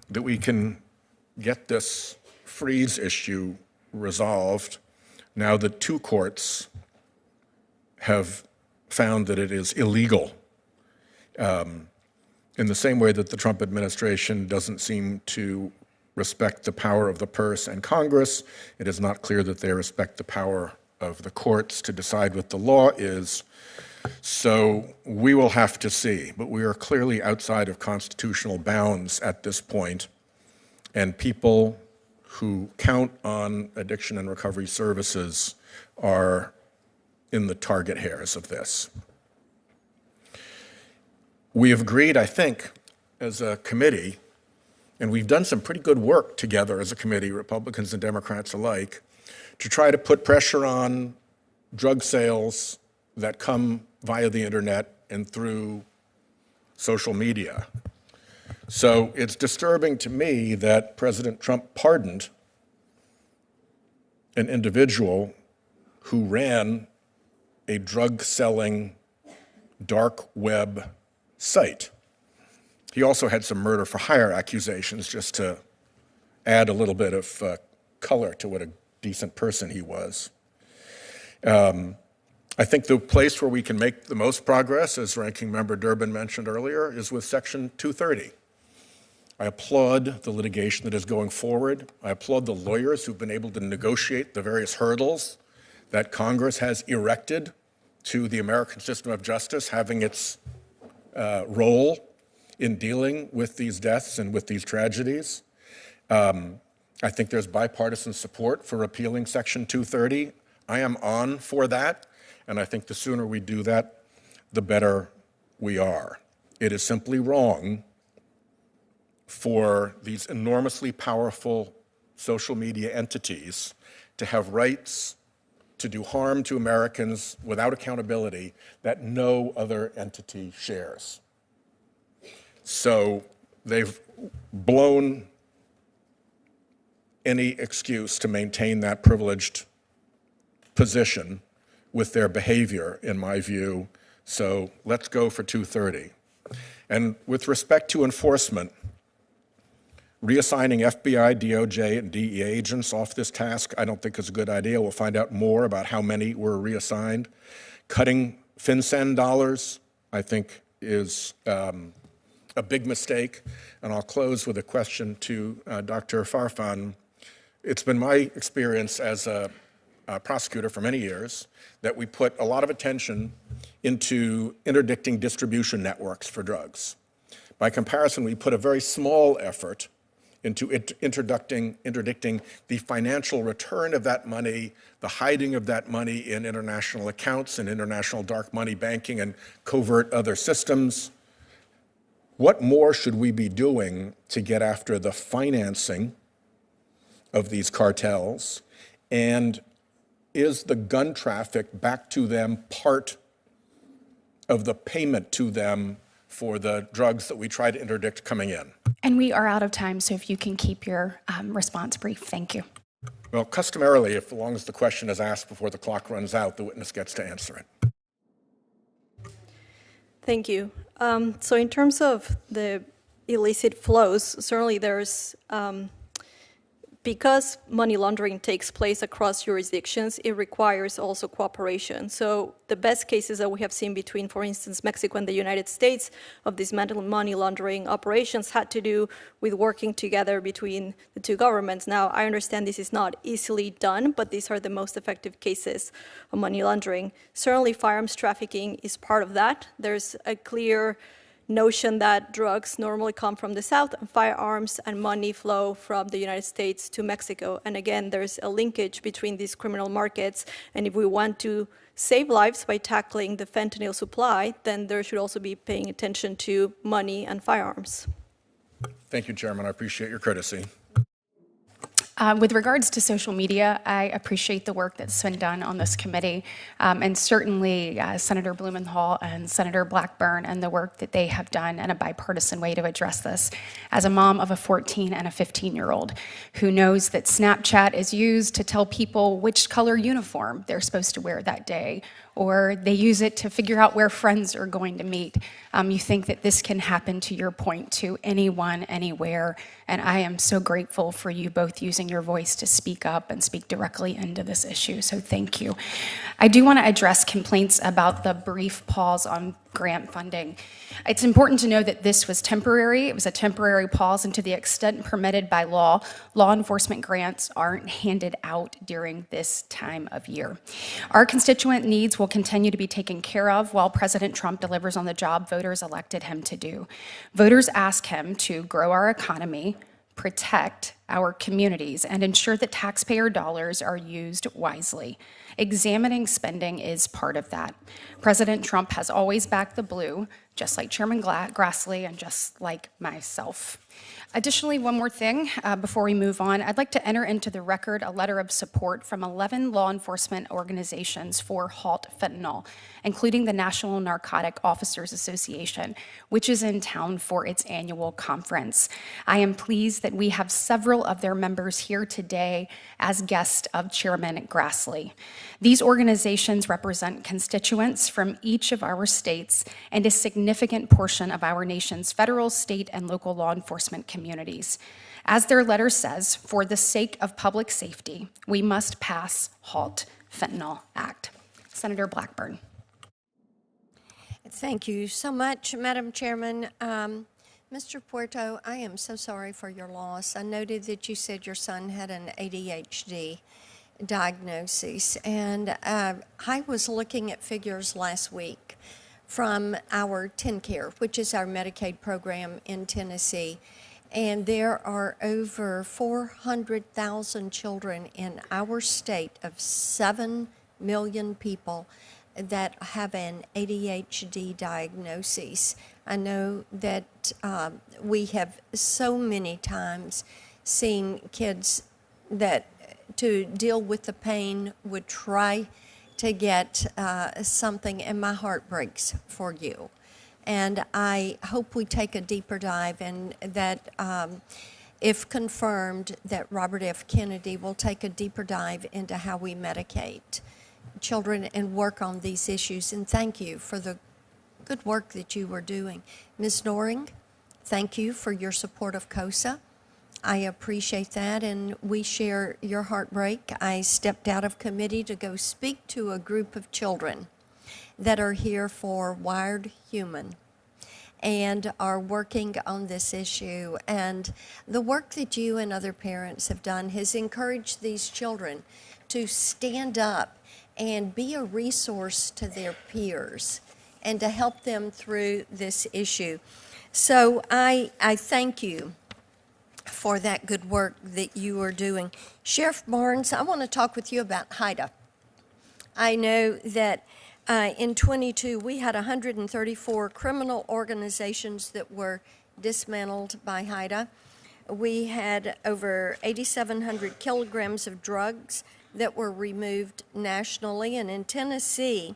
that we can get this freeze issue resolved now that 2 courts have found that it is illegal. In the same way that the Trump administration doesn't seem to respect the power of the purse and Congress, it is not clear that they respect the power of the courts to decide what the law is. So we will have to see, but we are clearly outside of constitutional bounds at this point, and people who count on addiction and recovery services are in the target hairs of this. We have agreed, I think, as a committee, and we've done some pretty good work together as a committee, Republicans and Democrats alike, to try to put pressure on drug sales that come via the internet and through social media. So it's disturbing to me that President Trump pardoned an individual who ran a drug-selling dark web site. He also had some murder for hire accusations, just to add a little bit of color to what a decent person he was. I think the place where we can make the most progress, as Ranking Member Durbin mentioned earlier, is with Section 230. I applaud the litigation that is going forward. I applaud the lawyers who've been able to negotiate the various hurdles that Congress has erected to the American system of justice having its role in dealing with these deaths and with these tragedies. I think there's bipartisan support for repealing Section 230. I am on for that, and I think the sooner we do that, the better we are. It is simply wrong for these enormously powerful social media entities to have rights to do harm to Americans without accountability that no other entity shares. So they've blown any excuse to maintain that privileged position with their behavior, in my view. So let's go for 230. And with respect to enforcement, reassigning FBI, DOJ, and DEA agents off this task, I don't think is a good idea. We'll find out more about how many were reassigned. Cutting FinCEN dollars, I think, is a big mistake. And I'll close with a question to Dr. Farfan. It's been my experience as a prosecutor for many years that we put a lot of attention into interdicting distribution networks for drugs. By comparison, we put a very small effort into interdicting the financial return of that money, the hiding of that money in international accounts and international dark money banking and covert other systems. What more should we be doing to get after the financing of these cartels? And is the gun traffic back to them part of the payment to them for the drugs that we try to interdict coming in? And we are out of time, so if you can keep your response brief, thank you. Well, customarily, as long as the question is asked before the clock runs out, the witness gets to answer it. Thank you. So in terms of the illicit flows, certainly there's, because money laundering takes place across jurisdictions, it requires also cooperation. So the best cases that we have seen between, for instance, Mexico and the United States of these money laundering operations had to do with working together between the two governments. Now, I understand this is not easily done, but these are the most effective cases of money laundering. Certainly, firearms trafficking is part of that. There's a clear notion that drugs normally come from the South and firearms and money flow from the United States to Mexico. And again, there's a linkage between these criminal markets. And if we want to save lives by tackling the fentanyl supply, then there should also be paying attention to money and firearms. Thank you, Chairman. I appreciate your courtesy. With regards to social media, I appreciate the work that's been done on this committee, and certainly Senator Blumenthal and Senator Blackburn and the work that they have done in a bipartisan way to address this. As a mom of a 14 and a 15-year-old who knows that Snapchat is used to tell people which color uniform they're supposed to wear that day, or they use it to figure out where friends are going to meet. You think that this can happen, to your point, to anyone, anywhere, and I am so grateful for you both using your voice to speak up and speak directly into this issue, so thank you. I do want to address complaints about the brief pause on grant funding. It's important to know that this was temporary. It was a temporary pause, and to the extent permitted by law, law enforcement grants aren't handed out during this time of year. Our constituent needs will continue to be taken care of while President Trump delivers on the job voters elected him to do. Voters ask him to grow our economy, protect our communities, and ensure that taxpayer dollars are used wisely. Examining spending is part of that. President Trump has always backed the blue, just like Chairman Grassley and just like myself. Additionally, one more thing before we move on, I'd like to enter into the record a letter of support from 11 law enforcement organizations for Halt Fentanyl, including the National Narcotic Officers Association, which is in town for its annual conference. I am pleased that we have several of their members here today as guests of Chairman Grassley. These organizations represent constituents from each of our states and a significant portion of our nation's federal, state, and local law enforcement communities. As their letter says, for the sake of public safety, we must pass Halt Fentanyl Act. Senator Blackburn. Thank you so much, Madam Chairman. Mr. Puerta, I am so sorry for your loss. I noted that you said your son had an ADHD diagnosis, and I was looking at figures last week from our TennCare, which is our Medicaid program in Tennessee, And there are over 400,000 children in our state of 7 million people that have an ADHD diagnosis. I know that we have so many times seen kids that to deal with the pain would try to get something, and my heart breaks for you. And I hope we take a deeper dive, and that if confirmed, that Robert F. Kennedy will take a deeper dive into how we medicate children and work on these issues. And thank you for the good work that you were doing. Ms. Noring, thank you for your support of COSA. I appreciate that, and we share your heartbreak. I stepped out of committee to go speak to a group of children that are here for Wired Human and are working on this issue. And the work that you and other parents have done has encouraged these children to stand up and be a resource to their peers and to help them through this issue. So I thank you for that good work that you are doing. Sheriff Barnes, I want to talk with you about HIDA. I know that in 22, we had 134 criminal organizations that were dismantled by HIDA. We had over 8,700 kilograms of drugs that were removed nationally. And in Tennessee,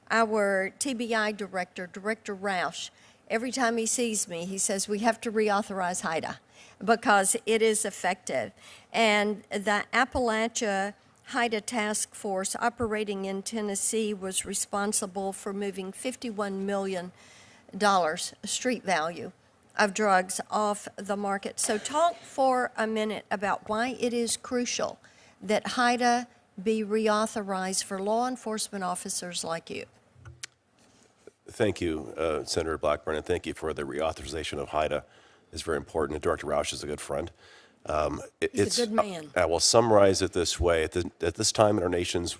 our TBI director, Director Roush, every time he sees me, he says, we have to reauthorize HIDA because it is effective. And the Appalachia HIDA task force operating in Tennessee was responsible for moving $51 million street value of drugs off the market. So talk for a minute about why it is crucial that HIDA be reauthorized for law enforcement officers like you. Thank you, Senator Blackburn, and thank you for the reauthorization of HIDA. It's very important, and Director Roush is a good friend. He's a good man. I will summarize it this way. At this time in our nation's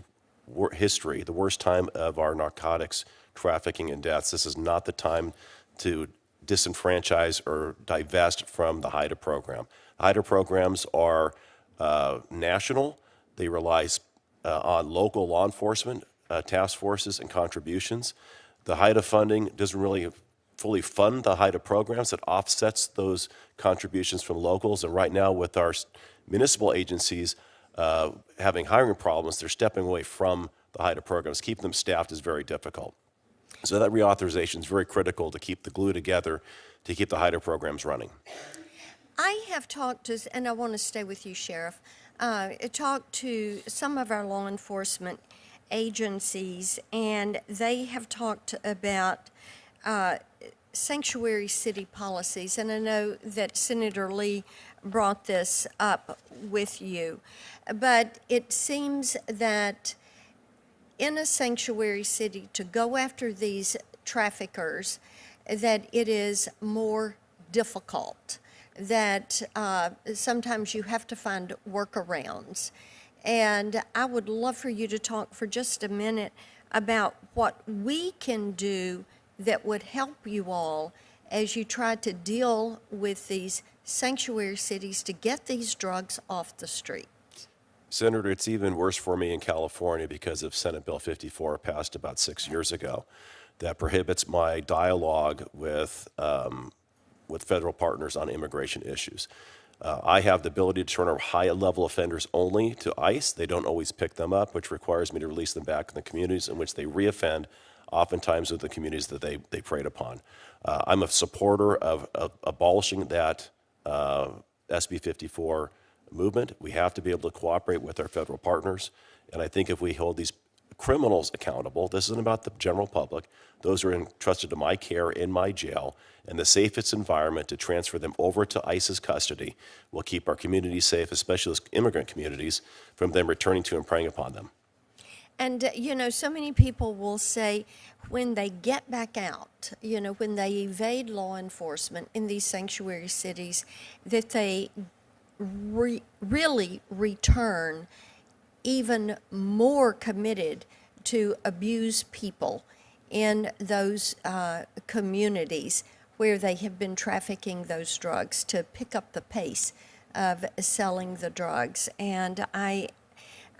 history, the worst time of our narcotics trafficking and deaths, this is not the time to disenfranchise or divest from the HIDA program. HIDA programs are national. They rely on local law enforcement task forces and contributions. The HIDA funding doesn't really fully fund the HIDA programs. It offsets those contributions from locals. And right now, with our municipal agencies having hiring problems, they're stepping away from the HIDA programs. Keeping them staffed is very difficult. So that reauthorization is very critical to keep the glue together, to keep the HIDA programs running. I have talked to, and I want to stay with you, Sheriff, talked to some of our law enforcement agencies, and they have talked about sanctuary city policies, and I know that Senator Lee brought this up with you, but it seems that in a sanctuary city to go after these traffickers, that it is more difficult, that sometimes you have to find workarounds. And I would love for you to talk for just a minute about what we can do that would help you all as you try to deal with these sanctuary cities to get these drugs off the street. Senator, it's even worse for me in California because of Senate Bill 54 passed about 6 years ago that prohibits my dialogue with federal partners on immigration issues. I have the ability to turn our high-level offenders only to ICE. They don't always pick them up, which requires me to release them back in the communities in which they reoffend, oftentimes with the communities that they preyed upon. I'm a supporter of abolishing that SB 54 movement. We have to be able to cooperate with our federal partners. And I think if we hold these criminals accountable, this isn't about the general public. Those are entrusted to my care in my jail, and the safest environment to transfer them over to ICE's custody will keep our communities safe, especially those immigrant communities, from them returning to and preying upon them. And, you know, so many people will say when they get back out, you know, when they evade law enforcement in these sanctuary cities, that they really return even more committed to abuse people in those communities where they have been trafficking those drugs to pick up the pace of selling the drugs. And I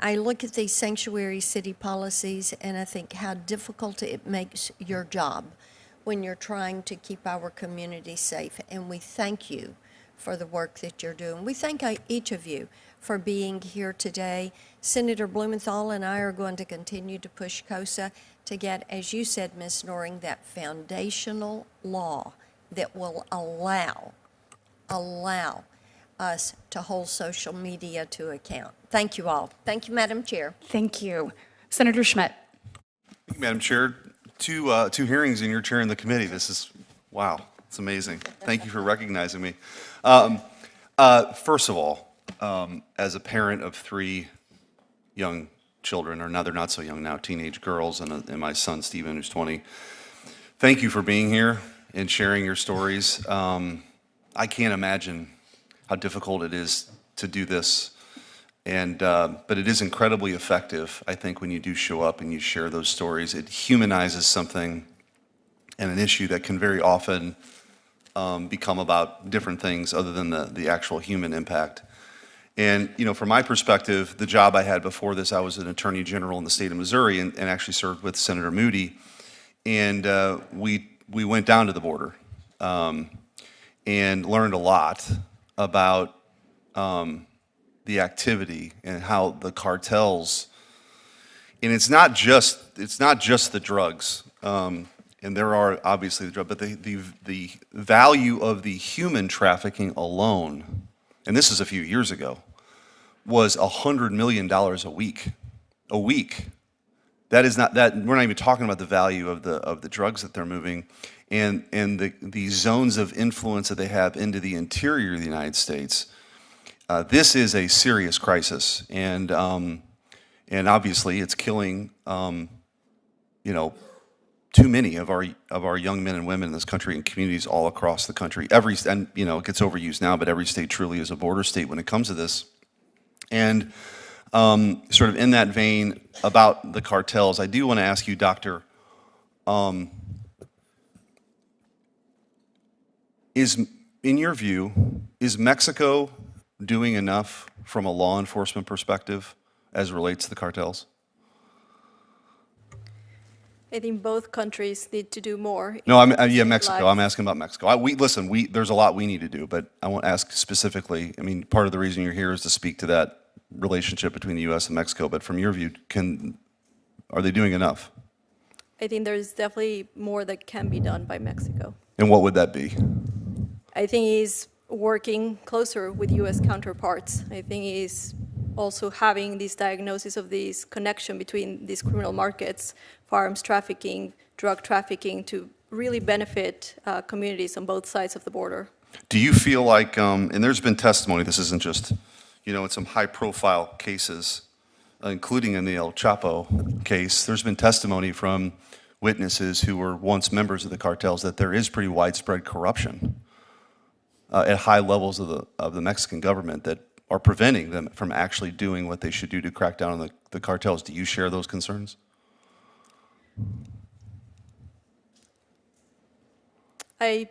look at these sanctuary city policies and I think how difficult it makes your job when you're trying to keep our community safe. And we thank you for the work that you're doing. We thank each of you for being here today. Senator Blumenthal and I are going to continue to push COSA to get, as you said, Ms. Noring, that foundational law that will allow us to hold social media to account. Thank you all. Thank you, Madam Chair. Thank you. Senator Schmidt. Thank you, Madam Chair. Two hearings and you're chairing the committee. This is, wow, it's amazing. Thank you for recognizing me. First of all, as a parent of 3 young children, or now they're not so young now, teenage girls, and my son Stephen, who's 20, thank you for being here and sharing your stories. I can't imagine how difficult it is to do this, but it is incredibly effective, I think, when you do show up and you share those stories. It humanizes something and an issue that can very often become about different things other than the actual human impact. And, you know, from my perspective, the job I had before this, I was an attorney general in the state of Missouri and actually served with Senator Moody. And we went down to the border and learned a lot about the activity and how the cartels, and it's not just the drugs, and there are obviously the drugs, but the value of the human trafficking alone, and this is a few years ago, was $100 million a week. A week. That is not that we're not even talking about the value of the drugs that they're moving, and the zones of influence that they have into the interior of the United States. This is a serious crisis, and obviously it's killing you know, too many of our young men and women in this country and communities all across the country. And you know, it gets overused now, but every state truly is a border state when it comes to this. And sort of in that vein about the cartels, I do want to ask you, Doctor, in your view, is Mexico doing enough from a law enforcement perspective as it relates to the cartels? I think both countries need to do more. No, yeah, Mexico. I'm asking about Mexico. There's a lot we need to do, but I won't ask specifically. I mean, part of the reason you're here is to speak to that relationship between the U.S. and Mexico, but from your view, are they doing enough? I think there's definitely more that can be done by Mexico. And what would that be? I think he's working closer with U.S. counterparts. I think he's also having this diagnosis of this connection between these criminal markets, firearms trafficking, drug trafficking, to really benefit communities on both sides of the border. Do you feel like, and there's been testimony, this isn't just, you know, in some high-profile cases, including in the El Chapo case, there's been testimony from witnesses who were once members of the cartels that there is pretty widespread corruption at high levels of the Mexican government that are preventing them from actually doing what they should do to crack down on the cartels. Do you share those concerns? I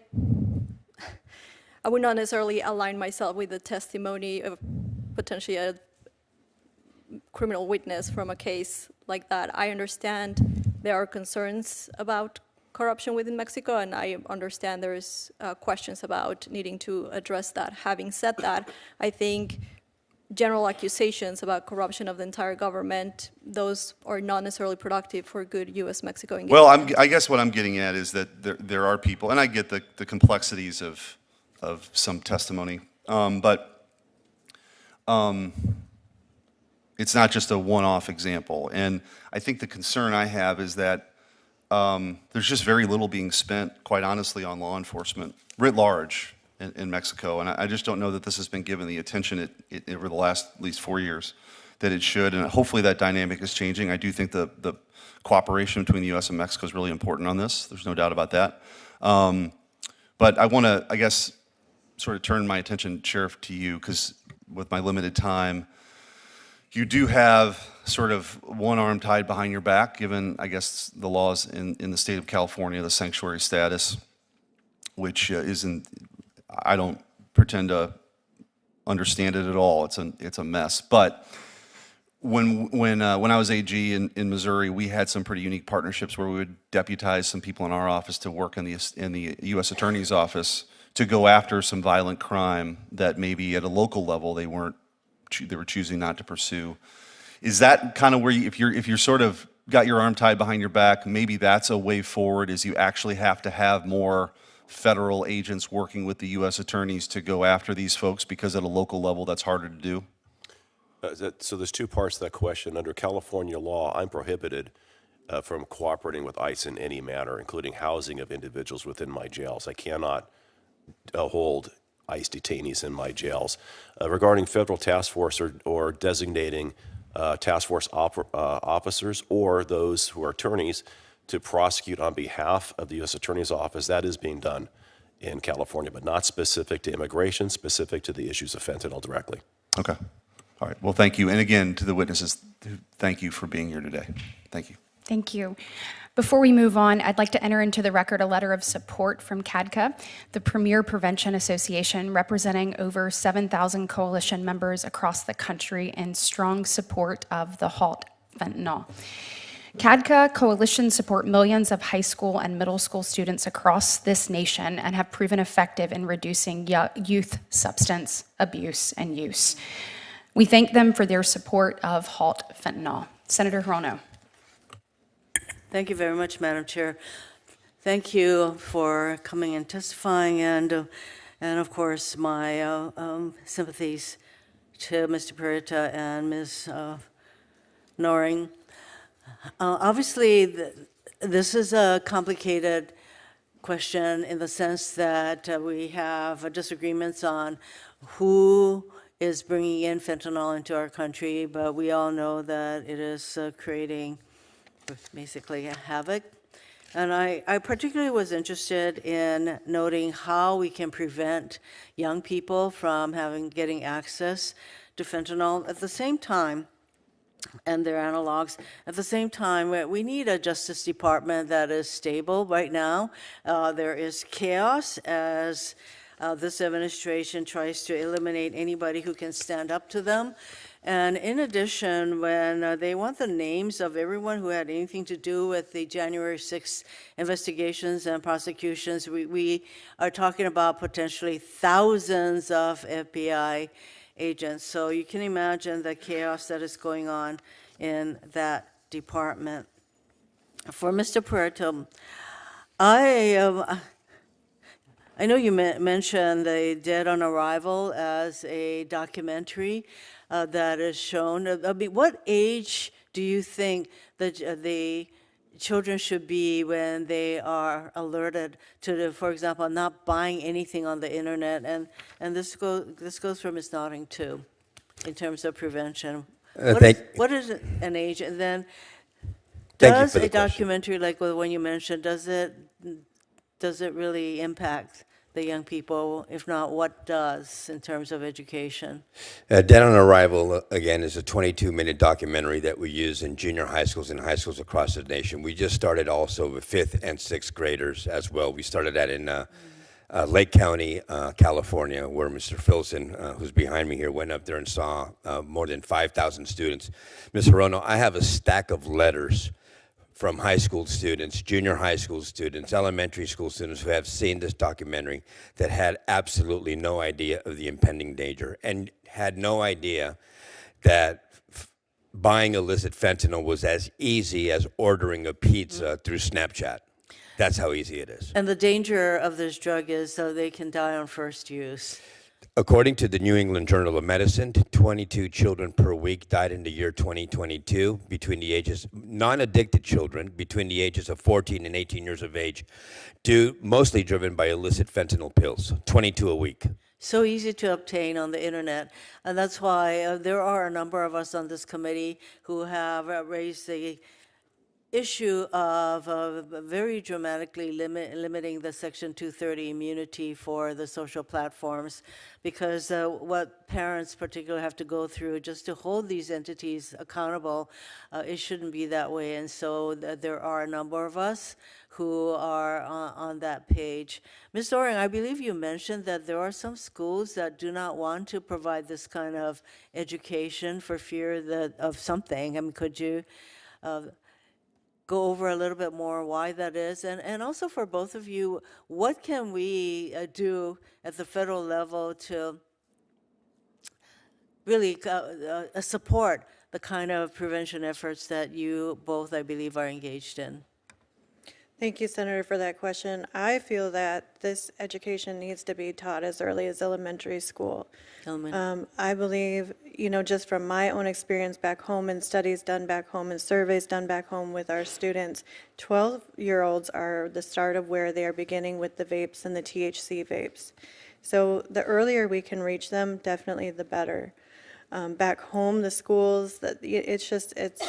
would not necessarily align myself with the testimony of potentially a criminal witness from a case like that. I understand there are concerns about corruption within Mexico, and I understand there's questions about needing to address that. Having said that, I think general accusations about corruption of the entire government, those are not necessarily productive for good U.S.-Mexico engagement. Well, I guess what I'm getting at is that there are people, and I get the complexities of some testimony, but it's not just a one-off example. And I think the concern I have is that there's just very little being spent, quite honestly, on law enforcement writ large in Mexico, and I just don't know that this has been given the attention over the last at least 4 years that it should, and hopefully that dynamic is changing. I do think the cooperation between the U.S. and Mexico is really important on this. There's no doubt about that. But I want to, I guess, sort of turn my attention, Sheriff, to you, because with my limited time, you do have sort of one arm tied behind your back, given, I guess, the laws in the state of California, the sanctuary status, which isn't, I don't pretend to understand it at all. It's a mess. But when I was AG in Missouri, we had some pretty unique partnerships where we would deputize some people in our office to work in the U.S. Attorney's office to go after some violent crime that maybe at a local level they were choosing not to pursue. Is that kind of where if you're sort of got your arm tied behind your back, maybe that's a way forward? Is you actually have to have more federal agents working with the U.S. attorneys to go after these folks, because at a local level that's harder to do? So there's two parts to that question. Under California law, I'm prohibited from cooperating with ICE in any manner, including housing of individuals within my jails. I cannot hold ICE detainees in my jails. Regarding federal task force or designating task force officers or those who are attorneys to prosecute on behalf of the U.S. Attorney's Office, that is being done in California, but not specific to immigration, specific to the issues of fentanyl directly. Okay. All right. Well, thank you. And again, to the witnesses, thank you for being here today. Thank you. Thank you. Before we move on, I'd like to enter into the record a letter of support from CADCA, the Premier Prevention Association, representing over 7,000 coalition members across the country in strong support of the Halt Fentanyl. CADCA coalitions support millions of high school and middle school students across this nation and have proven effective in reducing youth substance abuse and use. We thank them for their support of Halt Fentanyl. Senator Hirono. Thank you very much, Madam Chair. Thank you for coming and testifying, and of course, my sympathies to Mr. Puerta and Ms. Noring. Obviously, this is a complicated question in the sense that we have disagreements on who is bringing in fentanyl into our country, but we all know that it is creating basically havoc. And I particularly was interested in noting how we can prevent young people from getting access to fentanyl at the same time, and their analogs. At the same time, we need a Justice Department that is stable right now. There is chaos as this administration tries to eliminate anybody who can stand up to them. And in addition, when they want the names of everyone who had anything to do with the January 6th investigations and prosecutions, we are talking about potentially thousands of FBI agents. So you can imagine the chaos that is going on in that department. For Mr. Puerta, I know you mentioned the Dead on Arrival as a documentary that is shown. I mean, what age do you think that the children should be when they are alerted to, for example, not buying anything on the internet? And this goes for Ms. Nodding too, in terms of prevention. What is an age? And then does a documentary like the one you mentioned, does it really impact the young people? If not, what does in terms of education? Dead on Arrival, again, is a 22-minute documentary that we use in junior high schools and high schools across the nation. We just started also with 5th and 6th graders as well. We started that in Lake County, California, where Mr. Filson, who's behind me here, went up there and saw more than 5,000 students. Ms. Hirono, I have a stack of letters from high school students, junior high school students, elementary school students who have seen this documentary that had absolutely no idea of the impending danger and had no idea that buying illicit fentanyl was as easy as ordering a pizza through Snapchat. That's how easy it is. And the danger of this drug is they can die on first use. According to the New England Journal of Medicine, 22 children per week died in the year 2022 between the ages, non-addicted children between the ages of 14 and 18 years of age, mostly driven by illicit fentanyl pills, 22 a week. So easy to obtain on the internet. And that's why there are a number of us on this committee who have raised the issue of very dramatically limiting the Section 230 immunity for the social platforms, because what parents particularly have to go through just to hold these entities accountable, it shouldn't be that way. And so there are a number of us who are on that page. Ms. Doring, I believe you mentioned that there are some schools that do not want to provide this kind of education for fear of something. I mean, could you go over a little bit more why that is? And also for both of you, what can we do at the federal level to really support the kind of prevention efforts that you both, I believe, are engaged in? Thank you, Senator, for that question. I feel that this education needs to be taught as early as elementary school. I believe, just from my own experience back home and studies done back home and surveys done back home with our students, 12-year-olds are the start of where they are beginning with the vapes and the THC vapes. So the earlier we can reach them, definitely the better. Back home, the schools, it's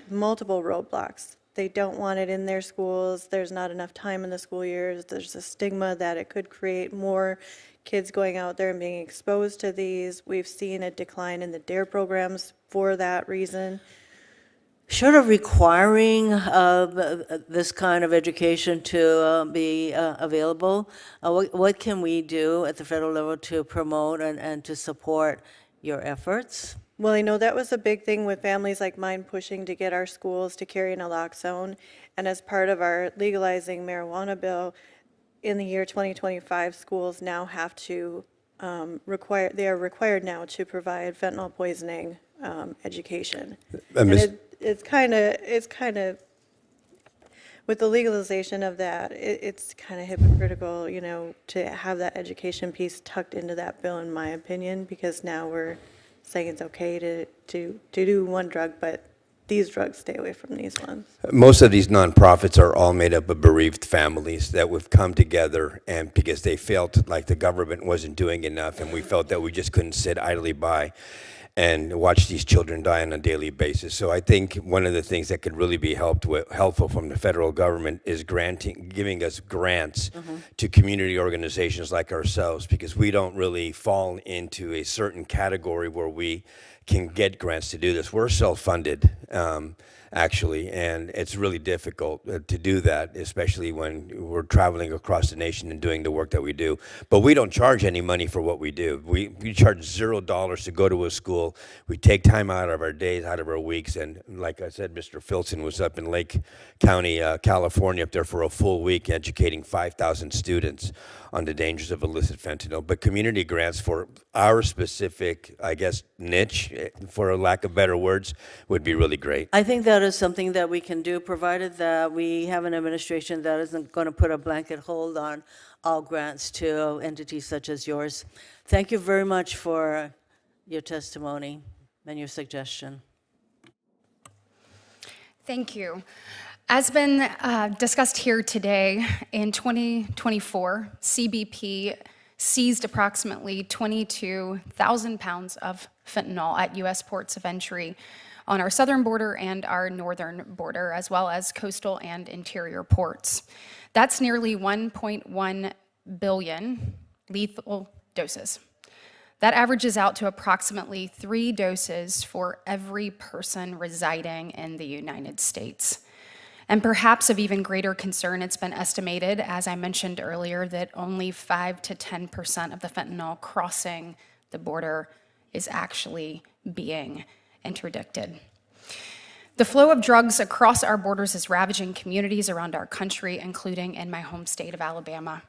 multiple roadblocks. They don't want it in their schools. There's not enough time in the school years. There's a stigma that it could create more kids going out there and being exposed to these. We've seen a decline in the DARE programs for that reason. Short of requiring this kind of education to be available, what can we do at the federal level to promote and to support your efforts? Well, I know that was a big thing with families like mine pushing to get our schools to carry naloxone. And as part of our legalizing marijuana bill, in the year 2025, schools now have to they are required now to provide fentanyl poisoning education. And it's kind of, with the legalization of that, it's kind of hypocritical, to have that education piece tucked into that bill, in my opinion, because now we're saying it's okay to do one drug, but these drugs, stay away from these ones. Most of these nonprofits are all made up of bereaved families that would come together, and because they felt like the government wasn't doing enough, and we felt that we just couldn't sit idly by and watch these children die on a daily basis. So I think one of the things that could really be helpful from the federal government is giving us grants to community organizations like ourselves, because we don't really fall into a certain category where we can get grants to do this. We're self-funded, actually, and it's really difficult to do that, especially when we're traveling across the nation and doing the work that we do. But we don't charge any money for what we do. We charge $0 to go to a school. We take time out of our days, out of our weeks, and like I said, Mr. Filson was up in Lake County, California, up there for a full week educating 5,000 students on the dangers of illicit fentanyl. But community grants for our specific, I guess, niche, for a lack of better words, would be really great. I think that is something that we can do, provided that we have an administration that isn't going to put a blanket hold on all grants to entities such as yours. Thank you very much for your testimony and your suggestion. Thank you. As been discussed here today, in 2024, CBP seized approximately 22,000 pounds of fentanyl at U.S. ports of entry on our southern border and our northern border, as well as coastal and interior ports. That's nearly 1.1 billion lethal doses. That averages out to approximately 3 doses for every person residing in the United States. And perhaps of even greater concern, it's been estimated, as I mentioned earlier, that only 5 to 10% of the fentanyl crossing the border is actually being interdicted. The flow of drugs across our borders is ravaging communities around our country, including in my home state of Alabama.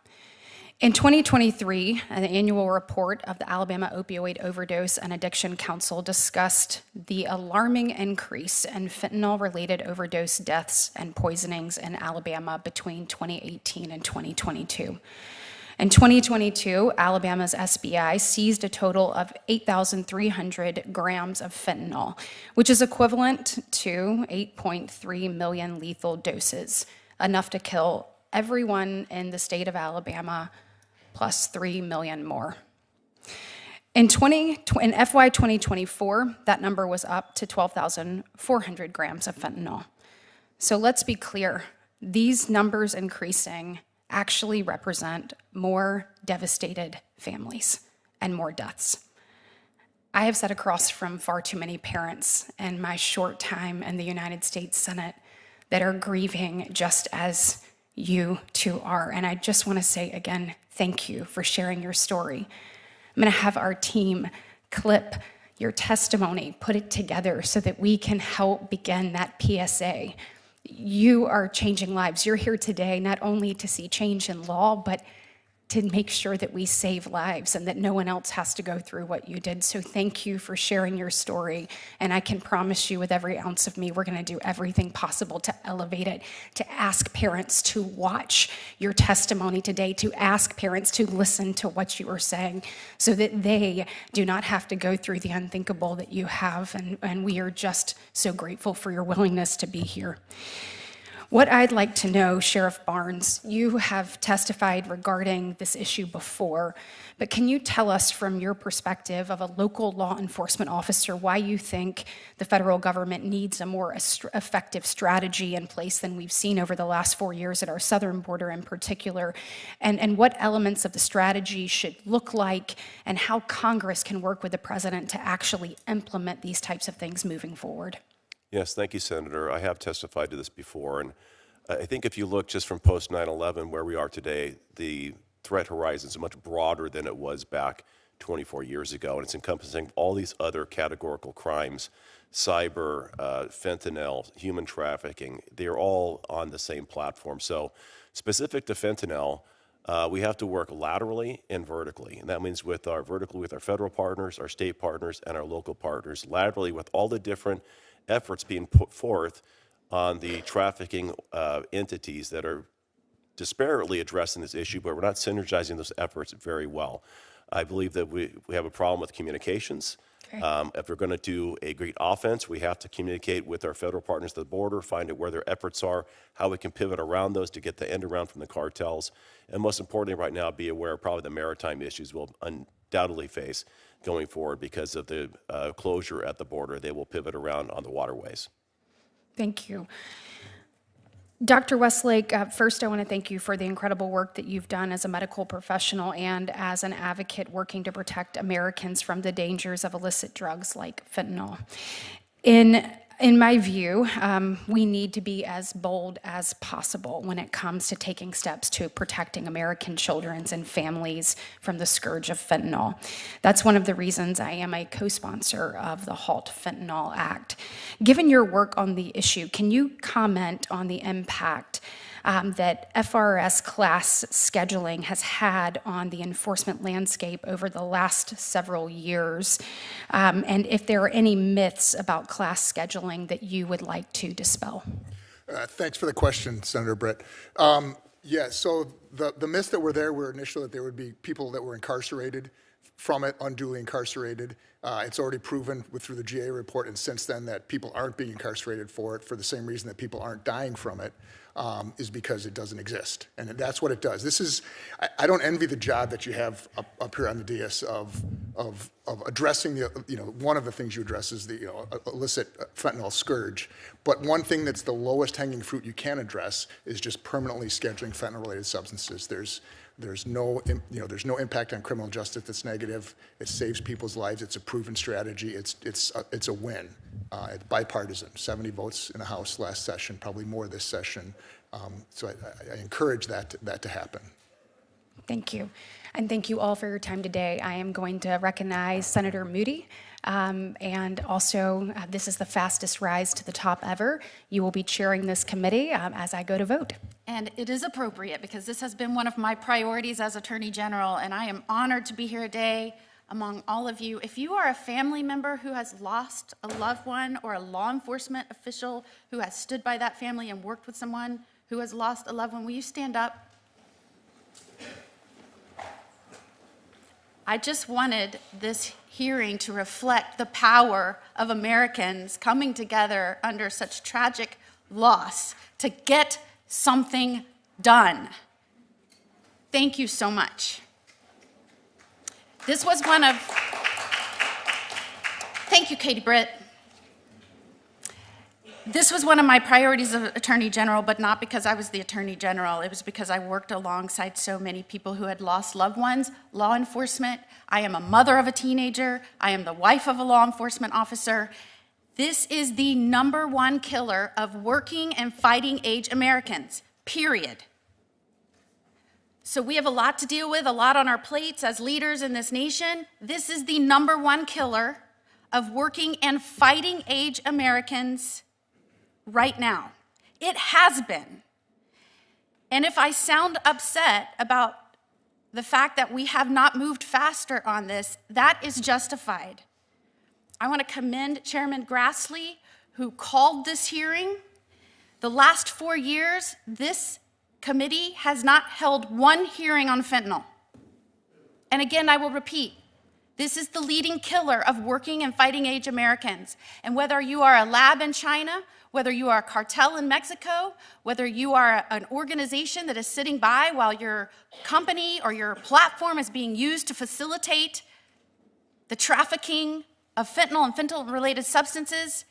In 2023, an annual report of the Alabama Opioid Overdose and Addiction Council discussed the alarming increase in fentanyl-related overdose deaths and poisonings in Alabama between 2018 and 2022. In 2022, Alabama's SBI seized a total of 8,300 grams of fentanyl, which is equivalent to 8.3 million lethal doses, enough to kill everyone in the state of Alabama, plus 3 million more. In FY 2024, that number was up to 12,400 grams of fentanyl. So let's be clear. These numbers increasing actually represent more devastated families and more deaths. I have sat across from far too many parents in my short time in the United States Senate that are grieving just as you two are. And I just want to say again, thank you for sharing your story. I'm going to have our team clip your testimony, put it together so that we can help begin that PSA. You are changing lives. You're here today not only to see change in law, but to make sure that we save lives and that no one else has to go through what you did. So thank you for sharing your story. And I can promise you with every ounce of me, we're going to do everything possible to elevate it, to ask parents to watch your testimony today, to ask parents to listen to what you are saying so that they do not have to go through the unthinkable that you have. And we are just so grateful for your willingness to be here. What I'd like to know, Sheriff Barnes, you have testified regarding this issue before, but can you tell us from your perspective of a local law enforcement officer why you think the federal government needs a more effective strategy in place than we've seen over the last 4 years at our southern border in particular, and what elements of the strategy should look like, and how Congress can work with the president to actually implement these types of things moving forward? Yes, thank you, Senator. I have testified to this before, and I think if you look just from post 9/11 where we are today, the threat horizon is much broader than it was back 24 years ago, and it's encompassing all these other categorical crimes, cyber, fentanyl, human trafficking. They're all on the same platform. So specific to fentanyl, we have to work laterally and vertically, and that means vertically with our federal partners, our state partners, and our local partners, laterally with all the different efforts being put forth on the trafficking entities that are disparately addressing this issue, but we're not synergizing those efforts very well. I believe that we have a problem with communications. Okay. If we're going to do a great offense, we have to communicate with our federal partners at the border, find out where their efforts are, how we can pivot around those to get the end around from the cartels, and most importantly right now, be aware of probably the maritime issues we'll undoubtedly face going forward because of the closure at the border. They will pivot around on the waterways. Thank you. Dr. Westlake, first I want to thank you for the incredible work that you've done as a medical professional and as an advocate working to protect Americans from the dangers of illicit drugs like fentanyl. In my view, we need to be as bold as possible when it comes to taking steps to protecting American children and families from the scourge of fentanyl. That's one of the reasons I am a co-sponsor of the Halt Fentanyl Act. Given your work on the issue, can you comment on the impact that FRS class scheduling has had on the enforcement landscape over the last several years, and if there are any myths about class scheduling that you would like to dispel? Thanks for the question, Senator Britt. Yeah, so the myths that were there were initially that there would be people that were incarcerated from it, unduly incarcerated. It's already proven through the GA report and since then that people aren't being incarcerated for it for the same reason that people aren't dying from it. Is because it doesn't exist. And that's what it does. This is, I don't envy the job that you have up here on the dais of addressing one of the things you address is the illicit fentanyl scourge. But one thing that's the lowest hanging fruit you can address is just permanently scheduling fentanyl related substances. There's no impact on criminal justice that's negative. It saves people's lives. It's a proven strategy. It's a win. It's bipartisan. 70 votes in the House last session, probably more this session. So I encourage that to happen. Thank you. And thank you all for your time today. I am going to recognize Senator Moody. And also, this is the fastest rise to the top ever. You will be chairing this committee as I go to vote. And it is appropriate because this has been one of my priorities as Attorney General, and I am honored to be here today among all of you. If you are a family member who has lost a loved one or a law enforcement official who has stood by that family and worked with someone who has lost a loved one, will you stand up? I just wanted this hearing to reflect the power of Americans coming together under such tragic loss to get something done. Thank you so much. This was thank you, Katie Britt. This was one of my priorities as Attorney General, but not because I was the Attorney General. It was because I worked alongside so many people who had lost loved ones, law enforcement. I am a mother of a teenager. I am the wife of a law enforcement officer. This is the #1 killer of working and fighting age Americans, period. So we have a lot to deal with, a lot on our plates as leaders in this nation. This is the #1 killer of working and fighting age Americans right now. It has been. And if I sound upset about the fact that we have not moved faster on this, that is justified. I want to commend Chairman Grassley, who called this hearing. The last 4 years, this committee has not held one hearing on fentanyl. And again, I will repeat, this is the leading killer of working and fighting age Americans. And whether you are a lab in China, whether you are a cartel in Mexico, whether you are an organization that is sitting by while your company or your platform is being used to facilitate the trafficking of fentanyl and fentanyl-related substances,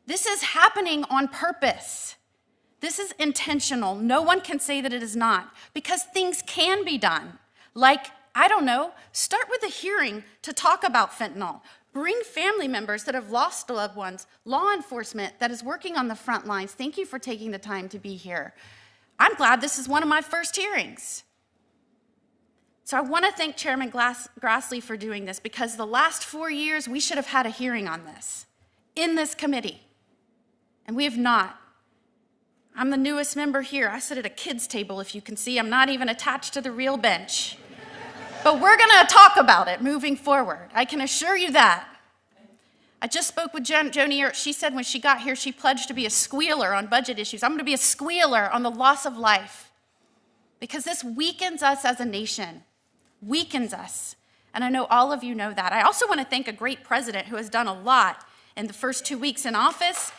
this is happening on purpose. This is intentional. No one can say that it is not, because things can be done. Like, I don't know, start with a hearing to talk about fentanyl. Bring family members that have lost loved ones, law enforcement that is working on the front lines. Thank you for taking the time to be here. I'm glad this is one of my first hearings. So I want to thank Chairman Grassley for doing this, because the last 4 years we should have had a hearing on this in this committee, and we have not. I'm the newest member here. I sit at a kid's table, if you can see. I'm not even attached to the real bench. But we're going to talk about it moving forward. I can assure you that. I just spoke with Joni. She said when she got here, she pledged to be a squealer on budget issues. I'm going to be a squealer on the loss of life, because this weakens us as a nation, weakens us. And I know all of you know that. I also want to thank a great president who has done a lot in the first 2 weeks in office.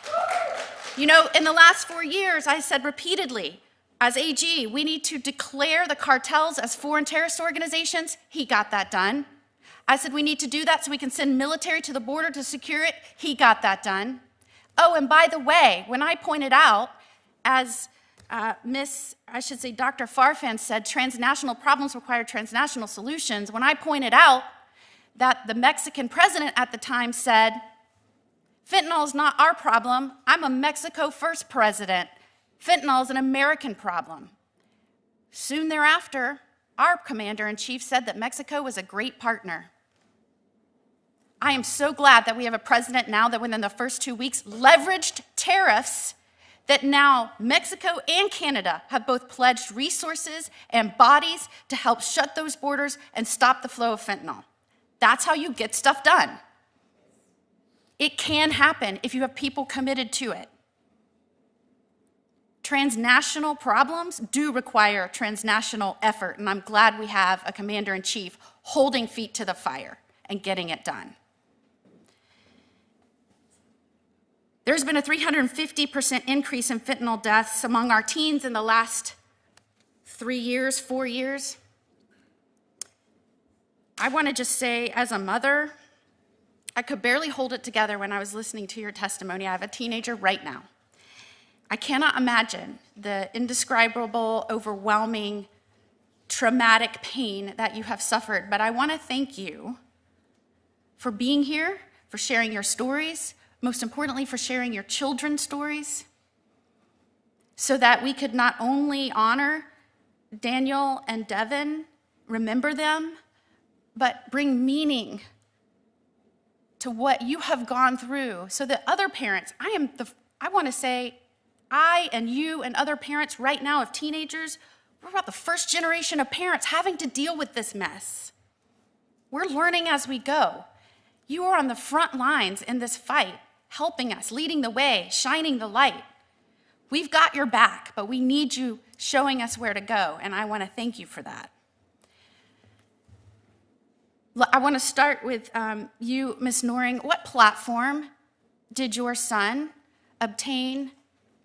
You know, in the last 4 years, I said repeatedly, as AG, we need to declare the cartels as foreign terrorist organizations. He got that done. I said we need to do that so we can send military to the border to secure it. He got that done. Oh, and by the way, when I pointed out, as Dr. Farfan said, transnational problems require transnational solutions. When I pointed out that the Mexican president at the time said, fentanyl is not our problem. I'm a Mexico first president. Fentanyl is an American problem. Soon thereafter, our commander-in-chief said that Mexico was a great partner. I am so glad that we have a president now that within the first 2 weeks leveraged tariffs, that now Mexico and Canada have both pledged resources and bodies to help shut those borders and stop the flow of fentanyl. That's how you get stuff done. It can happen if you have people committed to it. Transnational problems do require transnational effort, and I'm glad we have a commander-in-chief holding feet to the fire and getting it done. There's been a 350% increase in fentanyl deaths among our teens in the last 3 years, 4 years. I want to just say, as a mother, I could barely hold it together when I was listening to your testimony. I have a teenager right now. I cannot imagine the indescribable, overwhelming, traumatic pain that you have suffered, but I want to thank you for being here, for sharing your stories, most importantly, for sharing your children's stories, so that we could not only honor Daniel and Devin, remember them, but bring meaning to what you have gone through, so that other parents, I want to say, I and you and other parents right now of teenagers, we're about the first generation of parents having to deal with this mess. We're learning as we go. You are on the front lines in this fight, helping us, leading the way, shining the light. We've got your back, but we need you showing us where to go, and I want to thank you for that. I want to start with you, Ms. Noring. What platform did your son obtain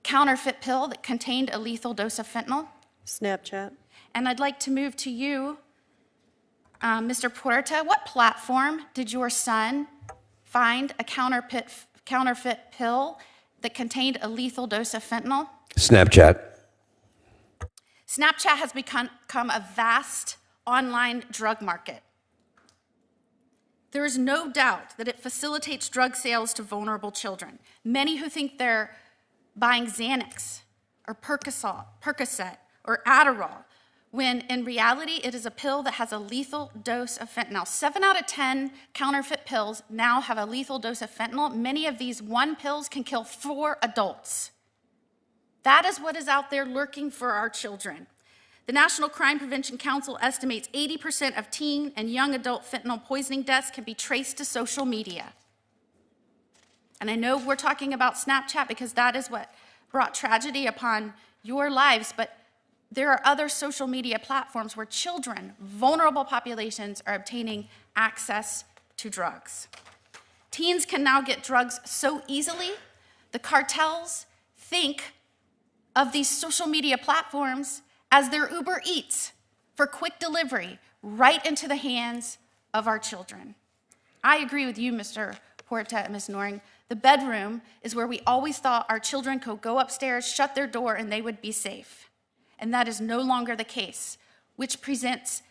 counterfeit pill that contained a lethal dose of fentanyl? Snapchat. And I'd like to move to you, Mr. Puerta. What platform did your son find a counterfeit pill that contained a lethal dose of fentanyl? Snapchat. Snapchat has become a vast online drug market. There is no doubt that it facilitates drug sales to vulnerable children. Many who think they're buying Xanax or Percocet or Adderall, when in reality it is a pill that has a lethal dose of fentanyl. 7 out of 10 counterfeit pills now have a lethal dose of fentanyl. Many of these one pills can kill 4 adults. That is what is out there lurking for our children. The National Crime Prevention Council estimates 80% of teen and young adult fentanyl poisoning deaths can be traced to social media. And I know we're talking about Snapchat because that is what brought tragedy upon your lives, but there are other social media platforms where children, vulnerable populations, are obtaining access to drugs. Teens can now get drugs so easily, the cartels think of these social media platforms as their Uber Eats for quick delivery right into the hands of our children. I agree with you, Mr. Puerta and Ms. Noring. The bedroom is where we always thought our children could go upstairs, shut their door, and they would be safe. And that is no longer the case, which presents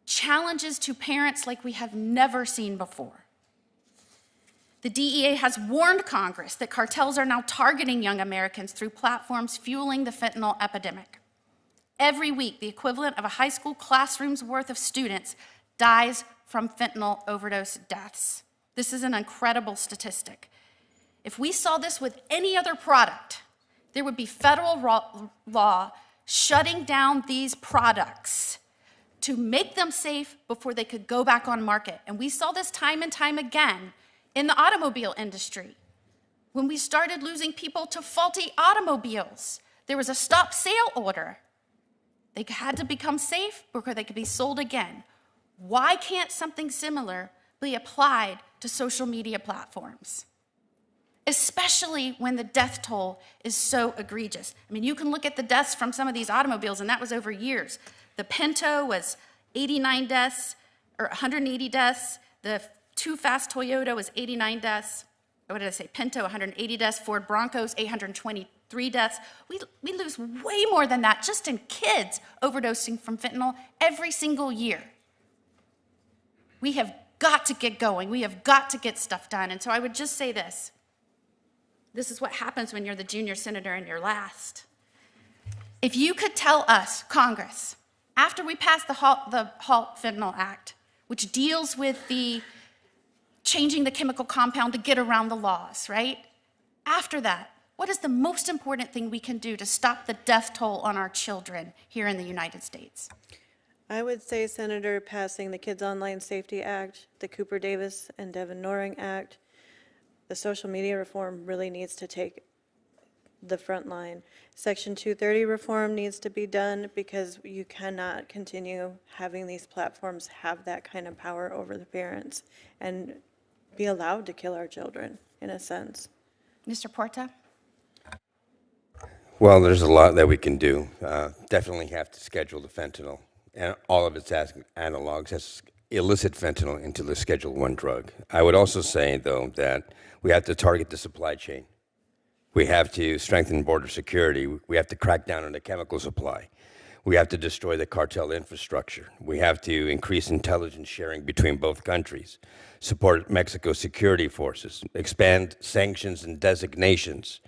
challenges to parents like we have never seen before. The DEA has warned Congress that cartels are now targeting young Americans through platforms fueling the fentanyl epidemic. Every week, the equivalent of a high school classroom's worth of students dies from fentanyl overdose deaths. This is an incredible statistic. If we saw this with any other product, there would be federal law shutting down these products to make them safe before they could go back on market. And we saw this time and time again in the automobile industry. When we started losing people to faulty automobiles, there was a stop sale order. They had to become safe before they could be sold again. Why can't something similar be applied to social media platforms? Especially when the death toll is so egregious. I mean, you can look at the deaths from some of these automobiles, and that was over years. The Pinto was 89 deaths, or 180 deaths. The Too Fast Toyota was 89 deaths. What did I say? Pinto, 180 deaths. Ford Broncos, 823 deaths. We lose way more than that just in kids overdosing from fentanyl every single year. We have got to get going. We have got to get stuff done. And so I would just say this. This is what happens when you're the junior senator and you're last. If you could tell us, Congress, after we pass the Halt Fentanyl Act, which deals with the changing the chemical compound to get around the laws, right? After that, what is the most important thing we can do to stop the death toll on our children here in the United States? I would say, Senator, passing the Kids Online Safety Act, the Cooper Davis and Devin Noring Act. The social media reform really needs to take the front line. Section 230 reform needs to be done because you cannot continue having these platforms have that kind of power over the parents and be allowed to kill our children, in a sense. Mr. Puerta? Well, there's a lot that we can do. Definitely have to schedule the fentanyl and all of its analogs as illicit fentanyl into the Schedule I drug. I would also say, though, that we have to target the supply chain. We have to strengthen border security. We have to crack down on the chemical supply. We have to destroy the cartel infrastructure. We have to increase intelligence sharing between both countries, support Mexico's security forces, expand sanctions and designations.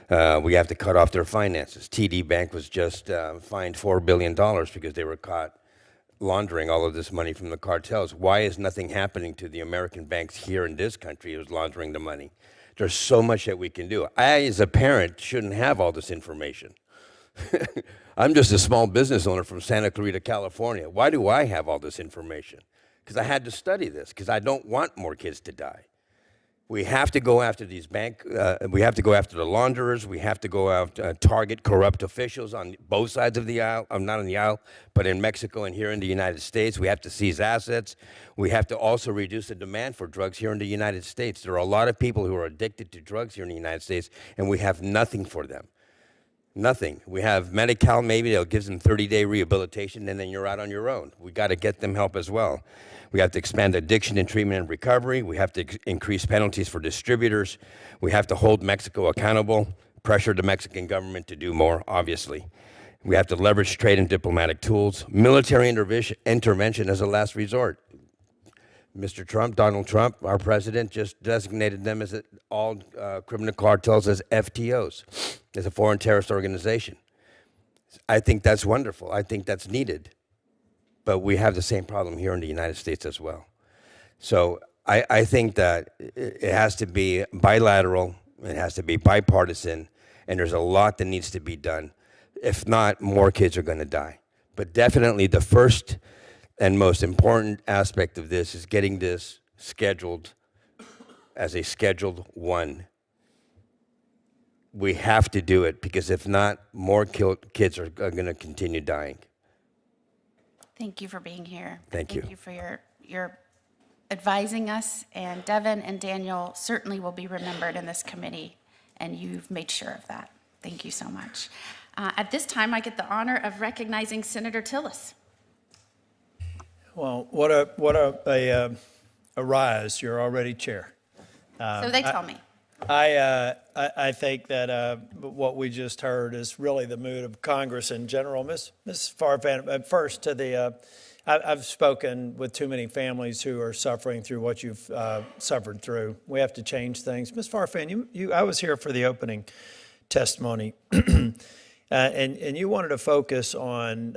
We have to cut off their finances. TD Bank was just fined $4 billion because they were caught laundering all of this money from the cartels. Why is nothing happening to the American banks here in this country who's laundering the money? There's so much that we can do. I, as a parent, shouldn't have all this information. I'm just a small business owner from Santa Clarita, California. Why do I have all this information? Because I had to study this, because I don't want more kids to die. We have to go after these we have to go after the launderers. We have to go after, target corrupt officials on both sides of the aisle, not on the aisle, but in Mexico and here in the United States. We have to seize assets. We have to also reduce the demand for drugs here in the United States. There are a lot of people who are addicted to drugs here in the United States, and we have nothing for them. Nothing. We have Medi-Cal, maybe they'll give them 30-day rehabilitation, and then you're out on your own. We got to get them help as well. We have to expand addiction and treatment and recovery. We have to increase penalties for distributors. We have to hold Mexico accountable, pressure the Mexican government to do more, obviously. We have to leverage trade and diplomatic tools. Military intervention as a last resort. Mr. Trump, Donald Trump, our president, just designated them as all criminal cartels as FTOs, as a foreign terrorist organization. I think that's wonderful. I think that's needed. But we have the same problem here in the United States as well. So I think that it has to be bilateral, it has to be bipartisan, and there's a lot that needs to be done. If not, more kids are going to die. But definitely the first and most important aspect of this is getting this scheduled as a Scheduled 1. We have to do it, because if not, more kids are going to continue dying. Thank you for being here. Thank you. Thank you for your advising us, and Devin and Daniel certainly will be remembered in this committee, and you've made sure of that. Thank you so much. At this time, I get the honor of recognizing Senator Tillis. Well, what a rise. You're already chair. So they tell me. I think that what we just heard is really the mood of Congress in general. Ms. Farfan, first to the, I've spoken with too many families who are suffering through what you've suffered through. We have to change things. Ms. Farfan, I was here for the opening testimony, and you wanted to focus on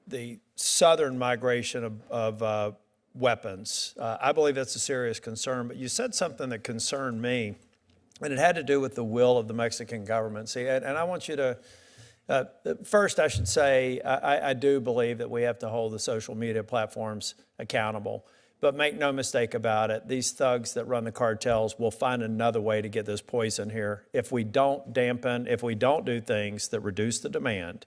the southern migration of weapons. I believe that's a serious concern, but you said something that concerned me, and it had to do with the will of the Mexican government. See, and I want you to, first I should say, I do believe that we have to hold the social media platforms accountable, but make no mistake about it, these thugs that run the cartels will find another way to get this poison here. If we don't dampen, if we don't do things that reduce the demand,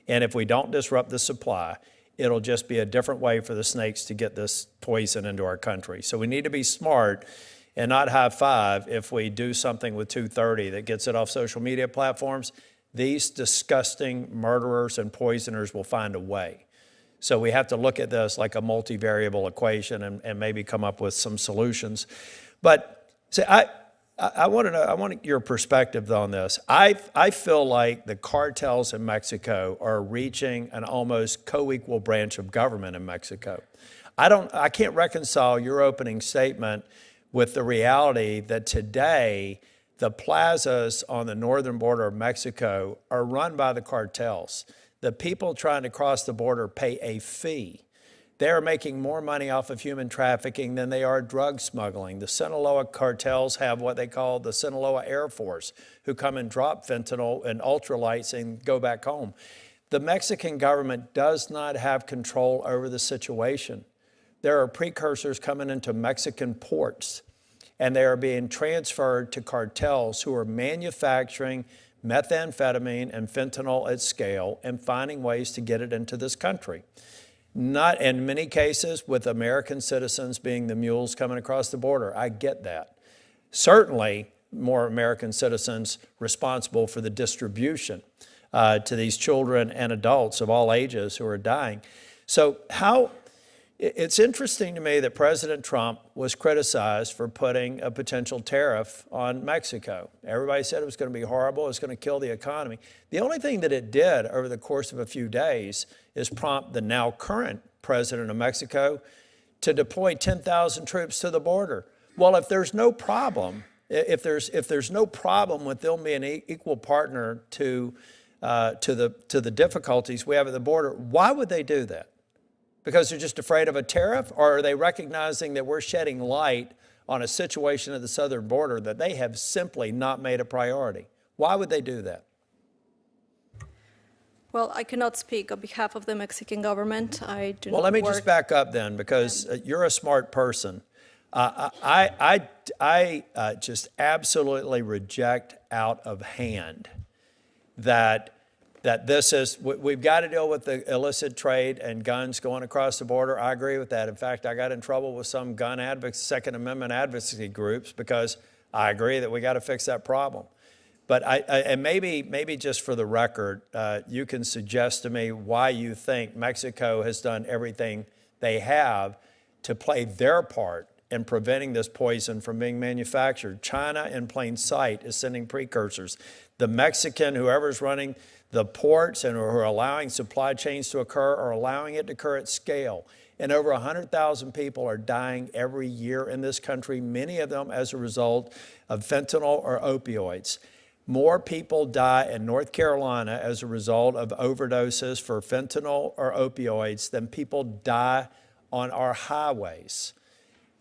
and if we don't disrupt the supply, it'll just be a different way for the snakes to get this poison into our country. So we need to be smart and not high five if we do something with 230 that gets it off social media platforms. These disgusting murderers and poisoners will find a way. So we have to look at this like a multivariable equation and maybe come up with some solutions. But see, I want your perspective on this. I feel like the cartels in Mexico are reaching an almost co-equal branch of government in Mexico. I can't reconcile your opening statement with the reality that today the plazas on the northern border of Mexico are run by the cartels. The people trying to cross the border pay a fee. They're making more money off of human trafficking than they are drug smuggling. The Sinaloa cartels have what they call the Sinaloa Air Force, who come and drop fentanyl and ultralights and go back home. The Mexican government does not have control over the situation. There are precursors coming into Mexican ports, and they are being transferred to cartels who are manufacturing methamphetamine and fentanyl at scale and finding ways to get it into this country. Not in many cases with American citizens being the mules coming across the border. I get that. Certainly more American citizens responsible for the distribution to these children and adults of all ages who are dying. So it's interesting to me that President Trump was criticized for putting a potential tariff on Mexico. Everybody said it was going to be horrible, it was going to kill the economy. The only thing that it did over the course of a few days is prompt the now current president of Mexico to deploy 10,000 troops to the border. Well, if there's no problem, if there's no problem with them being an equal partner to the difficulties we have at the border, why would they do that? Because they're just afraid of a tariff, or are they recognizing that we're shedding light on a situation at the southern border that they have simply not made a priority? Why would they do that? Well, I cannot speak on behalf of the Mexican government. I do Well, not let me work. just back up then, because you're a smart person. I just absolutely reject out of hand that this is, we've got to deal with the illicit trade and guns going across the border. I agree with that. In fact, I got in trouble with some gun advocacy, Second Amendment advocacy groups, because I agree that we got to fix that problem. But and maybe just for the record, you can suggest to me why you think Mexico has done everything they have to play their part in preventing this poison from being manufactured. China, in plain sight, is sending precursors. The Mexican, whoever's running the ports and who are allowing supply chains to occur, are allowing it to occur at scale. And over 100,000 people are dying every year in this country, many of them as a result of fentanyl or opioids. More people die in North Carolina as a result of overdoses for fentanyl or opioids than people die on our highways.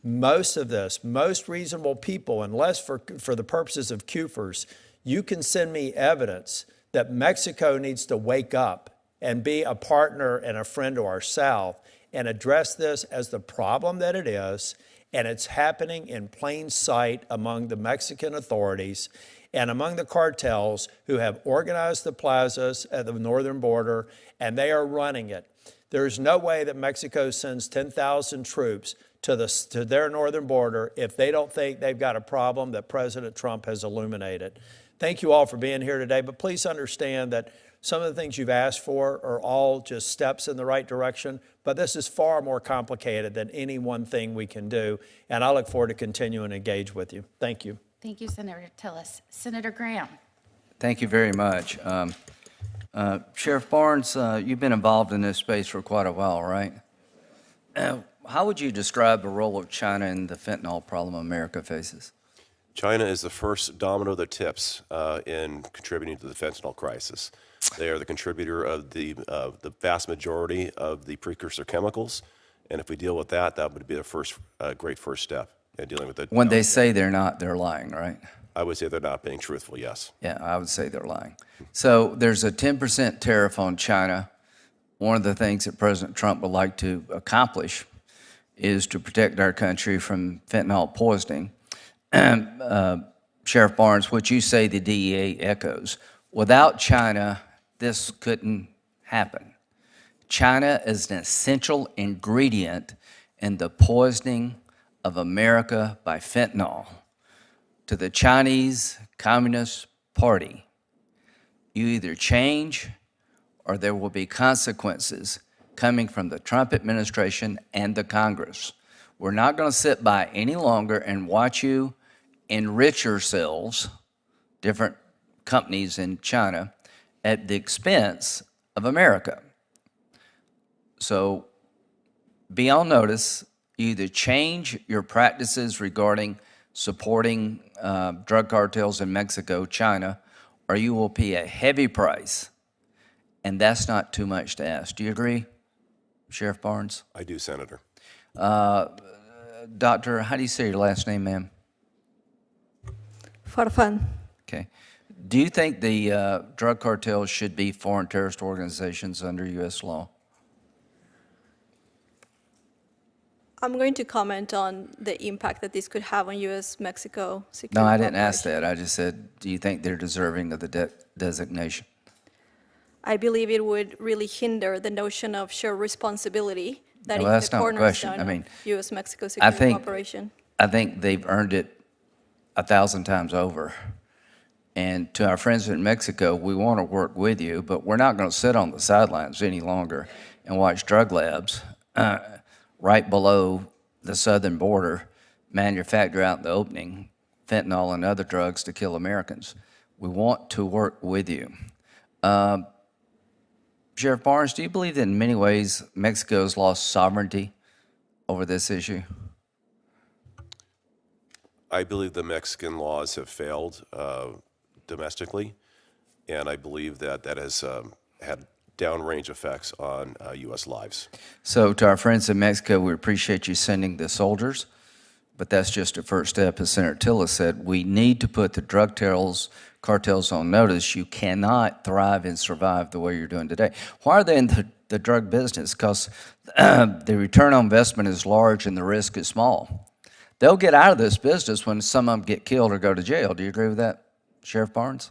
Most of this, most reasonable people, unless for the purposes of CUFERS, you can send me evidence that Mexico needs to wake up and be a partner and a friend to our South and address this as the problem that it is, and it's happening in plain sight among the Mexican authorities and among the cartels who have organized the plazas at the northern border, and they are running it. There is no way that Mexico sends 10,000 troops to their northern border if they don't think they've got a problem that President Trump has illuminated. Thank you all for being here today, but please understand that some of the things you've asked for are all just steps in the right direction, but this is far more complicated than any one thing we can do, and I look forward to continuing to engage with you. Thank you. Thank you, Senator Tillis. Senator Graham. Thank you very much. Sheriff Barnes, you've been involved in this space for quite a while, right? How would you describe the role of China in the fentanyl problem America faces? China is the first domino that tips in contributing to the fentanyl crisis. They are the contributor of the vast majority of the precursor chemicals, and if we deal with that, that would be the first great first step in dealing with it. When they say they're not, they're lying, right? I would say they're not being truthful, yes. Yeah, I would say they're lying. So there's a 10% tariff on China. One of the things that President Trump would like to accomplish is to protect our country from fentanyl poisoning. Sheriff Barnes, what you say the DEA echoes. Without China, this couldn't happen. China is an essential ingredient in the poisoning of America by fentanyl. To the Chinese Communist Party, you either change or there will be consequences coming from the Trump administration and the Congress. We're not going to sit by any longer and watch you enrich yourselves, different companies in China, at the expense of America. So be on notice. You either change your practices regarding supporting drug cartels in Mexico, China, or you will pay a heavy price. And that's not too much to ask. Do you agree, Sheriff Barnes? I do, Senator. Doctor, how do you say your last name, ma'am? Farfan. Okay. Do you think the drug cartels should be foreign terrorist organizations under U.S. law? I'm going to comment on the impact that this could have on U.S.-Mexico security. No, I didn't ask that. I just said, do you think they're deserving of the designation? I believe it would really hinder the notion of shared responsibility that Well, is that's the not a question. cornerstone I mean, of U.S.-Mexico security cooperation. I think they've earned it 1,000 times over. And to our friends in Mexico, we want to work with you, but we're not going to sit on the sidelines any longer and watch drug labs right below the southern border manufacture out in the opening fentanyl and other drugs to kill Americans. We want to work with you. Sheriff Barnes, do you believe that in many ways Mexico has lost sovereignty over this issue? I believe the Mexican laws have failed domestically, and I believe that that has had downrange effects on U.S. lives. So to our friends in Mexico, we appreciate you sending the soldiers, but that's just a first step. As Senator Tillis said, we need to put the drug cartels on notice. You cannot thrive and survive the way you're doing today. Why are they in the drug business? Because the return on investment is large and the risk is small. They'll get out of this business when some of them get killed or go to jail. Do you agree with that, Sheriff Barnes?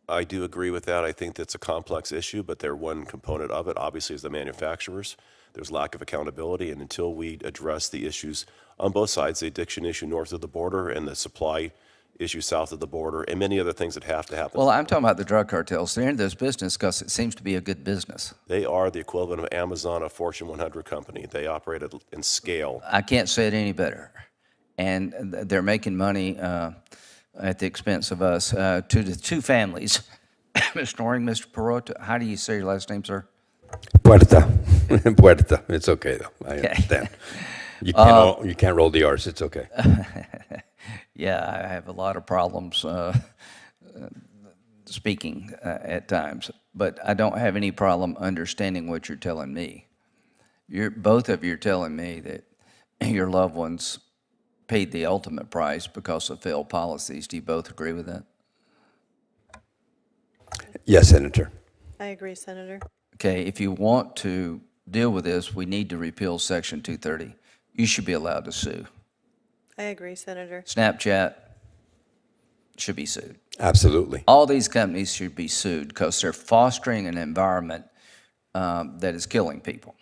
I do agree with that. I think that's a complex issue, but they're one component of it. Obviously, as the manufacturers, there's lack of accountability, and until we address the issues on both sides, the addiction issue north of the border and the supply issues south of the border, and many other things that have to happen. Well, I'm talking about the drug cartels. They're in this business because it seems to be a good business. They are the equivalent of Amazon, a Fortune 100 company. They operate in scale. I can't say it any better. And they're making money at the expense of us. To the two families, Mr. Noring, Mr. Puerta, how do you say your last name, sir? Puerta. Puerta. It's okay, though. I understand. You can't roll the R's. It's okay. Yeah, I have a lot of problems speaking at times, but I don't have any problem understanding what you're telling me. Both of you are telling me that your loved ones paid the ultimate price because of failed policies. Do you both agree with that? Yes, Senator. I agree, Senator. Okay, if you want to deal with this, we need to repeal Section 230. You should be allowed to sue. I agree, Senator. Snapchat should be sued. Absolutely. All these companies should be sued because they're fostering an environment that is killing people.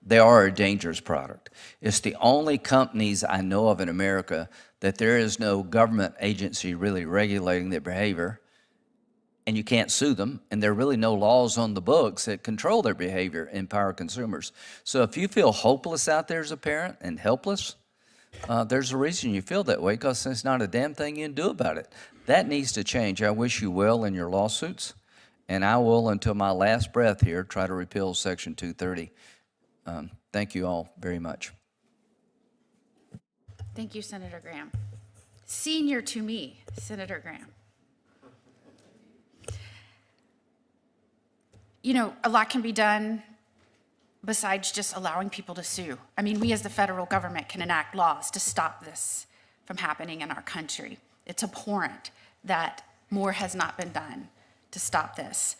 They are a dangerous product. It's the only companies I know of in America that there is no government agency really regulating their behavior, and you can't sue them, and there are really no laws on the books that control their behavior and empower consumers. So if you feel hopeless out there as a parent and helpless, there's a reason you feel that way, because there's not a damn thing you can do about it. That needs to change. I wish you well in your lawsuits, and I will, until my last breath here, try to repeal Section 230. Thank you all very much. Thank you, Senator Graham. Senior to me, Senator Graham. You know, a lot can be done besides just allowing people to sue. I mean, we as the federal government can enact laws to stop this from happening in our country. It's abhorrent that more has not been done to stop this.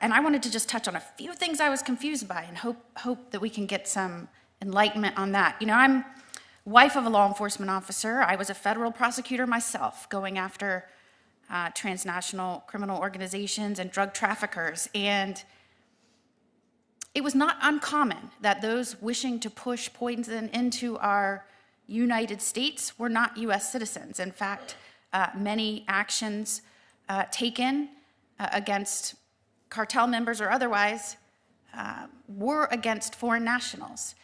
And I wanted to just touch on a few things I was confused by and hope that we can get some enlightenment on that. You know, I'm wife of a law enforcement officer. I was a federal prosecutor myself, going after transnational criminal organizations and drug traffickers. And it was not uncommon that those wishing to push poison into our United States were not U.S. citizens. In fact, many actions taken against cartel members or otherwise were against foreign nationals.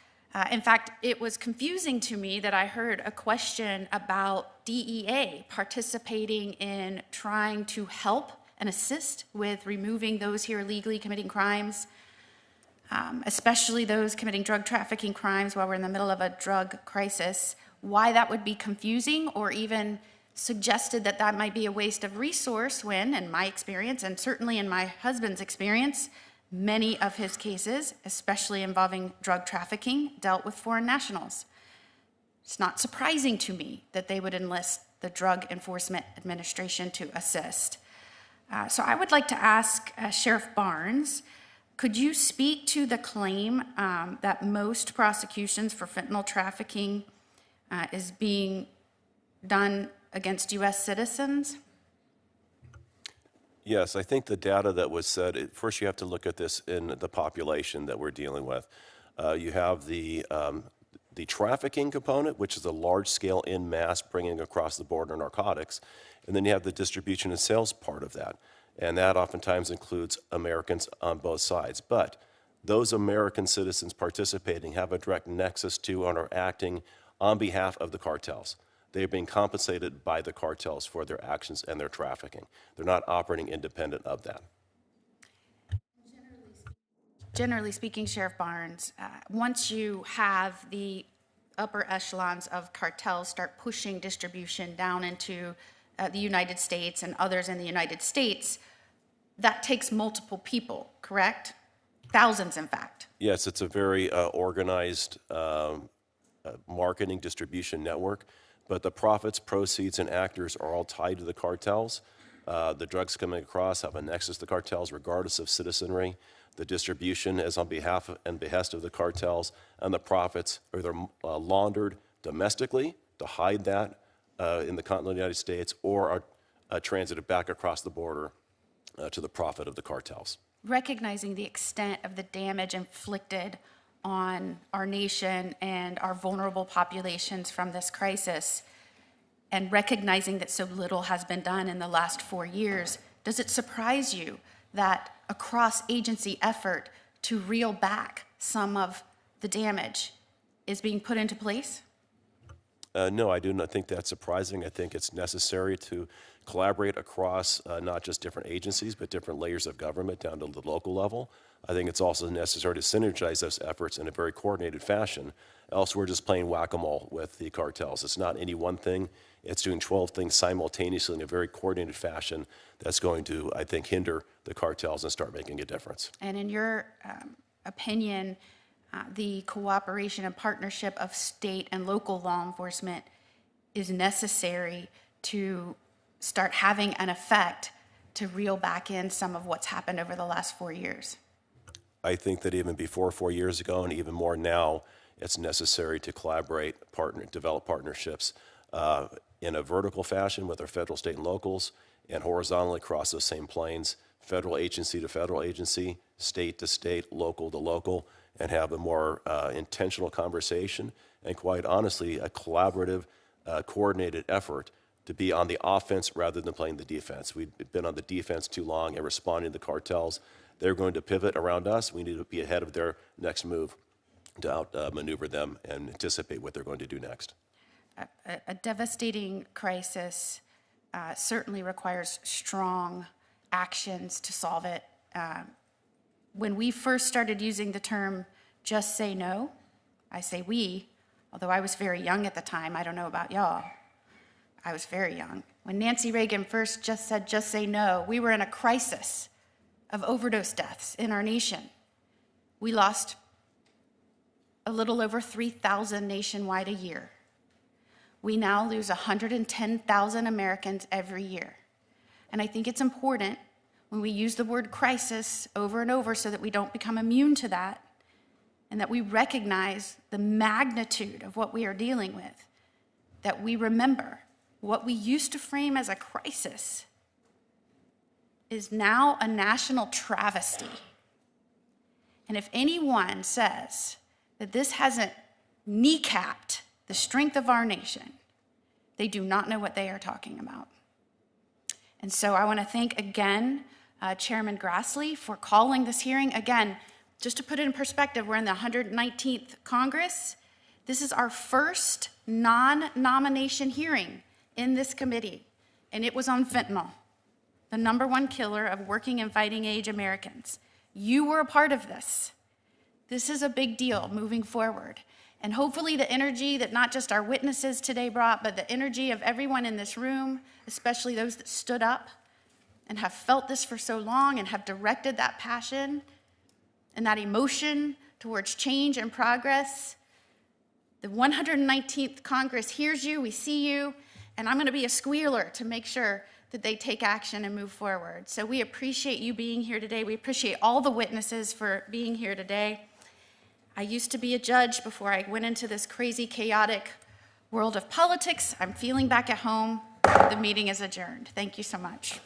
In fact, it was confusing to me that I heard a question about DEA participating in trying to help and assist with removing those here illegally committing crimes, especially those committing drug trafficking crimes while we're in the middle of a drug crisis. Why that would be confusing, or even suggested that that might be a waste of resource when, in my experience, and certainly in my husband's experience, many of his cases, especially involving drug trafficking, dealt with foreign nationals. It's not surprising to me that they would enlist the Drug Enforcement Administration to assist. So I would like to ask Sheriff Barnes, could you speak to the claim that most prosecutions for fentanyl trafficking is being done against U.S. citizens? Yes, I think the data that was said, first you have to look at this in the population that we're dealing with. You have the trafficking component, which is a large scale in mass bringing across the border narcotics, and then you have the distribution and sales part of that. And that oftentimes includes Americans on both sides. But those American citizens participating have a direct nexus to and are acting on behalf of the cartels. They're being compensated by the cartels for their actions and their trafficking. They're not operating independent of that. Generally speaking, Sheriff Barnes, once you have the upper echelons of cartels start pushing distribution down into the United States and others in the United States, that takes multiple people, correct? Thousands, in fact. Yes, it's a very organized marketing distribution network. But the profits, proceeds, and actors are all tied to the cartels. The drugs coming across have a nexus to cartels regardless of citizenry. The distribution is on behalf and behest of the cartels, and the profits are either laundered domestically to hide that in the continental United States, or are transited back across the border to the profit of the cartels. Recognizing the extent of the damage inflicted on our nation and our vulnerable populations from this crisis, and recognizing that so little has been done in the last 4 years, does it surprise you that a cross-agency effort to reel back some of the damage is being put into place? No, I do not think that's surprising. I think it's necessary to collaborate across not just different agencies, but different layers of government down to the local level. I think it's also necessary to synergize those efforts in a very coordinated fashion. Else we're just playing whack-a-mole with the cartels. It's not any one thing. It's doing 12 things simultaneously in a very coordinated fashion that's going to, I think, hinder the cartels and start making a difference. And in your opinion, the cooperation and partnership of state and local law enforcement is necessary to start having an effect to reel back in some of what's happened over the last 4 years? I think that even before 4 years ago and even more now, it's necessary to collaborate, develop partnerships in a vertical fashion with our federal, state, and locals, and horizontally across those same planes, federal agency to federal agency, state to state, local to local, and have a more intentional conversation and, quite honestly, a collaborative, coordinated effort to be on the offense rather than playing the defense. We've been on the defense too long and responding to the cartels. They're going to pivot around us. We need to be ahead of their next move to outmaneuver them and anticipate what they're going to do next. A devastating crisis certainly requires strong actions to solve it. When we first started using the term "just say no," I say we, although I was very young at the time. I don't know about y'all. I was very young. When Nancy Reagan first just said, "just say no," we were in a crisis of overdose deaths in our nation. We lost a little over 3,000 nationwide a year. We now lose 110,000 Americans every year. And I think it's important when we use the word crisis over and over so that we don't become immune to that and that we recognize the magnitude of what we are dealing with, that we remember what we used to frame as a crisis is now a national travesty. And if anyone says that this hasn't kneecapped the strength of our nation, they do not know what they are talking about. And so I want to thank again Chairman Grassley for calling this hearing. Again, just to put it in perspective, we're in the 119th Congress. This is our first non-nomination hearing in this committee, and it was on fentanyl, the #1 killer of working and fighting age Americans. You were a part of this. This is a big deal moving forward. And hopefully the energy that not just our witnesses today brought, but the energy of everyone in this room, especially those that stood up and have felt this for so long and have directed that passion and that emotion towards change and progress. The 119th Congress hears you, we see you, and I'm going to be a squealer to make sure that they take action and move forward. So we appreciate you being here today. We appreciate all the witnesses for being here today. I used to be a judge before I went into this crazy, chaotic world of politics. I'm feeling back at home. The meeting is adjourned. Thank you so much.